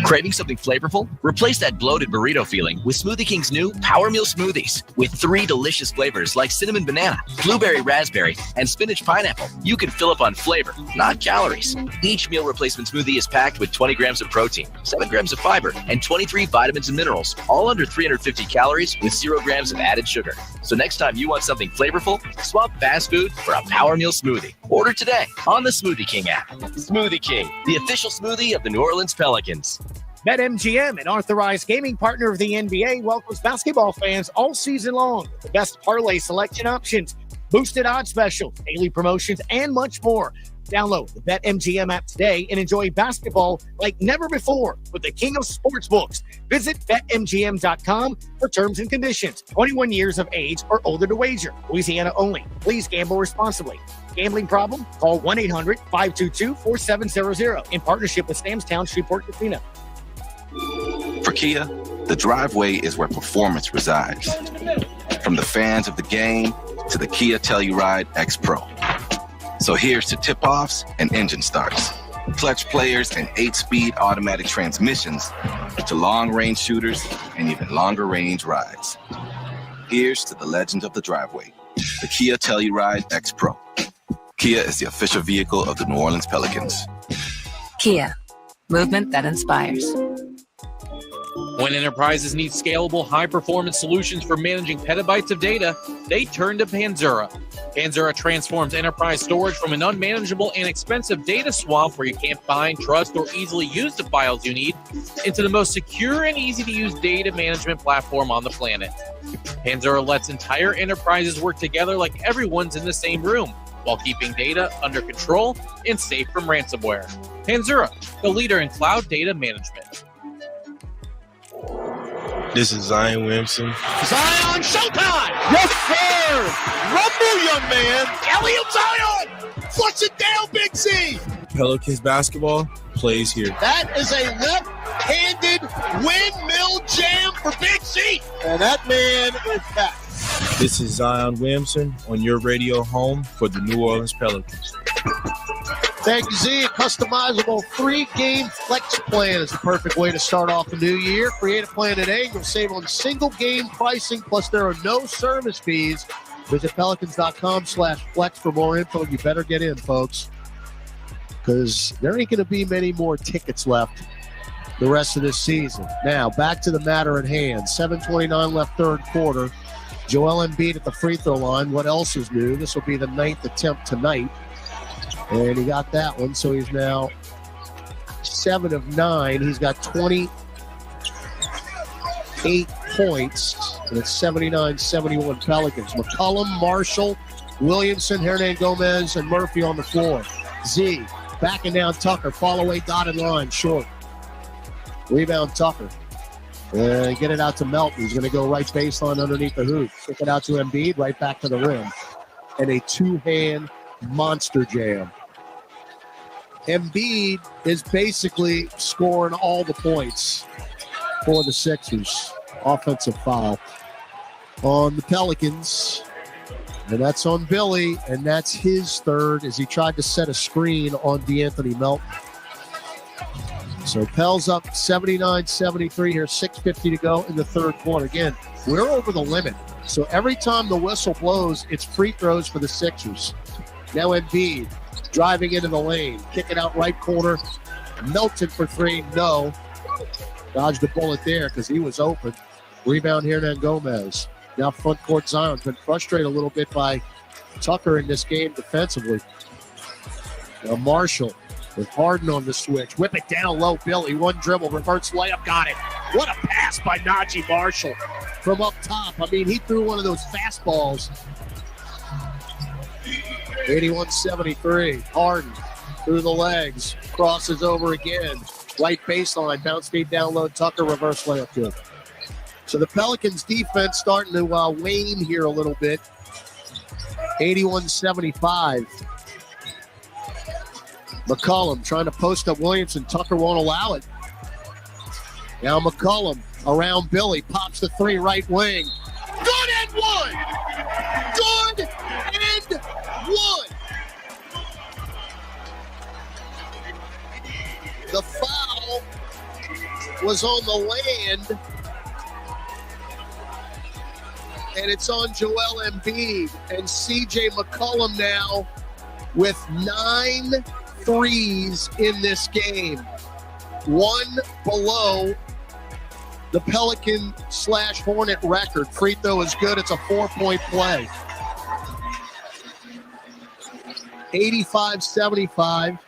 Craving something flavorful? Replace that bloated burrito feeling with Smoothie King's new Power Meal Smoothies. With 3 delicious flavors like cinnamon banana, blueberry raspberry, and spinach pineapple. You can fill up on flavor, not calories. Each meal replacement smoothie is packed with 20 grams of protein, 7 grams of fiber, and 23 vitamins and minerals, all under 350 calories with 0 grams of added sugar. So next time you want something flavorful, swap fast food for a Power Meal Smoothie. Order today on the Smoothie King app. Smoothie King, the official smoothie of the New Orleans Pelicans. BetMGM, an authorized gaming partner of the NBA, welcomes basketball fans all season long. The best parlay selection options, boosted odds specials, daily promotions, and much more. Download the BetMGM app today and enjoy basketball like never before with the king of sportsbooks. Visit BetMGM.com for terms and conditions. 21 years of age or older to wager. Louisiana only. Please gamble responsibly. Gambling problem? Call 1-800-522-4700 in partnership with Samstown Shreveport Casino. For Kia, the driveway is where performance resides. From the fans of the game to the Kia Telluride X Pro. So here's to tip-offs and engine starts, clutch players and 8-speed automatic transmissions, to long-range shooters and even longer-range rides. Here's to the legend of the driveway, the Kia Telluride X Pro. Kia is the official vehicle of the New Orleans Pelicans. Kia, movement that inspires. When enterprises need scalable, high-performance solutions for managing petabytes of data, they turn to Panzura. Panzura transforms enterprise storage from an unmanageable and expensive data swamp where you can't find, trust, or easily use the files you need into the most secure and easy-to-use data management platform on the planet. Panzura lets entire enterprises work together like everyone's in the same room, while keeping data under control and safe from ransomware. Panzura, the leader in cloud data management. This is Zion Williamson. Zion, showtime! Yes, sir! Rumble, young man! Elliot Zion! Flush it down, Big C! Pelicans basketball plays here. That is a left-handed windmill jam for Big C! And that man is back. This is Zion Williamson on your radio home for the New Orleans Pelicans. Thank you, Z. A customizable 3-game flex plan is the perfect way to start off the new year. Create a plan today. You'll save on single game pricing, plus there are no service fees. Visit pelicans.com/flex for more info. You better get in, folks, because there ain't going to be many more tickets left the rest of this season. Now, back to the matter at hand. 7:29 left third quarter. Joel Embiid at the free throw line. What else is new? This will be the 9th attempt tonight. And he got that one, so he's now 7 of 9. He's got 28 points, and it's 79-71 Pelicans. McCollum, Marshall, Williamson, Hernangomez, and Murphy on the floor. Z backing down Tucker, fall away dotted line, short. Rebound Tucker. And get it out to Melton. He's going to go right baseline underneath the hoop. Kick it out to Embiid, right back to the rim. And a two-hand monster jam. Embiid is basically scoring all the points for the Sixers. Offensive foul on the Pelicans. And that's on Billy, and that's his third as he tried to set a screen on DeAnthony Melton. So Pell's up 79-73 here, 6:50 to go in the third quarter. Again, we're over the limit. So every time the whistle blows, it's free throws for the Sixers. Now Embiid driving into the lane, kicking out right corner. Melton for three, no. Dodged the bullet there because he was open. Rebound here, then Gomez. Now front court Zion's been frustrated a little bit by Tucker in this game defensively. Now Marshall with Harden on the switch. Whip it down low, Billy. One dribble, reverse layup, got it. What a pass by Najee Marshall from up top. I mean, he threw one of those fastballs. 81-73. Harden through the legs. Crosses over again. Right baseline. Bounce feed down low. Tucker reverse layup good. So the Pelicans defense starting to wane here a little bit. 81-75. McCollum trying to post up Williamson. Tucker won't allow it. Now McCollum around Billy. Pops the three right wing. Good and one! Good and one! The foul was on the land. And it's on Joel Embiid. And CJ McCollum now with 9 threes in this game. One below the Pelican/Hornet record. Free throw is good. It's a 4-point play. 85-75.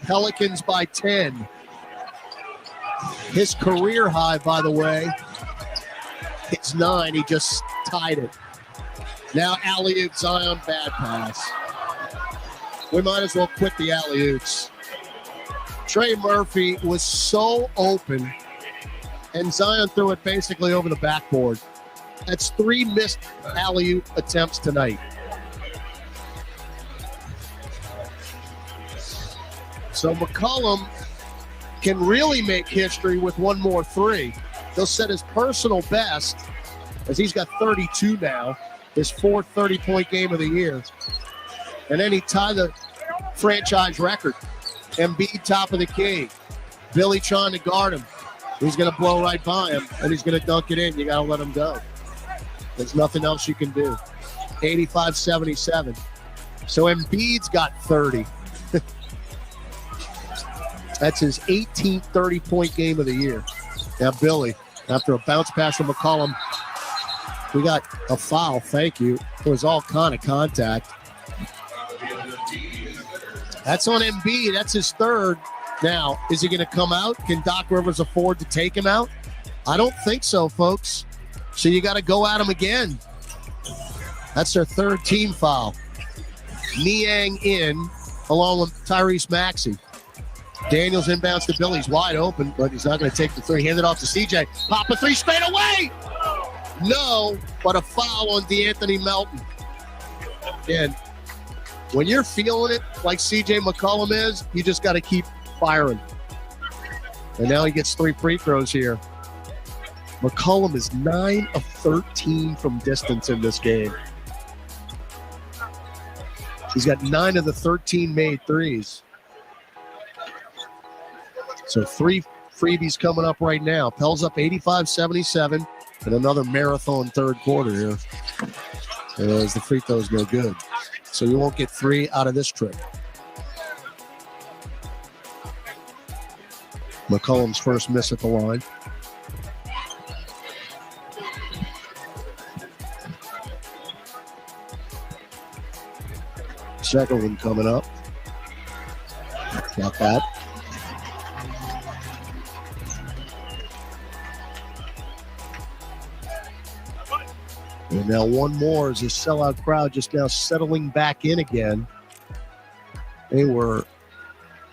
Pelicans by 10. His career high, by the way, it's 9. He just tied it. Now alley-oop Zion, bad pass. We might as well quit the alley-oops. Trey Murphy was so open, and Zion threw it basically over the backboard. That's 3 missed alley-oop attempts tonight. So McCollum can really make history with one more 3. He'll set his personal best, as he's got 32 now, his 4th 30-point game of the year. And then he tied the franchise record. Embiid top of the key. Billy trying to guard him. He's going to blow right by him, and he's going to dunk it in. You got to let him go. There's nothing else you can do. 85-77. So Embiid's got 30. That's his 18th 30-point game of the year. Now Billy, after a bounce pass from McCollum, we got a foul. Thank you. It was all kind of contact. That's on Embiid. That's his 3rd. Now, is he going to come out? Can Doc Rivers afford to take him out? I don't think so, folks. So you got to go at him again. That's their 3rd team foul. Niang in, along with Tyrese Maxey. Daniels inbounds to Billy. He's wide open, but he's not going to take the 3. Hand it off to CJ. Pop a 3 straight away. No, but a foul on DeAnthony Melton. Again, when you're feeling it like CJ McCollum is, you just got to keep firing. And now he gets 3 free throws here. McCollum is 9 of 13 from distance in this game. He's got 9 of the 13 made threes. So 3 freebies coming up right now. Pell's up 85-77 and another marathon third quarter here. As the free throw's no good. So you won't get 3 out of this trip. McCollum's first miss at the line. Second one coming up. Got that. And now one more as the sellout crowd just now settling back in again. They were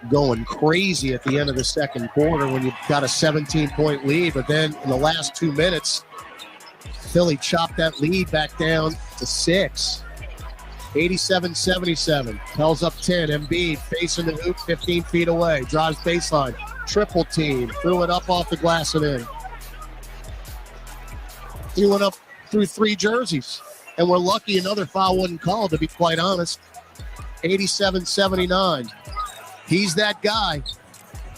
going crazy at the end of the second quarter when you got a 17-point lead. But then in the last 2 minutes, Philly chopped that lead back down to 6. 87-77. Pell's up 10. Embiid facing the hoop 15 feet away. Drives baseline. Triple team. Threw it up off the glass and in. He went up through 3 jerseys. And we're lucky another foul wasn't called, to be quite honest. 87-79. He's that guy.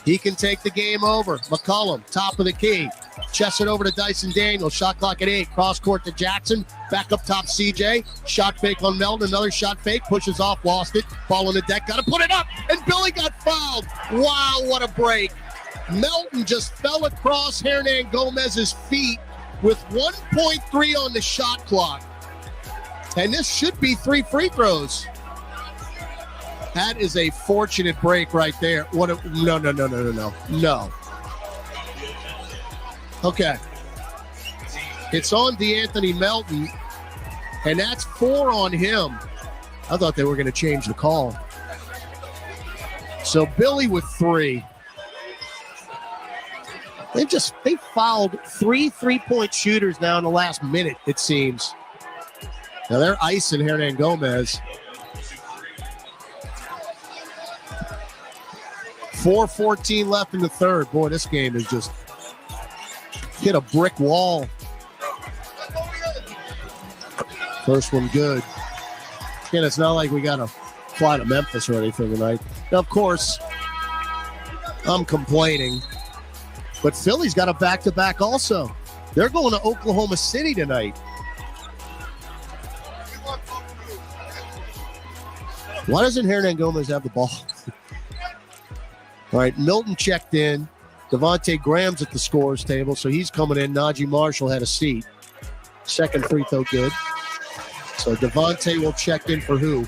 He can take the game over. McCollum, top of the key. Chests it over to Dyson Daniels. Shot clock at 8. Cross court to Jackson. Back up top, CJ. Shot fake on Melton. Another shot fake. Pushes off. Lost it. Ball on the deck. Got to put it up. And Billy got fouled. Wow, what a break. Melton just fell across Hernan Gomez's feet with 1.3 on the shot clock. And this should be 3 free throws. That is a fortunate break right there. No. Okay. It's on DeAnthony Melton, and that's 4 on him. I thought they were going to change the call. So Billy with 3. They fouled 3 3-point shooters now in the last minute, it seems. Now they're icing Hernan Gomez. 4:14 left in the third. Boy, this game is just hit a brick wall. First one good. Again, it's not like we got to fly to Memphis or anything tonight. Now, of course, I'm complaining, but Philly's got a back-to-back also. They're going to Oklahoma City tonight. Why doesn't Hernan Gomez have the ball? All right, Milton checked in. Devontae Graham's at the scorer's table, so he's coming in. Najee Marshall had a seat. Second free throw good. So Devontae will check in for who?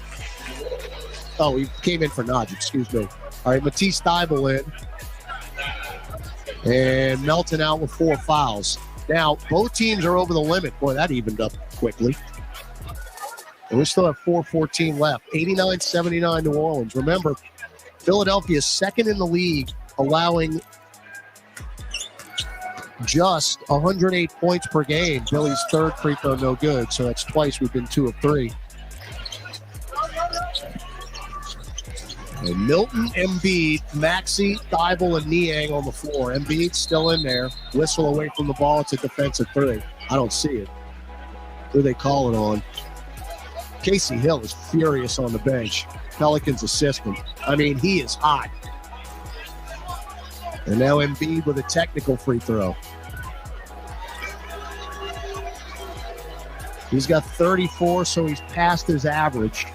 Oh, he came in for Najee, excuse me. All right, Matisse Thybulle in. And Melton out with 4 fouls. Now, both teams are over the limit. Boy, that evened up quickly. And we still have 4:14 left. 89-79 New Orleans. Remember, Philadelphia is second in the league, allowing just 108 points per game. Billy's third free throw no good, so that's twice we've been 2 of 3. And Milton, Embiid, Maxey, Thybulle, and Niang on the floor. Embiid's still in there. Whistle away from the ball. It's a defensive 3. I don't see it. Who they call it on? Casey Hill is furious on the bench. Pelicans assistant. I mean, he is hot. And now Embiid with a technical free throw. He's got 34, so he's past his average.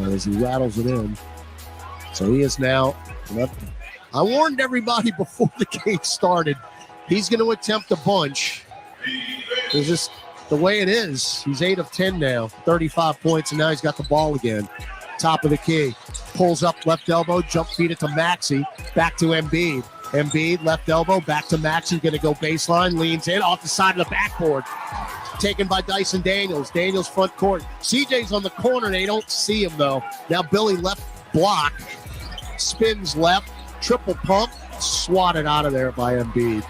As he rattles it in. So he is now. I warned everybody before the game started. He's going to attempt a bunch. It's just the way it is. He's 8 of 10 now, 35 points, and now he's got the ball again. Top of the key. Pulls up left elbow, jump feed it to Maxey. Back to Embiid. Embiid, left elbow, back to Maxey. Going to go baseline, leans in, off the side of the backboard. Taken by Dyson Daniels. Daniels front court. CJ's on the corner. They don't see him, though. Now Billy left block. Spins left. Triple pump. Swatted out of there by Embiid.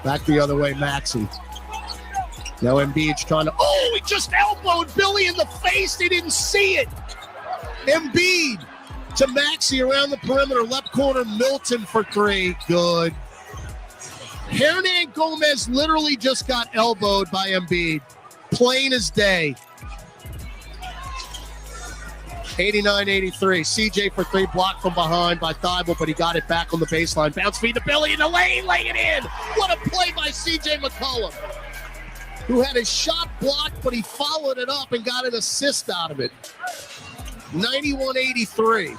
Back the other way, Maxey. Now Embiid's trying to... Oh, he just elbowed Billy in the face. They didn't see it. Embiid to Maxey around the perimeter. Left corner, Milton for 3. Good. Hernan Gomez literally just got elbowed by Embiid. Plain as day. 89-83. CJ for 3, blocked from behind by Thybulle, but he got it back on the baseline. Bounce feed to Billy in the lane, laying it in. What a play by CJ McCollum, who had his shot blocked, but he followed it up and got an assist out of it. 91-83.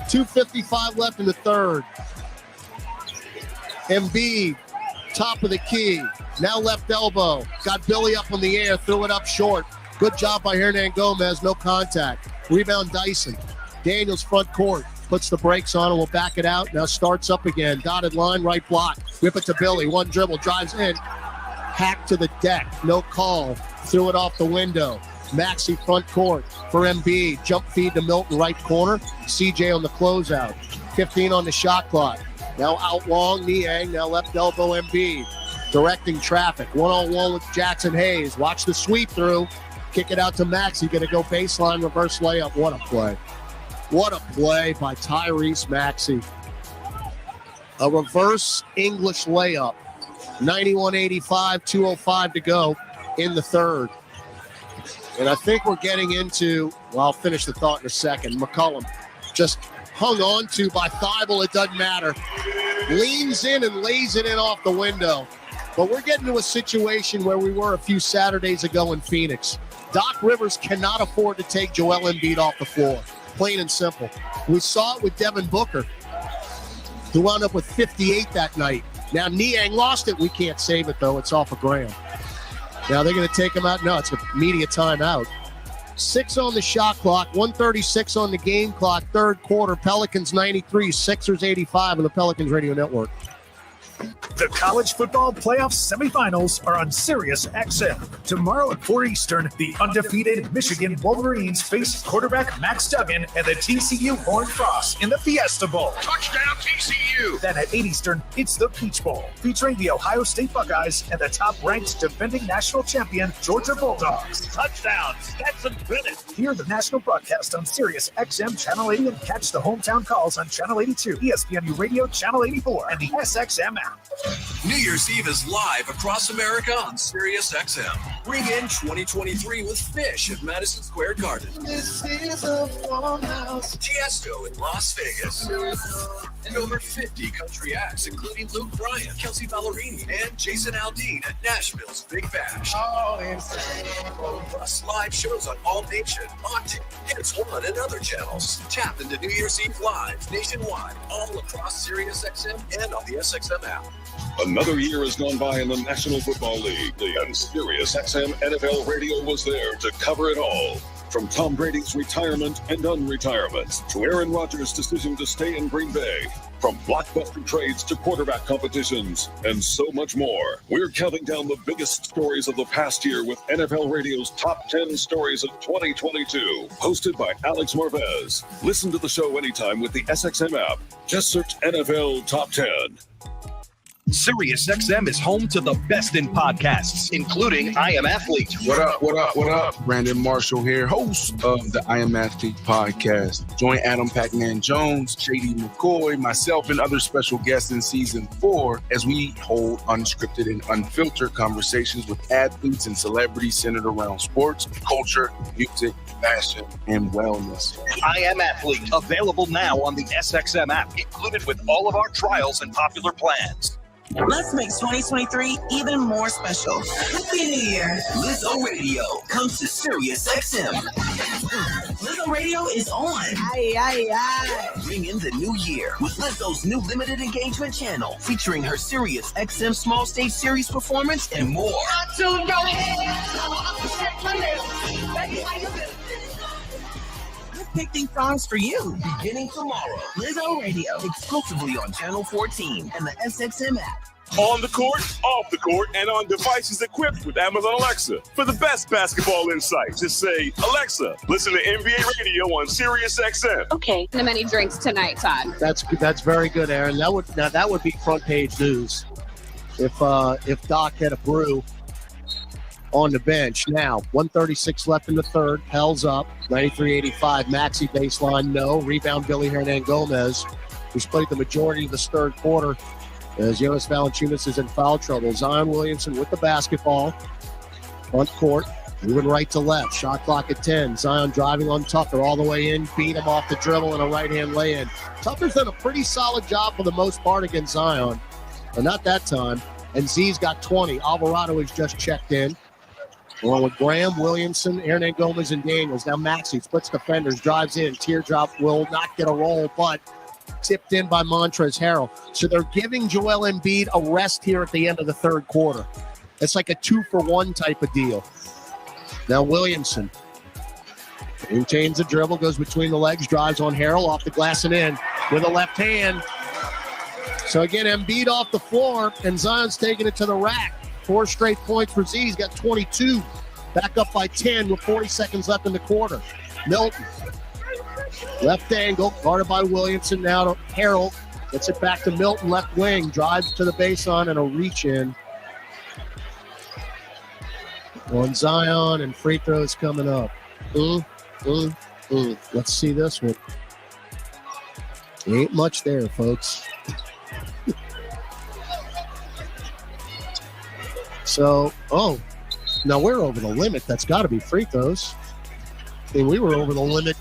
2:55 left in the third. Embiid, top of the key. Now left elbow. Got Billy up in the air, threw it up short. Good job by Hernan Gomez, no contact. Rebound Dyson. Daniels front court. Puts the brakes on and will back it out. Now starts up again. Dotted line, right block. Whip it to Billy. One dribble, drives in. Hack to the deck. No call. Threw it off the window. Maxey front court for Embiid. Jump feed to Milton, right corner. CJ on the closeout. 15 on the shot clock. Now out long, Niang. Now left elbow, Embiid. Directing traffic. One-on-one with Jackson Hayes. Watch the sweep through. Kick it out to Maxey. Going to go baseline, reverse layup. What a play. What a play by Tyrese Maxey. A reverse English layup. 91-85, 2:05 to go in the third. And I think we're getting into, well, I'll finish the thought in a second. McCollum just hung on to by Thibault, it doesn't matter. Leans in and lays it in off the window. But we're getting to a situation where we were a few Saturdays ago in Phoenix. Doc Rivers cannot afford to take Joel Embiid off the floor. Plain and simple. We saw it with Devin Booker, who wound up with 58 that night. Now, Niang lost it. We can't save it, though. It's off of Graham. Now they're going to take him out. No, it's a media timeout. 6 on the shot clock, 1:36 on the game clock, third quarter. Pelicans 93, Sixers 85 on the Pelicans Radio Network. The college football playoff semifinals are on Sirius XM. Tomorrow at 4 Eastern, the undefeated Michigan Wolverines face quarterback Max Duggan and the TCU Horned Frost in the Fiesta Bowl. Touchdown TCU! Then at 8 Eastern, it's the Peach Bowl, featuring the Ohio State Buckeyes and the top-ranked defending national champion Georgia Bulldogs. Touchdown Stetson Bennett! Hear the national broadcast on Sirius XM Channel 80 and catch the hometown calls on Channel 82, ESPNU Radio Channel 84, and the SXM app. New Year's Eve is live across America on Sirius XM. Ring in 2023 with Fish at Madison Square Garden. This is a farmhouse. Tiesto in Las Vegas. And over 50 country acts, including Luke Bryan, Kelsey Ballerini, and Jason Aldean at Nashville's Big Bash. Plus live shows on All Nation, Octane, Hits One, and other channels. Tap into New Year's Eve live nationwide, all across Sirius XM and on the SXM app. Another year has gone by in the National Football League, and Sirius XM NFL Radio was there to cover it all. From Tom Brady's retirement and unretirement to Aaron Rodgers' decision to stay in Green Bay, from blockbuster trades to quarterback competitions, and so much more. We're counting down the biggest stories of the past year with NFL Radio's Top 10 Stories of 2022, hosted by Alex Marvez. Listen to the show anytime with the SXM app. Just search NFL Top 10. Sirius XM is home to the best in podcasts, including I Am Athlete. What up, what up, what up? Brandon Marshall here, host of the I Am Athlete podcast. Join Adam Pac-Man Jones, JD McCoy, myself, and other special guests in season 4 as we hold unscripted and unfiltered conversations with athletes and celebrities centered around sports, culture, music, fashion, and wellness. I Am Athlete, available now on the SXM app, included with all of our trials and popular plans. Let's make 2023 even more special. Happy New Year! Lizzo Radio comes to Sirius XM. Lizzo Radio is on. Aye, aye, aye. Ring in the new year with Lizzo's new limited engagement channel, featuring her Sirius XM Small Stage Series performance and more. Pick these songs for you. Beginning tomorrow, Lizzo Radio, exclusively on Channel 14 and the SXM app. On the court, off the court, and on devices equipped with Amazon Alexa. For the best basketball insights, just say, Alexa, listen to NBA Radio on Sirius XM. Okay. The many drinks tonight, Todd. That's very good, Aaron. That would be front page news if Doc had a brew on the bench. Now, 1:36 left in the third. Pell's up, 93-85. Maxey baseline, no. Rebound, Billy Hernangomez, who's played the majority of this third quarter, as Jonas Valanciunas is in foul trouble. Zion Williamson with the basketball. Front court, moving right to left. Shot clock at 10. Zion driving on Tucker all the way in. Beat him off the dribble and a right-hand lay-in. Tucker's done a pretty solid job for the most part against Zion, but not that time. And Z's got 20. Alvarado has just checked in, along with Graham, Williamson, Hernangomez, and Daniels. Now Maxey splits defenders, drives in. Teardrop will not get a roll, but tipped in by Montrezl Harrell. So they're giving Joel Embiid a rest here at the end of the third quarter. It's like a 2-for-1 type of deal. Now Williamson maintains the dribble, goes between the legs, drives on Harrell, off the glass and in with a left hand. So again, Embiid off the floor, and Zion's taking it to the rack. 4 straight points for Z. He's got 22. Back up by 10 with 40 seconds left in the quarter. Milton. Left angle, guarded by Williamson. Now to Harrell. Gets it back to Milton, left wing. Drives to the baseline and a reach in on Zion, and free throws coming up. Let's see this one. Ain't much there, folks. So, Now we're over the limit. That's got to be free throws. I mean, we were over the limit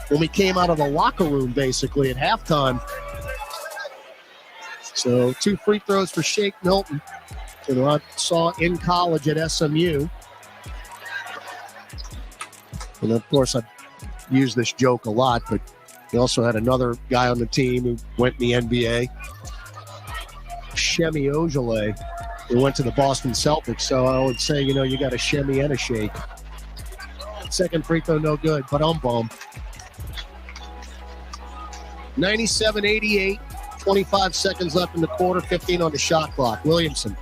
when we came out of the locker room, basically, at halftime. So 2 free throws for Shake Milton, who I saw in college at SMU. And, of course, I use this joke a lot, but he also had another guy on the team who went in the NBA, Shemi Ojale, who went to the Boston Celtics. So I would say, you got a Shemi and a Shake. Second free throw, no good, but bum. 97-88, 25 seconds left in the quarter, 15 on the shot clock. Williamson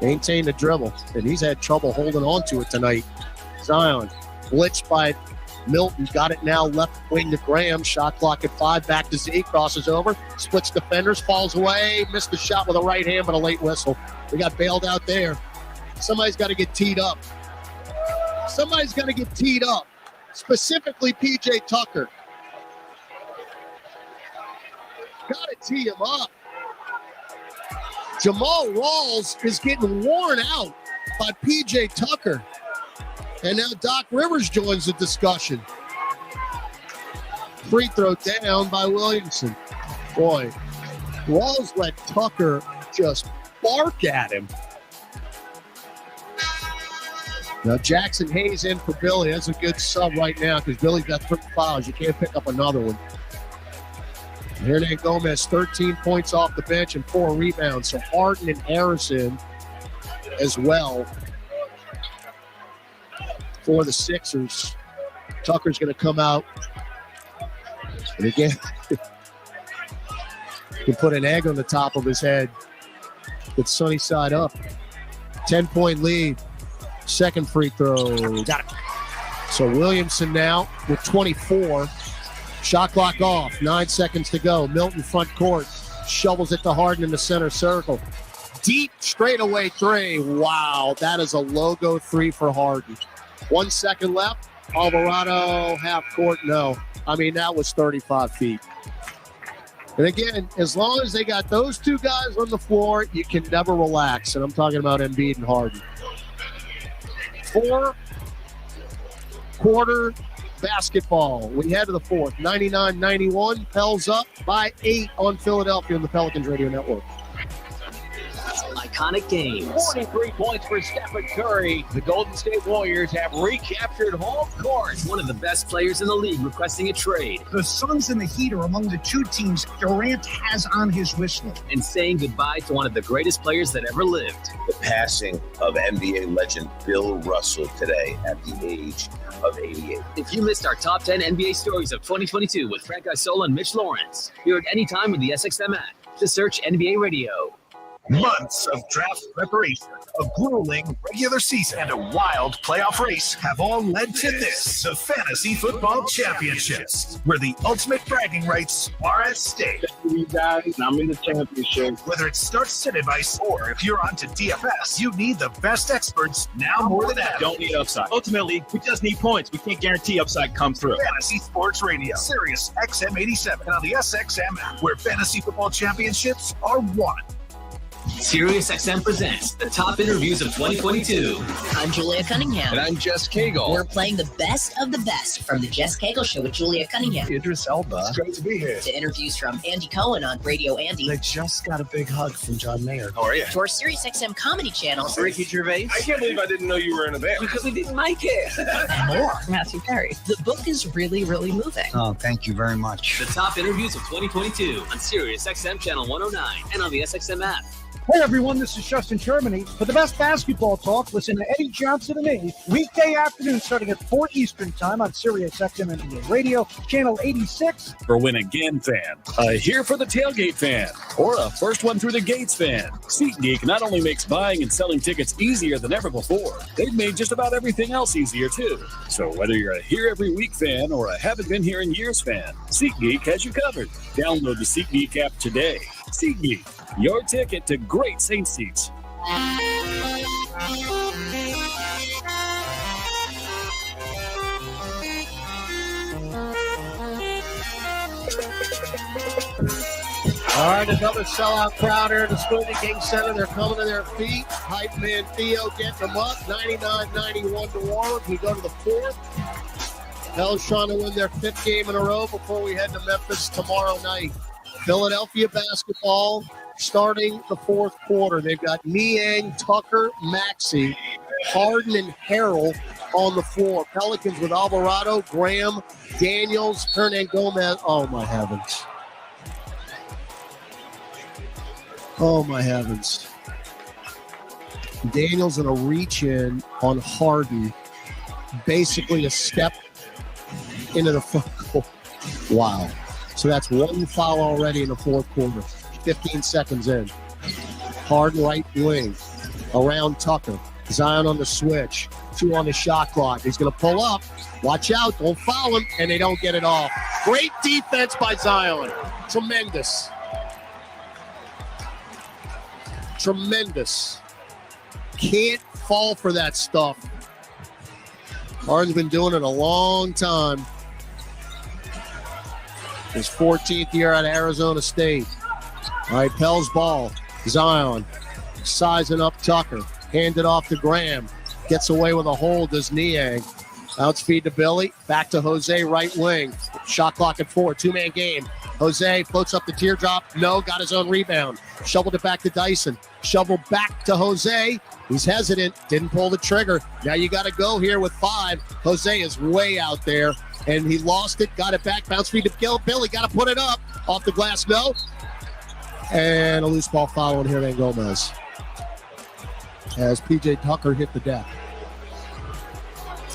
maintained the dribble, and he's had trouble holding on to it tonight. Zion, blitzed by Milton, got it now left wing to Graham. Shot clock at 5, back to Z, crosses over, splits defenders, falls away, missed the shot with a right hand, but a late whistle. We got bailed out there. Somebody's got to get teed up. Specifically P.J. Tucker. Got to tee him up. Jamal Rawls is getting worn out by P.J. Tucker. And now Doc Rivers joins the discussion. Free throw down by Williamson. Boy, Rawls let Tucker just bark at him. Now Jackson Hayes in for Billy. That's a good sub right now because Billy's got 3 fouls. You can't pick up another one. Hernan Gomez, 13 points off the bench and 4 rebounds. So Harden and Harrison as well for the Sixers. Tucker's going to come out. And again, you can put an egg on the top of his head. It's sunny side up. 10-point lead. Second free throw. Got it. So Williamson now with 24. Shot clock off. 9 seconds to go. Milton front court. Shovels it to Harden in the center circle. Deep straightaway 3. Wow, that is a logo 3 for Harden. 1 second left. Alvarado half court. No. I mean, that was 35 feet. And again, as long as they got those 2 guys on the floor, you can never relax. And I'm talking about Embiid and Harden. 4-quarter basketball. We head to the 4th. 99-91. Pels up by 8 on Philadelphia on the Pelicans Radio Network. Iconic games. 43 points for Stephen Curry. The Golden State Warriors have recaptured home court. One of the best players in the league requesting a trade. The Suns and the Heat are among the 2 teams Durant has on his wish list. And saying goodbye to one of the greatest players that ever lived. The passing of NBA legend Bill Russell today at the age of 88. If you missed our top 10 NBA stories of 2022 with Frank Isola and Mitch Lawrence, hear it anytime with the SXM app. Just search NBA Radio. Months of draft preparation, a grueling regular season, and a wild playoff race have all led to this, the Fantasy Football Championships, where the ultimate bragging rights are at stake. You guys, I'm in the championship. Whether it's start-sit advice or if you're onto DFS, you need the best experts now more than ever. Don't need upside. Ultimately, we just need points. We can't guarantee upside comes through. Fantasy Sports Radio, Sirius XM 87, and on the SXM app, where Fantasy Football Championships are won. SiriusXM presents the top interviews of 2022. I'm Julia Cunningham. And I'm Jess Cagle. We're playing the best of the best from the Jess Cagle Show with Julia Cunningham. Idris Elba. It's great to be here. To interviews from Andy Cohen on Radio Andy. I just got a big hug from John Mayer. How are you? To our SiriusXM comedy channel. Ricky Gervais. I can't believe I didn't know you were in a band. Because we didn't like it. And more. Matthew Perry. The book is really, really moving. Oh, thank you very much. The top interviews of 2022 on SiriusXM Channel 109 and on the SXM app. Hey everyone, this is Justin Germany. For the best basketball talk, listen to Eddie Johnson and me, weekday afternoon starting at 4 Eastern Time on Sirius XM NBA Radio, Channel 86. For Win Again fan, a Here for the Tailgate fan, or a First One Through the Gates fan. SeatGeek not only makes buying and selling tickets easier than ever before, they've made just about everything else easier too. So whether you're a Here Every Week fan or a Haven't Been Here in Years fan, SeatGeek has you covered. Download the SeatGeek app today. SeatGeek, your ticket to great Saints seats. All right, another sellout crowd here at the Smoothie King Center. They're coming to their feet. Hype man Theo getting them up. 99-91 New Orleans. We go to the fourth. Pels trying to win their fifth game in a row before we head to Memphis tomorrow night. Philadelphia basketball starting the fourth quarter. They've got Niang, Tucker, Maxey, Harden, and Harrell on the floor. Pelicans with Alvarado, Graham, Daniels, Hernan Gomez. Oh, my heavens. Oh, my heavens. Daniels in a reach-in on Harden. Basically a step into the front court. Wow. So that's one foul already in the fourth quarter. 15 seconds in. Harden right wing. Around Tucker. Zion on the switch. 2 on the shot clock. He's going to pull up. Watch out. Don't foul him. And they don't get it off. Great defense by Zion. Tremendous. Tremendous. Can't fall for that stuff. Harden's been doing it a long time. His 14th year out of Arizona State. All right, Pels ball. Zion sizing up Tucker. Hand it off to Graham. Gets away with a hold, does Niang. Outspeed to Billy. Back to Jose, right wing. Shot clock at 4. 2-man game. Jose floats up the teardrop. No, got his own rebound. Shoveled it back to Dyson. Shovel back to Jose. He's hesitant. Didn't pull the trigger. Now you got to go here with 5. Jose is way out there. And he lost it. Got it back. Bounce feed to Billy. Got to put it up. Off the glass. No. And a loose ball following here in Gomez. As P.J. Tucker hit the deck.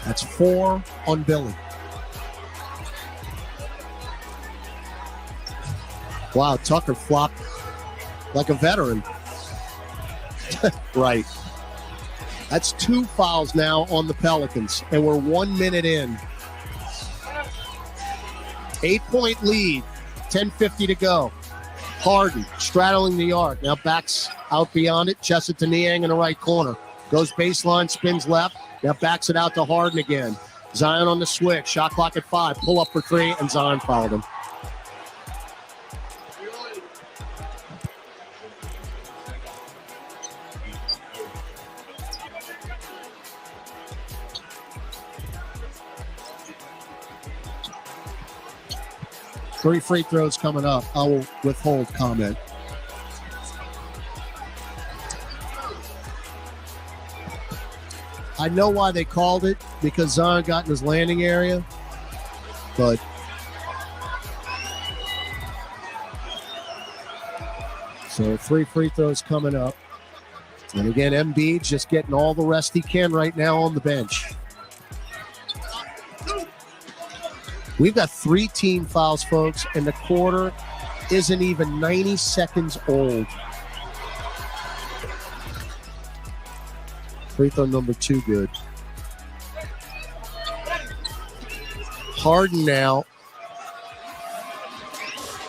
That's 4 on Billy. Wow, Tucker flopped like a veteran. Right. That's 2 fouls now on the Pelicans, and we're 1 minute in. 8-point lead, 10:50 to go. Harden straddling the arc. Now backs out beyond it. Chests it to Niang in the right corner. Goes baseline, spins left. Now backs it out to Harden again. Zion on the switch. Shot clock at 5. Pull up for 3, and Zion fouled him. Three free throws coming up. I will withhold comment. I know why they called it, because Zion got in his landing area, but so 3 free throws coming up. And again, Embiid's just getting all the rest he can right now on the bench. We've got 3 team fouls, folks, and the quarter isn't even 90 seconds old. Free throw number 2, good. Harden now,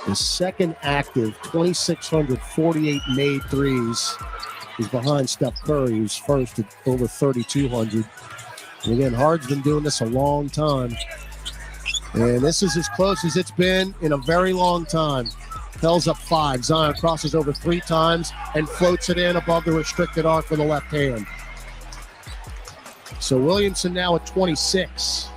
the second active, 2,648 made threes. He's behind Steph Curry, who's first at over 3,200. And again, Harden's been doing this a long time. And this is as close as it's been in a very long time. Pels up 5. Zion crosses over 3 times and floats it in above the restricted arc with the left hand. So Williamson now at 26.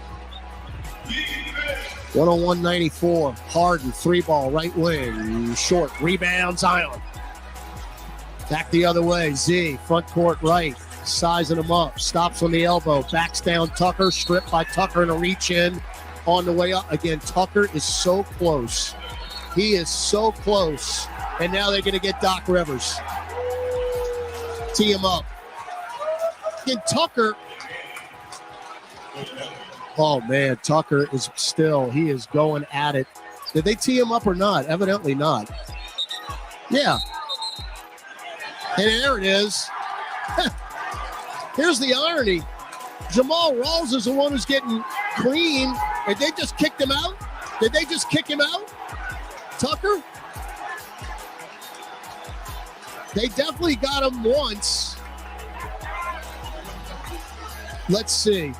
101-94. Harden, 3-ball, right wing. Short. Rebound, Zion. Back the other way. Z, front court right. Sizing him up. Stops on the elbow. Backs down Tucker. Stripped by Tucker in a reach in. On the way up. Again, Tucker is so close. He is so close. And now they're going to get Doc Rivers. Tee him up. Again, Tucker. Oh, man. Tucker is still, he is going at it. Did they tee him up or not? Evidently not. Yeah. And there it is. Here's the irony. Jamal Rawls is the one who's getting clean. Did they just kick him out? Did they just kick him out? Tucker? They definitely got him once. Let's see.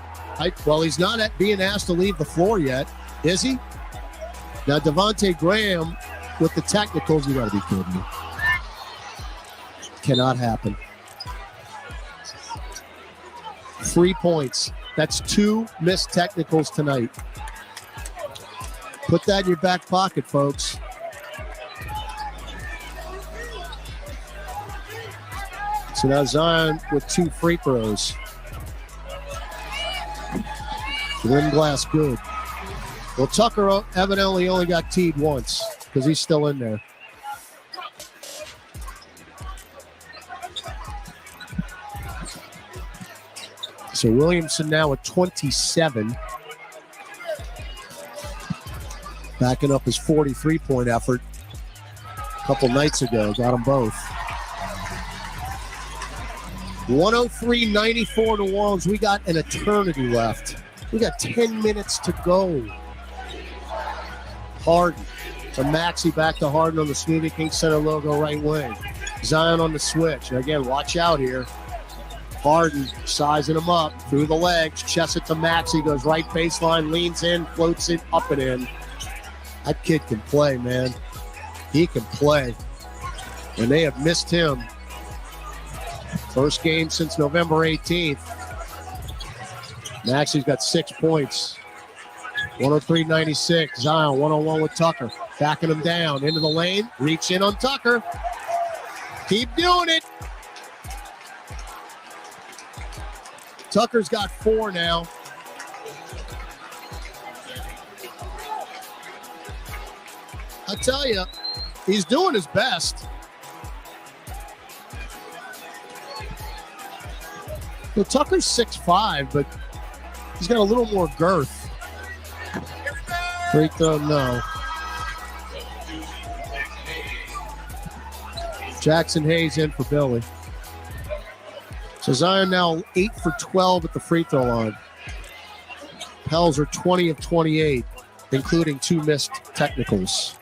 Well, he's not being asked to leave the floor yet, is he? Now, Devontae Graham with the technicals. You got to be kidding me. Cannot happen. 3 points. That's 2 missed technicals tonight. Put that in your back pocket, folks. So now Zion with 2 free throws. Rim glass good. Well, Tucker evidently only got teed once because he's still in there. So Williamson now at 27. Backing up his 43-point effort a couple nights ago. Got them both. 103-94 New Orleans. We got an eternity left. We got 10 minutes to go. Harden. So Maxey back to Harden on the Smoothie King Center logo right wing. Zion on the switch. And again, watch out here. Harden sizing him up through the legs. Chests it to Maxey. Goes right baseline. Leans in. Floats it up and in. That kid can play, man. He can play. And they have missed him. First game since November 18th. Maxey's got 6 points. 103-96. Zion one-on-one with Tucker. Backing him down into the lane. Reach in on Tucker. Keep doing it. Tucker's got 4 now. I tell you, he's doing his best. Well, Tucker's 6'5", but he's got a little more girth. Free throw, no. Jackson Hayes in for Billy. So Zion now 8 for 12 at the free throw line. Pels are 20 of 28, including 2 missed technicals.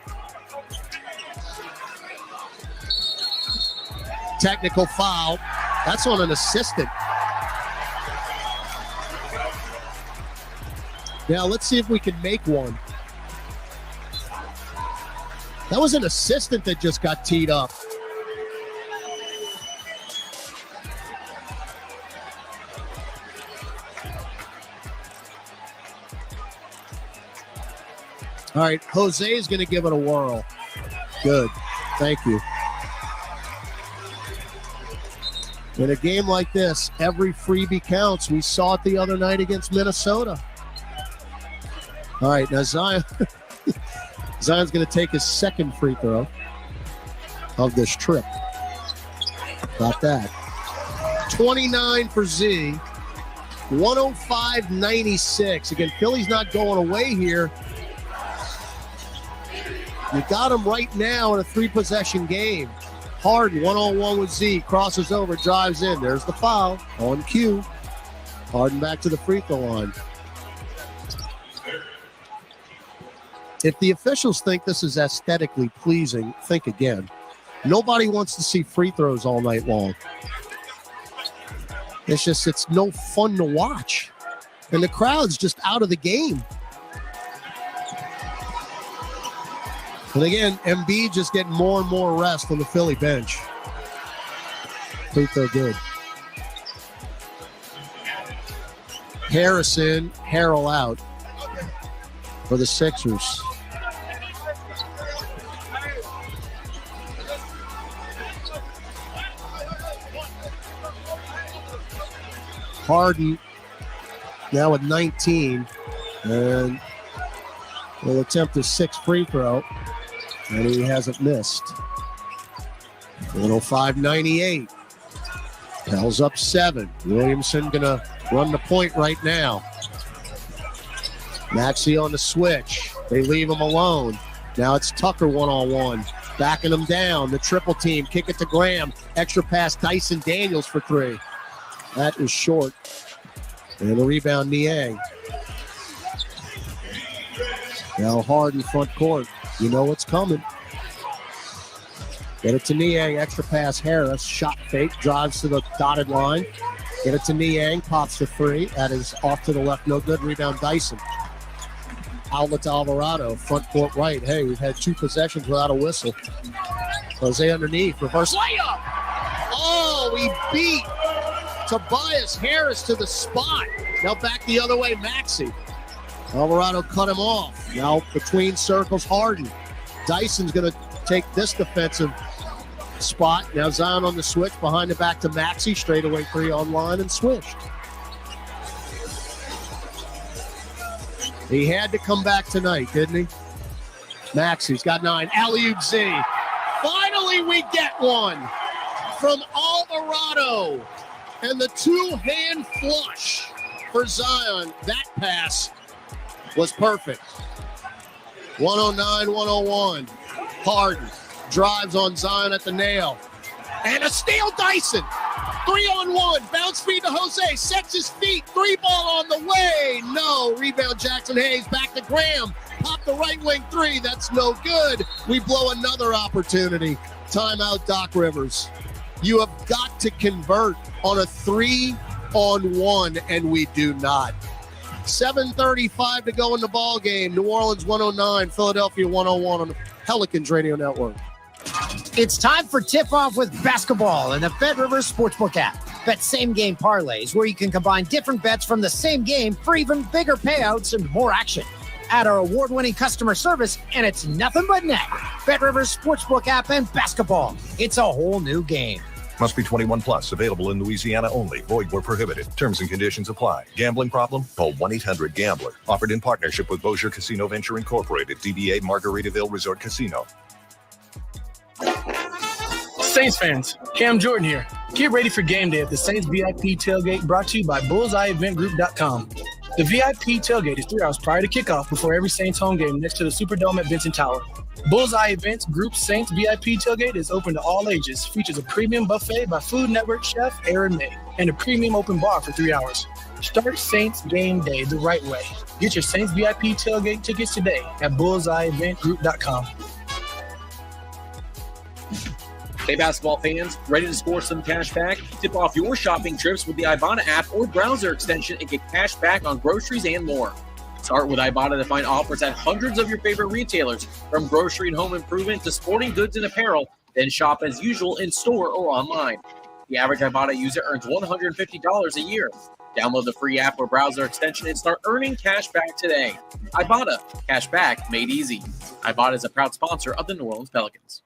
Technical foul. That's on an assistant. Now let's see if we can make one. That was an assistant that just got teed up. All right, Jose is going to give it a whirl. Good. Thank you. In a game like this, every freebie counts. We saw it the other night against Minnesota. All right, now Zion's going to take his second free throw of this trip. Got that. 29 for Z. 105-96. Again, Philly's not going away here. You got him right now in a 3-possession game. Harden one-on-one with Z. Crosses over, drives in. There's the foul on cue. Harden back to the free throw line. If the officials think this is aesthetically pleasing, think again. Nobody wants to see free throws all night long. It's no fun to watch. And the crowd's just out of the game. And again, Embiid just getting more and more rest on the Philly bench. Free throw good. Harrison, Harrell out for the Sixers. Harden now at 19 and will attempt his 6th free throw, and he hasn't missed. 105-98. Pels up 7. Williamson gonna run the point right now. Maxey on the switch. They leave him alone. Now it's Tucker one-on-one. Backing him down. The triple team. Kick it to Graham. Extra pass Dyson Daniels for 3. That is short. And the rebound, Niang. Now Harden front court. You know what's coming. Get it to Niang. Extra pass Harris. Shot fake. Drives to the dotted line. Get it to Niang. Pops for 3. That is off to the left. No good. Rebound Dyson. Outlet to Alvarado, front court right. Hey, we've had 2 possessions without a whistle. Jose underneath, reverse layup. Oh, he beat Tobias Harris to the spot. Now back the other way, Maxey. Alvarado cut him off. Now between circles, Harden. Dyson's going to take this defensive spot. Now Zion on the switch, behind the back to Maxey. Straightaway 3 on line and switched. He had to come back tonight, didn't he? Maxey's got 9. Alley-oop Z. Finally we get one from Alvarado. And the 2-hand flush for Zion. That pass was perfect. 109-101. Harden drives on Zion at the nail. And a steal, Dyson. 3-on-1. Bounce feed to Jose. Sets his feet. 3-ball on the way. No. Rebound Jackson Hayes. Back to Graham. Pop the right wing 3. That's no good. We blow another opportunity. Timeout, Doc Rivers. You have got to convert on a 3-on-1, and we do not. 7:35 to go in the ball game. New Orleans 109, Philadelphia 101 on the Pelicans Radio Network. It's time for tip-off with basketball in the Bet Rivers Sportsbook app. Bet same-game parlays where you can combine different bets from the same game for even bigger payouts and more action. Add our award-winning customer service, and it's nothing but net. Bet Rivers Sportsbook app and basketball. It's a whole new game. Must be 21 plus. Available in Louisiana only. Void where prohibited. Terms and conditions apply. Gambling problem? Call 1-800-GAMBLER. Offered in partnership with Bossier Casino Venture Incorporated. DBA Margaritaville Resort Casino. Saints fans, Cam Jordan here. Get ready for game day at the Saints VIP tailgate, brought to you by BullseyeEventGroup.com. The VIP tailgate is 3 hours prior to kickoff before every Saints home game next to the Superdome at Benson Tower. Bullseye Events Group Saints VIP tailgate is open to all ages, features a premium buffet by Food Network chef Aaron May, and a premium open bar for 3 hours. Start Saints game day the right way. Get your Saints VIP tailgate tickets today at BullseyeEventGroup.com. Hey, basketball fans, ready to score some cash back? Tip off your shopping trips with the Ibotta app or browser extension and get cash back on groceries and more. Start with Ibotta to find offers at hundreds of your favorite retailers, from grocery and home improvement to sporting goods and apparel. Then shop as usual in store or online. The average Ibotta user earns $150 a year. Download the free app or browser extension and start earning cash back today. Ibotta, cash back made easy. Ibotta is a proud sponsor of the New Orleans Pelicans.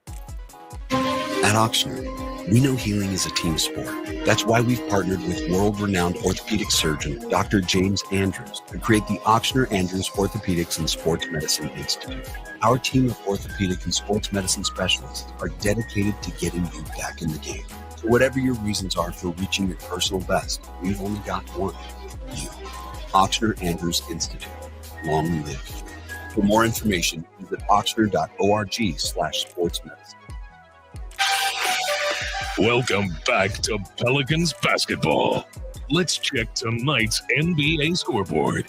At Oxnard, we know healing is a team sport. That's why we've partnered with world-renowned orthopedic surgeon Dr. James Andrews to create the Oxnard Andrews Orthopedics and Sports Medicine Institute. Our team of orthopedic and sports medicine specialists are dedicated to getting you back in the game. So whatever your reasons are for reaching your personal best, we've only got one: you. Oxnard Andrews Institute. Long live. For more information, visit oxnard.org/sportsmedicine. Welcome back to Pelicans basketball. Let's check tonight's NBA scoreboard.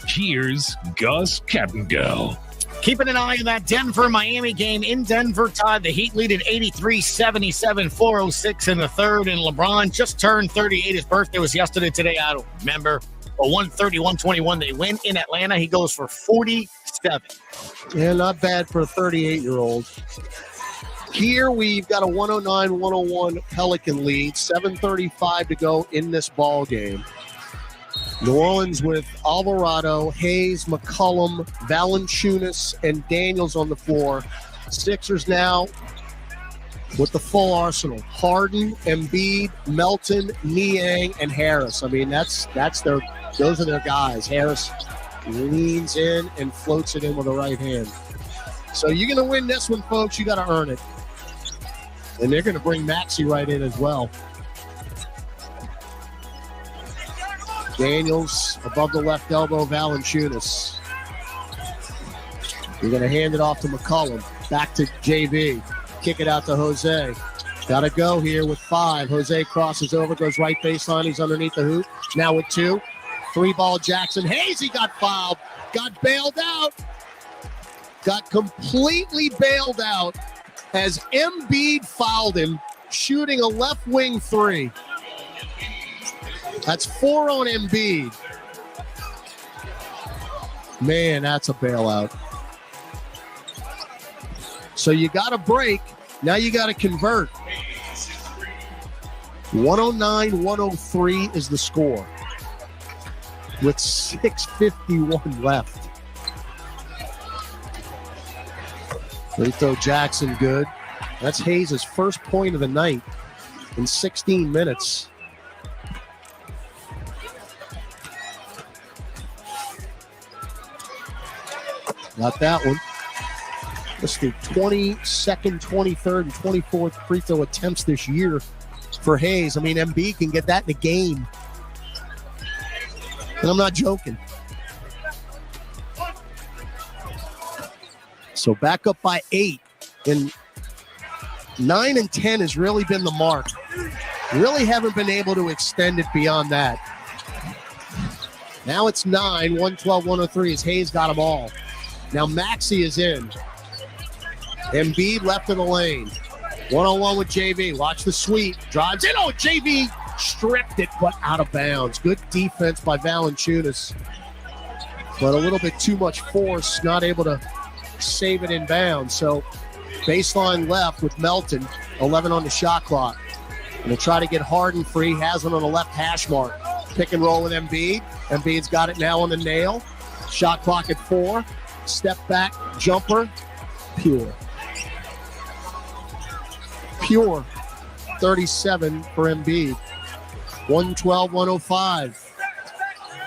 Here's Gus Kattengell. Keeping an eye on that Denver-Miami game in Denver. Todd, the Heat lead at 83-77, 4:06 in the third, and LeBron just turned 38. His birthday was yesterday. Today, I don't remember. But 130-121, they win in Atlanta. He goes for 47. Yeah, not bad for a 38-year-old. Here we've got a 109-101 Pelican lead, 7:35 to go in this ball game. New Orleans with Alvarado, Hayes, McCollum, Valanciunas, and Daniels on the floor. Sixers now with the full arsenal: Harden, Embiid, Melton, Niang, and Harris. I mean, those are their guys. Harris leans in and floats it in with the right hand. So you're going to win this one, folks. You got to earn it. And they're going to bring Maxey right in as well. Daniels above the left elbow, Valanciunas. You're going to hand it off to McCollum. Back to JV. Kick it out to Jose. Got to go here with 5. Jose crosses over, goes right baseline. He's underneath the hoop. Now with 2. 3-ball Jackson. Hayes, he got fouled. Got bailed out. Got completely bailed out as Embiid fouled him, shooting a left wing 3. That's 4 on Embiid. Man, that's a bailout. So you got to break. Now you got to convert. 109-103 is the score with 6:51 left. Free throw Jackson good. That's Hayes' first point of the night in 16 minutes. Got that one. That's the 22nd, 23rd, and 24th free throw attempts this year for Hayes. I mean, Embiid can get that in a game. And I'm not joking. So back up by 8. And 9 and 10 has really been the mark. Really haven't been able to extend it beyond that. Now it's 9, 112-103 as Hayes got them all. Now Maxey is in. Embiid left of the lane. 1-on-1 with JV. Watch the sweep. Drives in. Oh, JV stripped it, but out of bounds. Good defense by Valanciunas. But a little bit too much force. Not able to save it in bounds. So baseline left with Melton. 11 on the shot clock. Going to try to get Harden free. Has one on the left hash mark. Pick and roll with Embiid. Embiid's got it now on the nail. Shot clock at 4. Step back, jumper, pure. Pure, 37 for Embiid. 112-105.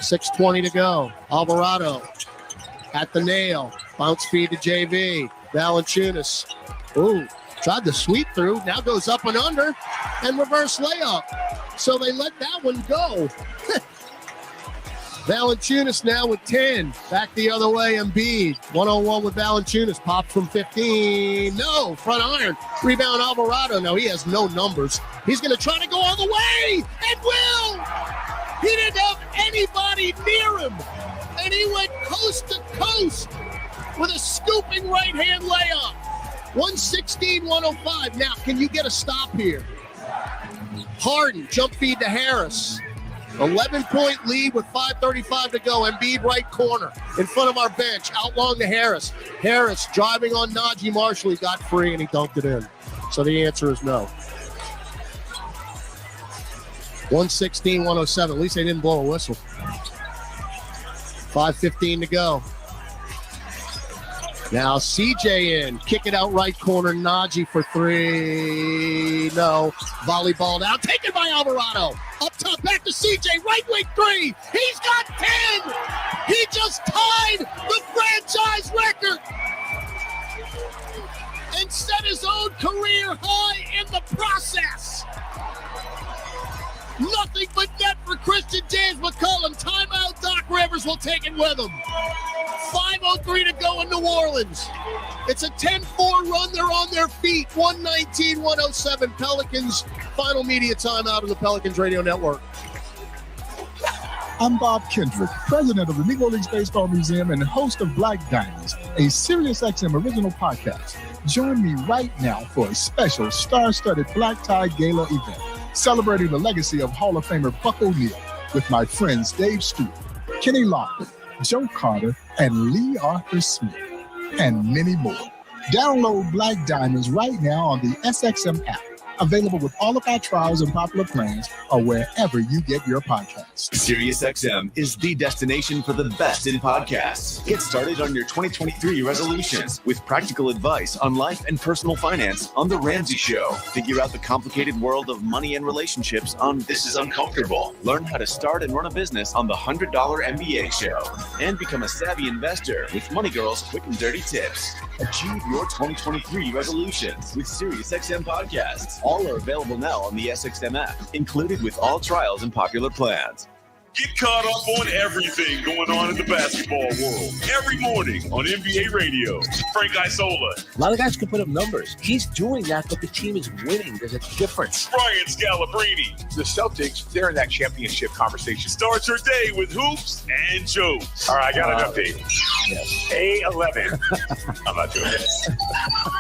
6:20 to go. Alvarado at the nail. Bounce feed to JV. Valanciunas. Ooh, tried to sweep through. Now goes up and under and reverse layup. So they let that one go. Valanciunas now with 10. Back the other way, Embiid. 1-on-1 with Valanciunas. Popped from 15. No, front iron. Rebound Alvarado. No, he has no numbers. He's going to try to go all the way and will. He didn't have anybody near him. And he went coast to coast with a scooping right-hand layup. 116-105. Now, can you get a stop here? Harden, jump feed to Harris. 11-point lead with 5:35 to go. Embiid right corner in front of our bench. Out long to Harris. Harris driving on Najee Marshall. He got free and he dunked it in. So the answer is no. 116-107. At least they didn't blow a whistle. 5:15 to go. Now CJ in. Kick it out right corner. Najee for 3. No. Volleyball down. Taken by Alvarado. Up top, back to CJ. Right wing 3. He's got 10. He just tied the franchise record and set his own career high in the process. Nothing but net for Christian James McCollum. Timeout. Doc Rivers will take it with him. 5:03 to go in New Orleans. It's a 10-4 run. They're on their feet. 119-107 Pelicans. Final media timeout on the Pelicans Radio Network. I'm Bob Kendrick, president of the New Orleans Baseball Museum and host of Black Diamonds, a SiriusXM original podcast. Join me right now for a special star-studded Black Tie Gala event celebrating the legacy of Hall of Famer Buck O'Neal with my friends Dave Stewart, Kenny Loggins, Joe Carter, and Lee Arthur Smith, and many more. Download Black Diamonds right now on the SXM app, available with all of our trials and popular plans, or wherever you get your podcasts. SiriusXM is the destination for the best in podcasts. Get started on your 2023 resolutions with practical advice on life and personal finance on The Ramsey Show. Figure out the complicated world of money and relationships on This Is Uncomfortable. Learn how to start and run a business on the $100 MBA Show. And become a savvy investor with Money Girl's quick and dirty tips. Achieve your 2023 resolutions with SiriusXM podcasts. All are available now on the SXM app, included with all trials and popular plans. Get caught up on everything going on in the basketball world every morning on NBA Radio. Frank Isola. A lot of guys can put up numbers. He's doing that, but the team is winning. There's a difference. Brian Scalabrine. The Celtics, they're in that championship conversation. Start your day with hoops and jokes. All right, I got an update. Yes. A11. I'm not doing this.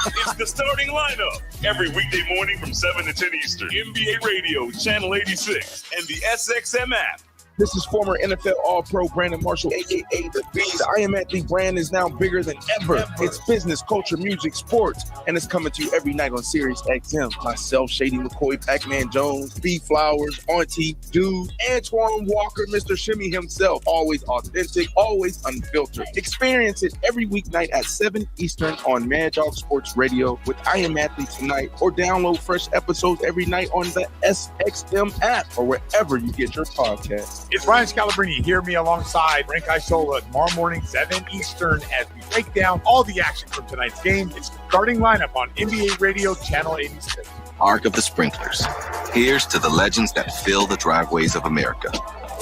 It's the starting lineup every weekday morning from 7 to 10 Eastern. NBA Radio, Channel 86, and the SXM app. This is former NFL All-Pro Brandon Marshall, a.k.a. The Beast. The I Am Athlete brand is now bigger than ever. It's business, culture, music, sports, and it's coming to you every night on Sirius XM. Myself, Shady McCoy, Pac-Man Jones, B Flowers, Auntie, Dude, Antoine Walker, Mr. Shimmy himself. Always authentic, always unfiltered. Experience it every weeknight at 7 Eastern on Mad Dog Sports Radio with I Am Athlete Tonight, or download fresh episodes every night on the SXM app or wherever you get your podcasts. It's Ryan Scalabrine here, me alongside Frank Isola tomorrow morning, 7 Eastern, as we break down all the action from tonight's game. It's the starting lineup on NBA Radio Channel 86. Arc of the Sprinklers. Here's to the legends that fill the driveways of America.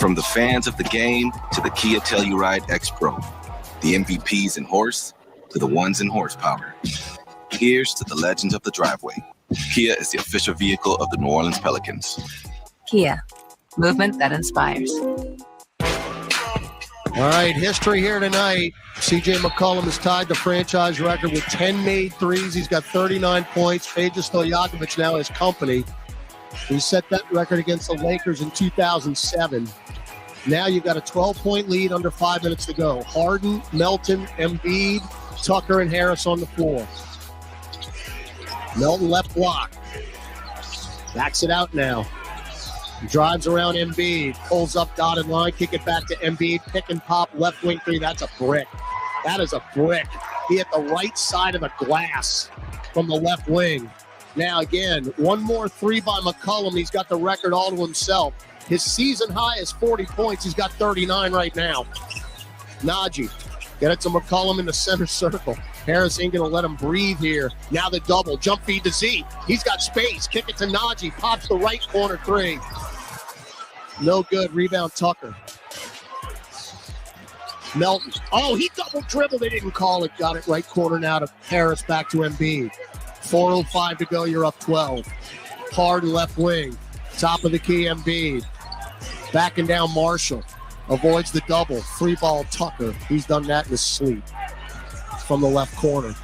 From the fans of the game to the Kia Telluride X Pro. The MVPs in horse to the ones in horsepower. Here's to the legends of the driveway. Kia is the official vehicle of the New Orleans Pelicans. Kia, movement that inspires. All right, history here tonight. CJ McCollum has tied the franchise record with 10 made threes. He's got 39 points. Peja Stojakovic now has company. He set that record against the Lakers in 2007. Now you've got a 12-point lead under 5 minutes to go. Harden, Melton, Embiid, Tucker, and Harris on the floor. Melton left block. Backs it out now. Drives around Embiid. Pulls up dotted line. Kick it back to Embiid. Pick and pop. Left wing three. That's a brick. That is a brick. He hit the right side of the glass from the left wing. Now again, one more three by McCollum. He's got the record all to himself. His season high is 40 points. He's got 39 right now. Najee. Get it to McCollum in the center circle. Harris ain't going to let him breathe here. Now the double. Jump feed to Z. He's got space. Kick it to Najee. Pops the right corner three. No good. Rebound Tucker. Melton. Oh, he double dribbled. They didn't call it. Got it right corner now to Harris. Back to Embiid. 4:05 to go. You're up 12. Harden left wing. Top of the key Embiid. Backing down Marshall. Avoids the double. Free ball Tucker. He's done that in his sleep. From the left corner.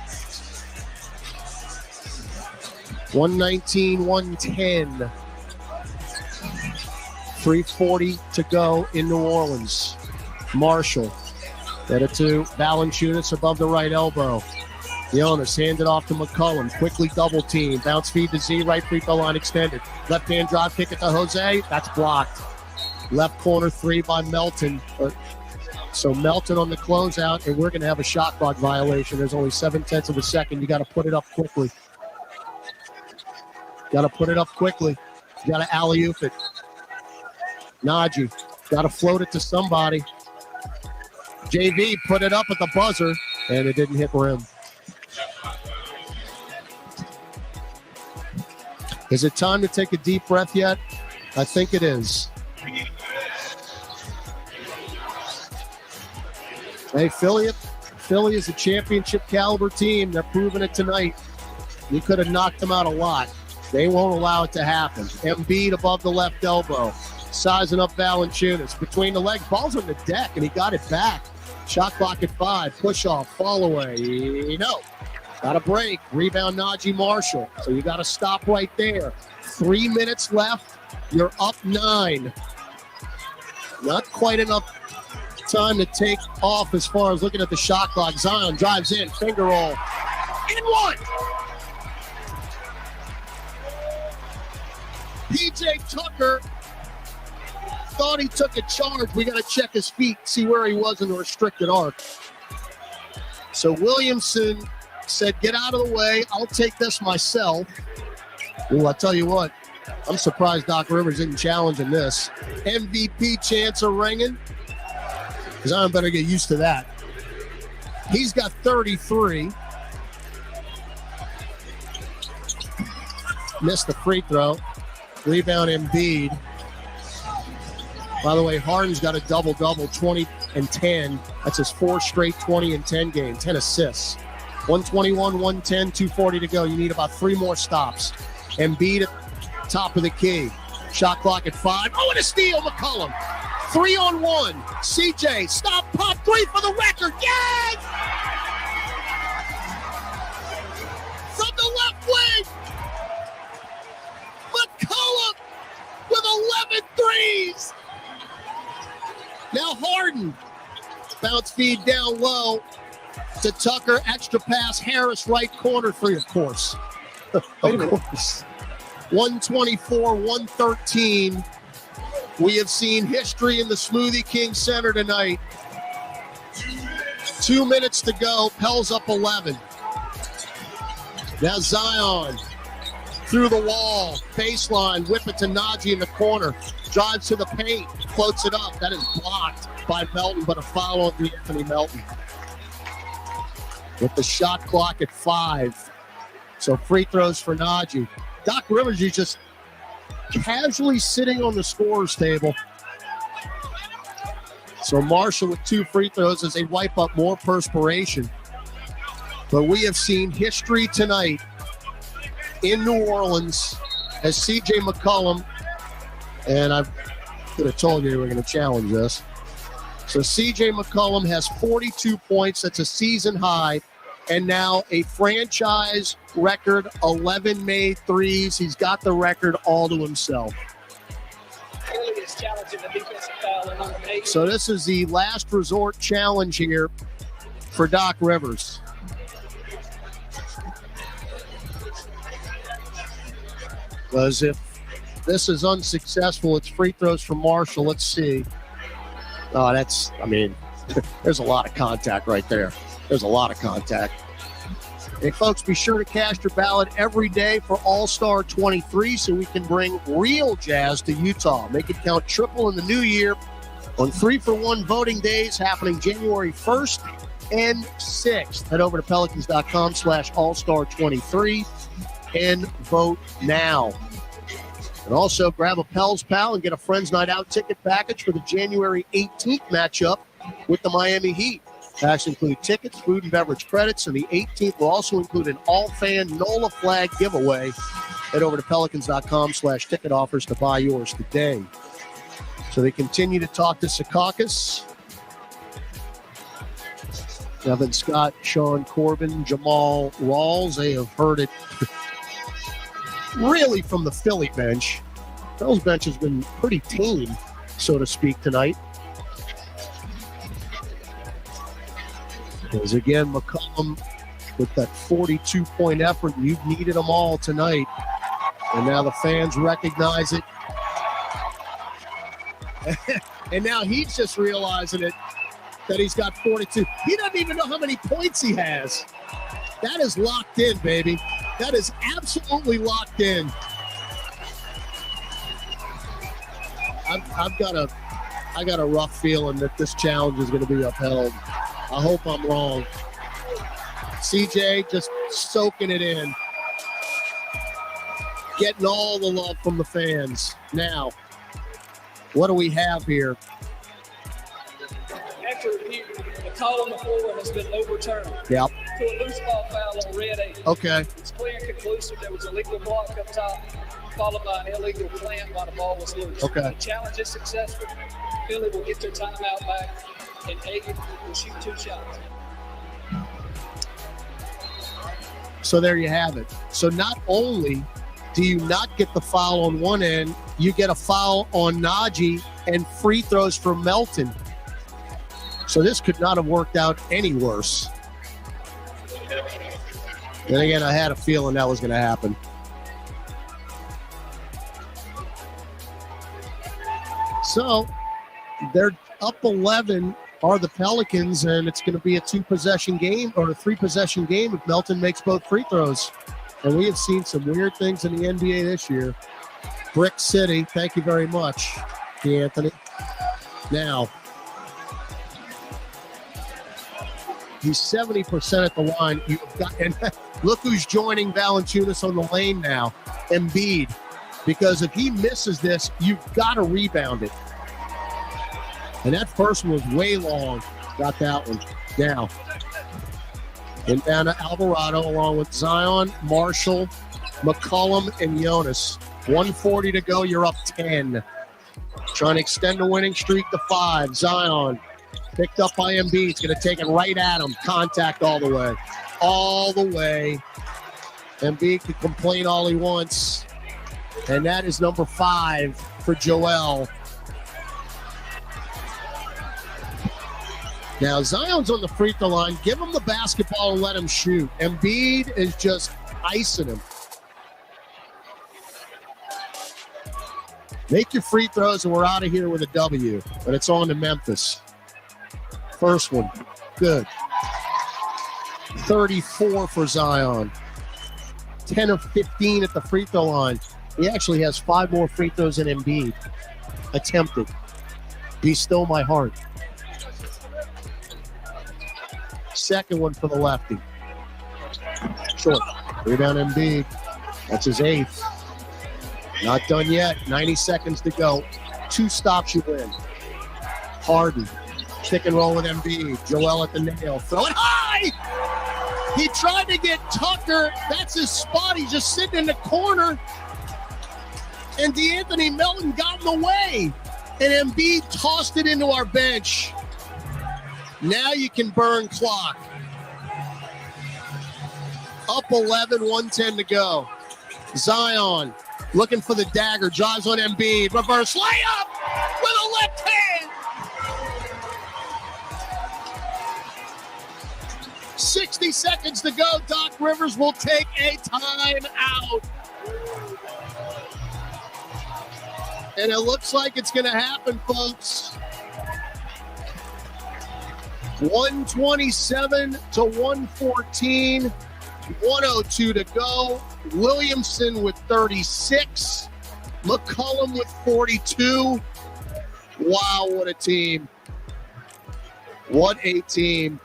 119-110. 3:40 to go in New Orleans. Marshall. Get it to Valanciunas above the right elbow. Jonas hand it off to McCollum. Quickly double team. Bounce feed to Z. Right free throw line extended. Left hand drive. Kick it to Jose. That's blocked. Left corner three by Melton. So Melton on the closeout, and we're going to have a shot clock violation. There's only 7/10 of a second. You got to put it up quickly. Got to put it up quickly. You got to alley-oop it. Najee. Got to float it to somebody. JV put it up at the buzzer, and it didn't hit rim. Is it time to take a deep breath yet? I think it is. Hey, Philly is a championship caliber team. They're proving it tonight. You could have knocked them out a lot. They won't allow it to happen. Embiid above the left elbow. Sizing up Valanciunas. Between the legs. Ball's on the deck, and he got it back. Shot clock at 5. Push off. Fall away. No. Got a break. Rebound Najee Marshall. So you got to stop right there. 3 minutes left. You're up 9. Not quite enough time to take off as far as looking at the shot clock. Zion drives in. Finger roll. In one. PJ Tucker thought he took a charge. We got to check his feet, see where he was in the restricted arc. So Williamson said, get out of the way. I'll take this myself. Well, I tell you what, I'm surprised Doc Rivers didn't challenge in this. MVP chants are ringing. Zion better get used to that. He's got 33. Missed the free throw. Rebound Embiid. By the way, Harden's got a double-double, 20 and 10. That's his 4 straight 20 and 10 game, 10 assists. 121, 110, 2:40 to go. You need about 3 more stops. Embiid at top of the key. Shot clock at 5. Oh, and a steal, McCollum. 3-on-1. CJ, stop, pop, 3 for the record. Yes! From the left wing. McCollum with 11 threes. Bounce feed down low to Tucker. Extra pass. Harris, right corner for you, of course. Of course. 124-113. We have seen history in the Smoothie King Center tonight. 2 minutes to go. Pels up 11. Now Zion through the wall. Baseline. Whip it to Najee in the corner. Drives to the paint. Floats it up. That is blocked by Melton, but a foul on Anthony Melton. With the shot clock at 5. So free throws for Najee. Doc Rivers is just casually sitting on the scorer's table. So Marshall with 2 free throws as they wipe up more perspiration. But we have seen history tonight in New Orleans as CJ McCollum, and I could have told you we were going to challenge this. So CJ McCollum has 42 points. That's a season high. And now a franchise record, 11 made threes. He's got the record all to himself. So this is the last resort challenge here for Doc Rivers. Because if this is unsuccessful, it's free throws from Marshall. Let's see. Oh, there's a lot of contact right there. There's a lot of contact. Hey, folks, be sure to cast your ballot every day for All-Star 23 so we can bring real jazz to Utah. Make it count triple in the new year on 3-for-1 voting days happening January 1st and 6th. Head over to pelicans.com/All-Star23 and vote now. And also grab a Pels Pal and get a Friends Night Out ticket package for the January 18th matchup with the Miami Heat. Packs include tickets, food, and beverage credits, and the 18th will also include an all-fan NOLA flag giveaway. Head over to pelicans.com/ticket offers to buy yours today. So they continue to talk to Secaucus. Evan Scott, Sean Corbin, Jamal Rawls, they have heard it really from the Philly bench. Phil's bench has been pretty tame, so to speak, tonight. Because again, McCollum with that 42-point effort, you've needed them all tonight. And now the fans recognize it. And now he's just realizing it, that he's got 42. He doesn't even know how many points he has. That is locked in, baby. That is absolutely locked in. I got a rough feeling that this challenge is going to be upheld. I hope I'm wrong. CJ just soaking it in. Getting all the love from the fans. Now, what do we have here? After review, the call on the floor has been overturned. Yep. To a loose ball foul on red 8. Okay. It's clear and conclusive there was a legal block up top, followed by an illegal plant while the ball was loose. Okay. The challenge is successful. Philly will get their timeout back, and Aiken will shoot 2 shots. So there you have it. So not only do you not get the foul on one end, you get a foul on Najee and free throws for Melton. So this could not have worked out any worse. Then again, I had a feeling that was going to happen. So they're up 11 are the Pelicans, and it's going to be a 2-possession game or a 3-possession game if Melton makes both free throws. And we have seen some weird things in the NBA this year. Brick City, thank you very much, Anthony. Now, he's 70% at the line. You've got, and look who's joining Valanciunas on the lane now, Embiid. Because if he misses this, you've got to rebound it. And that first one was way long. Got that one. Now, and down to Alvarado along with Zion, Marshall, McCollum, and Jonas. 1:40 to go. You're up 10. Trying to extend the winning streak to 5. Zion picked up by Embiid. He's going to take it right at him. Contact all the way. All the way. Embiid can complain all he wants. And that is number 5 for Joel. Now, Zion's on the free throw line. Give him the basketball and let him shoot. Embiid is just icing him. Make your free throws and we're out of here with a W. But it's on to Memphis. First one. Good. 34 for Zion. 10 of 15 at the free throw line. He actually has 5 more free throws than Embiid attempted. Be still my heart. Second one for the lefty. Short. Rebound Embiid. That's his 8th. Not done yet. 90 seconds to go. 2 stops, you win. Harden. Pick and roll with Embiid. Joel at the nail. Throw it high! He tried to get Tucker. That's his spot. He's just sitting in the corner. And DeAnthony Melton got in the way. And Embiid tossed it into our bench. Now you can burn clock. Up 11, 1:10 to go. Zion looking for the dagger. Drives on Embiid. Reverse layup with a left hand. 60 seconds to go. Doc Rivers will take a timeout. And it looks like it's going to happen, folks. 127 to 114. 102 to go. Williamson with 36. McCollum with 42. Wow, what a team. What a team.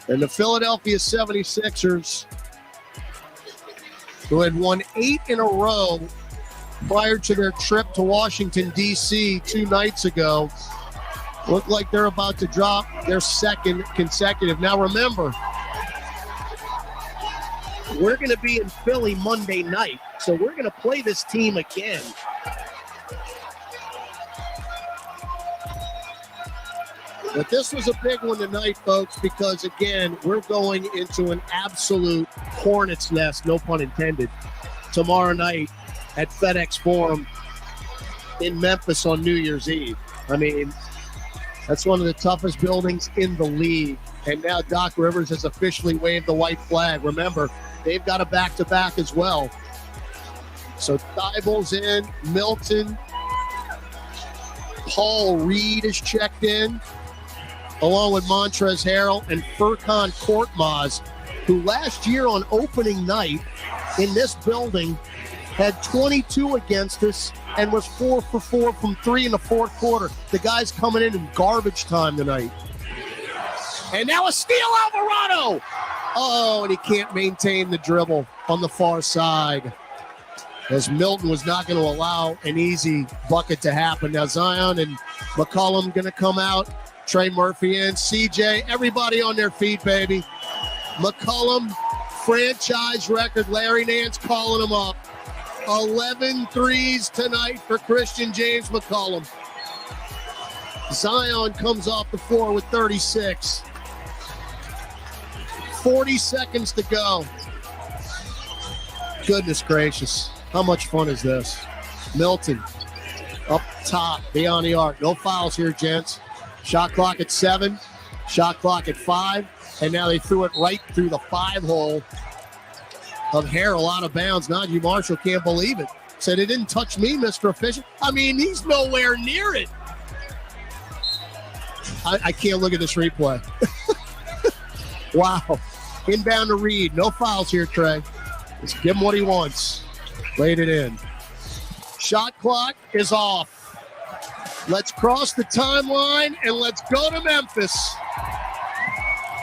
And the Philadelphia 76ers, who had won 8 in a row prior to their trip to Washington, D.C. 2 nights ago, look like they're about to drop their second consecutive. Now remember, we're going to be in Philly Monday night, so we're going to play this team again. But this was a big one tonight, folks, because, again, we're going into an absolute hornet's nest, no pun intended, tomorrow night at FedEx Forum in Memphis on New Year's Eve. I mean, that's one of the toughest buildings in the league. And now Doc Rivers has officially waved the white flag. Remember, they've got a back-to-back as well. So Thibault's in, Milton, Paul Reed is checked in, along with Montrezl Harrell and Furkan Korkmaz, who last year on opening night in this building had 22 against us and was 4 for 4 from 3 in the fourth quarter. The guy's coming in garbage time tonight. And now a steal, Alvarado! Oh, and he can't maintain the dribble on the far side, as Milton was not going to allow an easy bucket to happen. Now Zion and McCollum going to come out. Trey Murphy in, CJ, everybody on their feet, baby. McCollum, franchise record. Larry Nance calling him up. 11 threes tonight for Christian James McCollum. Zion comes off the floor with 36. 40 seconds to go. Goodness gracious. How much fun is this? Milton up top, beyond the arc. No fouls here, gents. Shot clock at 7, shot clock at 5, and now they threw it right through the 5-hole of Harrell out of bounds. Najee Marshall can't believe it. Said, it didn't touch me, Mr. Efficient. I mean, he's nowhere near it. I can't look at this replay. Wow. Inbound to Reed. No fouls here, Trey. Let's give him what he wants. Laid it in. Shot clock is off. Let's cross the timeline and let's go to Memphis.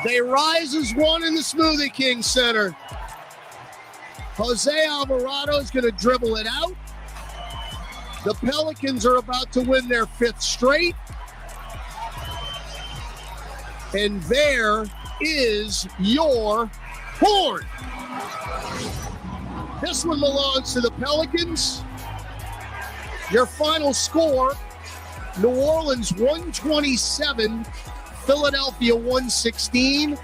They rise as one in the Smoothie King Center. Jose Alvarado is going to dribble it out. The Pelicans are about to win their 5th straight. And there is your horn. This one belongs to the Pelicans. Your final score, New Orleans 127, Philadelphia 116.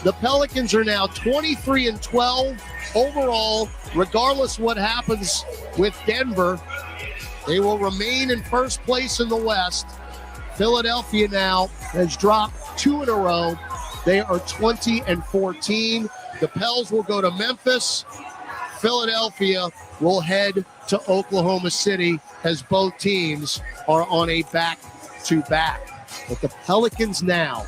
The Pelicans are now 23-12 overall. Regardless what happens with Denver, they will remain in first place in the West. Philadelphia now has dropped 2 in a row. They are 20-14. The Pels will go to Memphis. Philadelphia will head to Oklahoma City as both teams are on a back-to-back. But the Pelicans now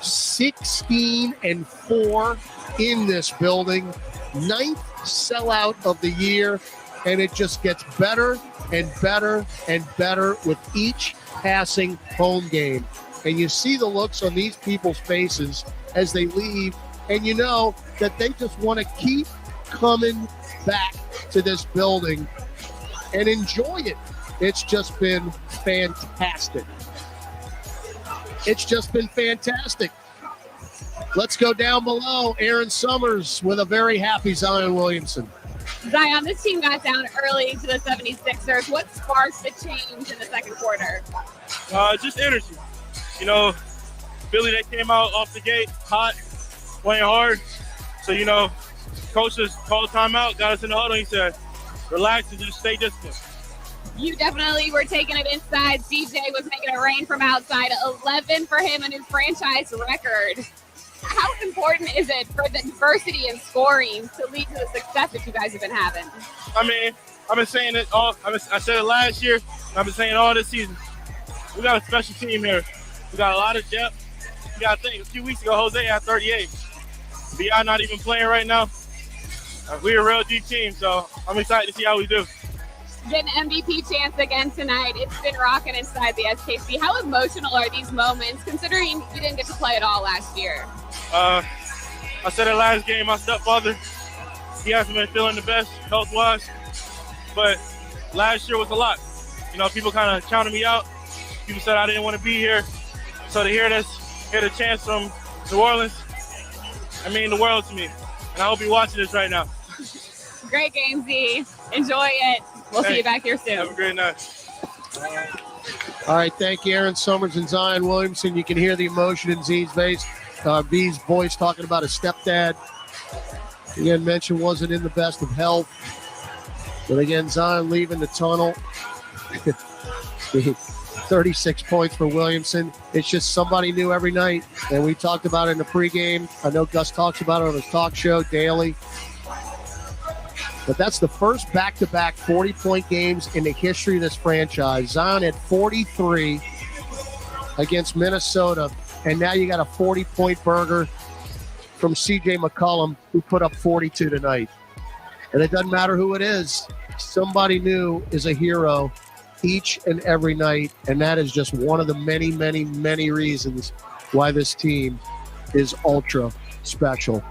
16-4 in this building. 9th sellout of the year, and it just gets better and better and better with each passing home game. And you see the looks on these people's faces as they leave, and you know that they just want to keep coming back to this building and enjoy it. It's just been fantastic. It's just been fantastic. Let's go down below. Aaron Summers with a very happy Zion Williamson. Zion, this team got down early to the 76ers. What sparked the change in the second quarter? Just energy. You know, Philly, they came out off the gate hot, playing hard. So, you know, coach just called timeout, got us in the huddle. He said, relax and just stay disciplined. You definitely were taking it inside. CJ was making it rain from outside. 11 for him, a new franchise record. How important is it for the diversity in scoring to lead to the success that you guys have been having? I mean, I've been saying it all. I said it last year. I've been saying it all this season. We got a special team here. We got a lot of depth. You got to think, a few weeks ago, Jose had 38. B.I. not even playing right now. We're a real deep team, so I'm excited to see how we do. Get an MVP chance again tonight. It's been rocking inside the SKC. How emotional are these moments, considering you didn't get to play at all last year? I said it last game, my stepfather, he hasn't been feeling the best health-wise, but last year was a lot. You know, people kind of counted me out. People said I didn't want to be here. So to hear the chance from New Orleans, I mean the world to me. And I hope you're watching this right now. Great game, Z. Enjoy it. We'll see you back here soon. Have a great night. All right, thank you, Aaron Summers and Zion Williamson. You can hear the emotion in Z's face. V's voice talking about his stepdad. Again, mentioned wasn't in the best of health. But again, Zion leaving the tunnel. 36 points for Williamson. It's just somebody new every night. And we talked about it in the pregame. I know Gus talks about it on his talk show daily. But that's the first back-to-back 40-point games in the history of this franchise. Zion had 43 against Minnesota. And now you got a 40-point burger from CJ McCollum, who put up 42 tonight. And it doesn't matter who it is. Somebody new is a hero each and every night. And that is just one of the many, many, many reasons why this team is ultra special.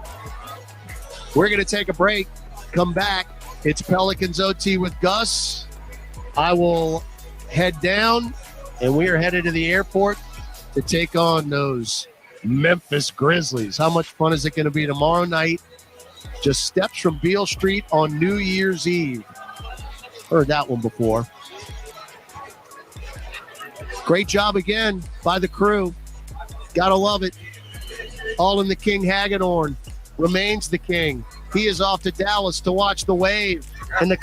We're going to take a break. Come back. It's Pelicans OT with Gus. I will head down, and we are headed to the airport to take on those Memphis Grizzlies. How much fun is it going to be tomorrow night? Just steps from Beale Street on New Year's Eve. Heard that one before. Great job again by the crew. Gotta love it. All in the King Hagedorn. Remains the king. He is off to Dallas to watch the Wave and the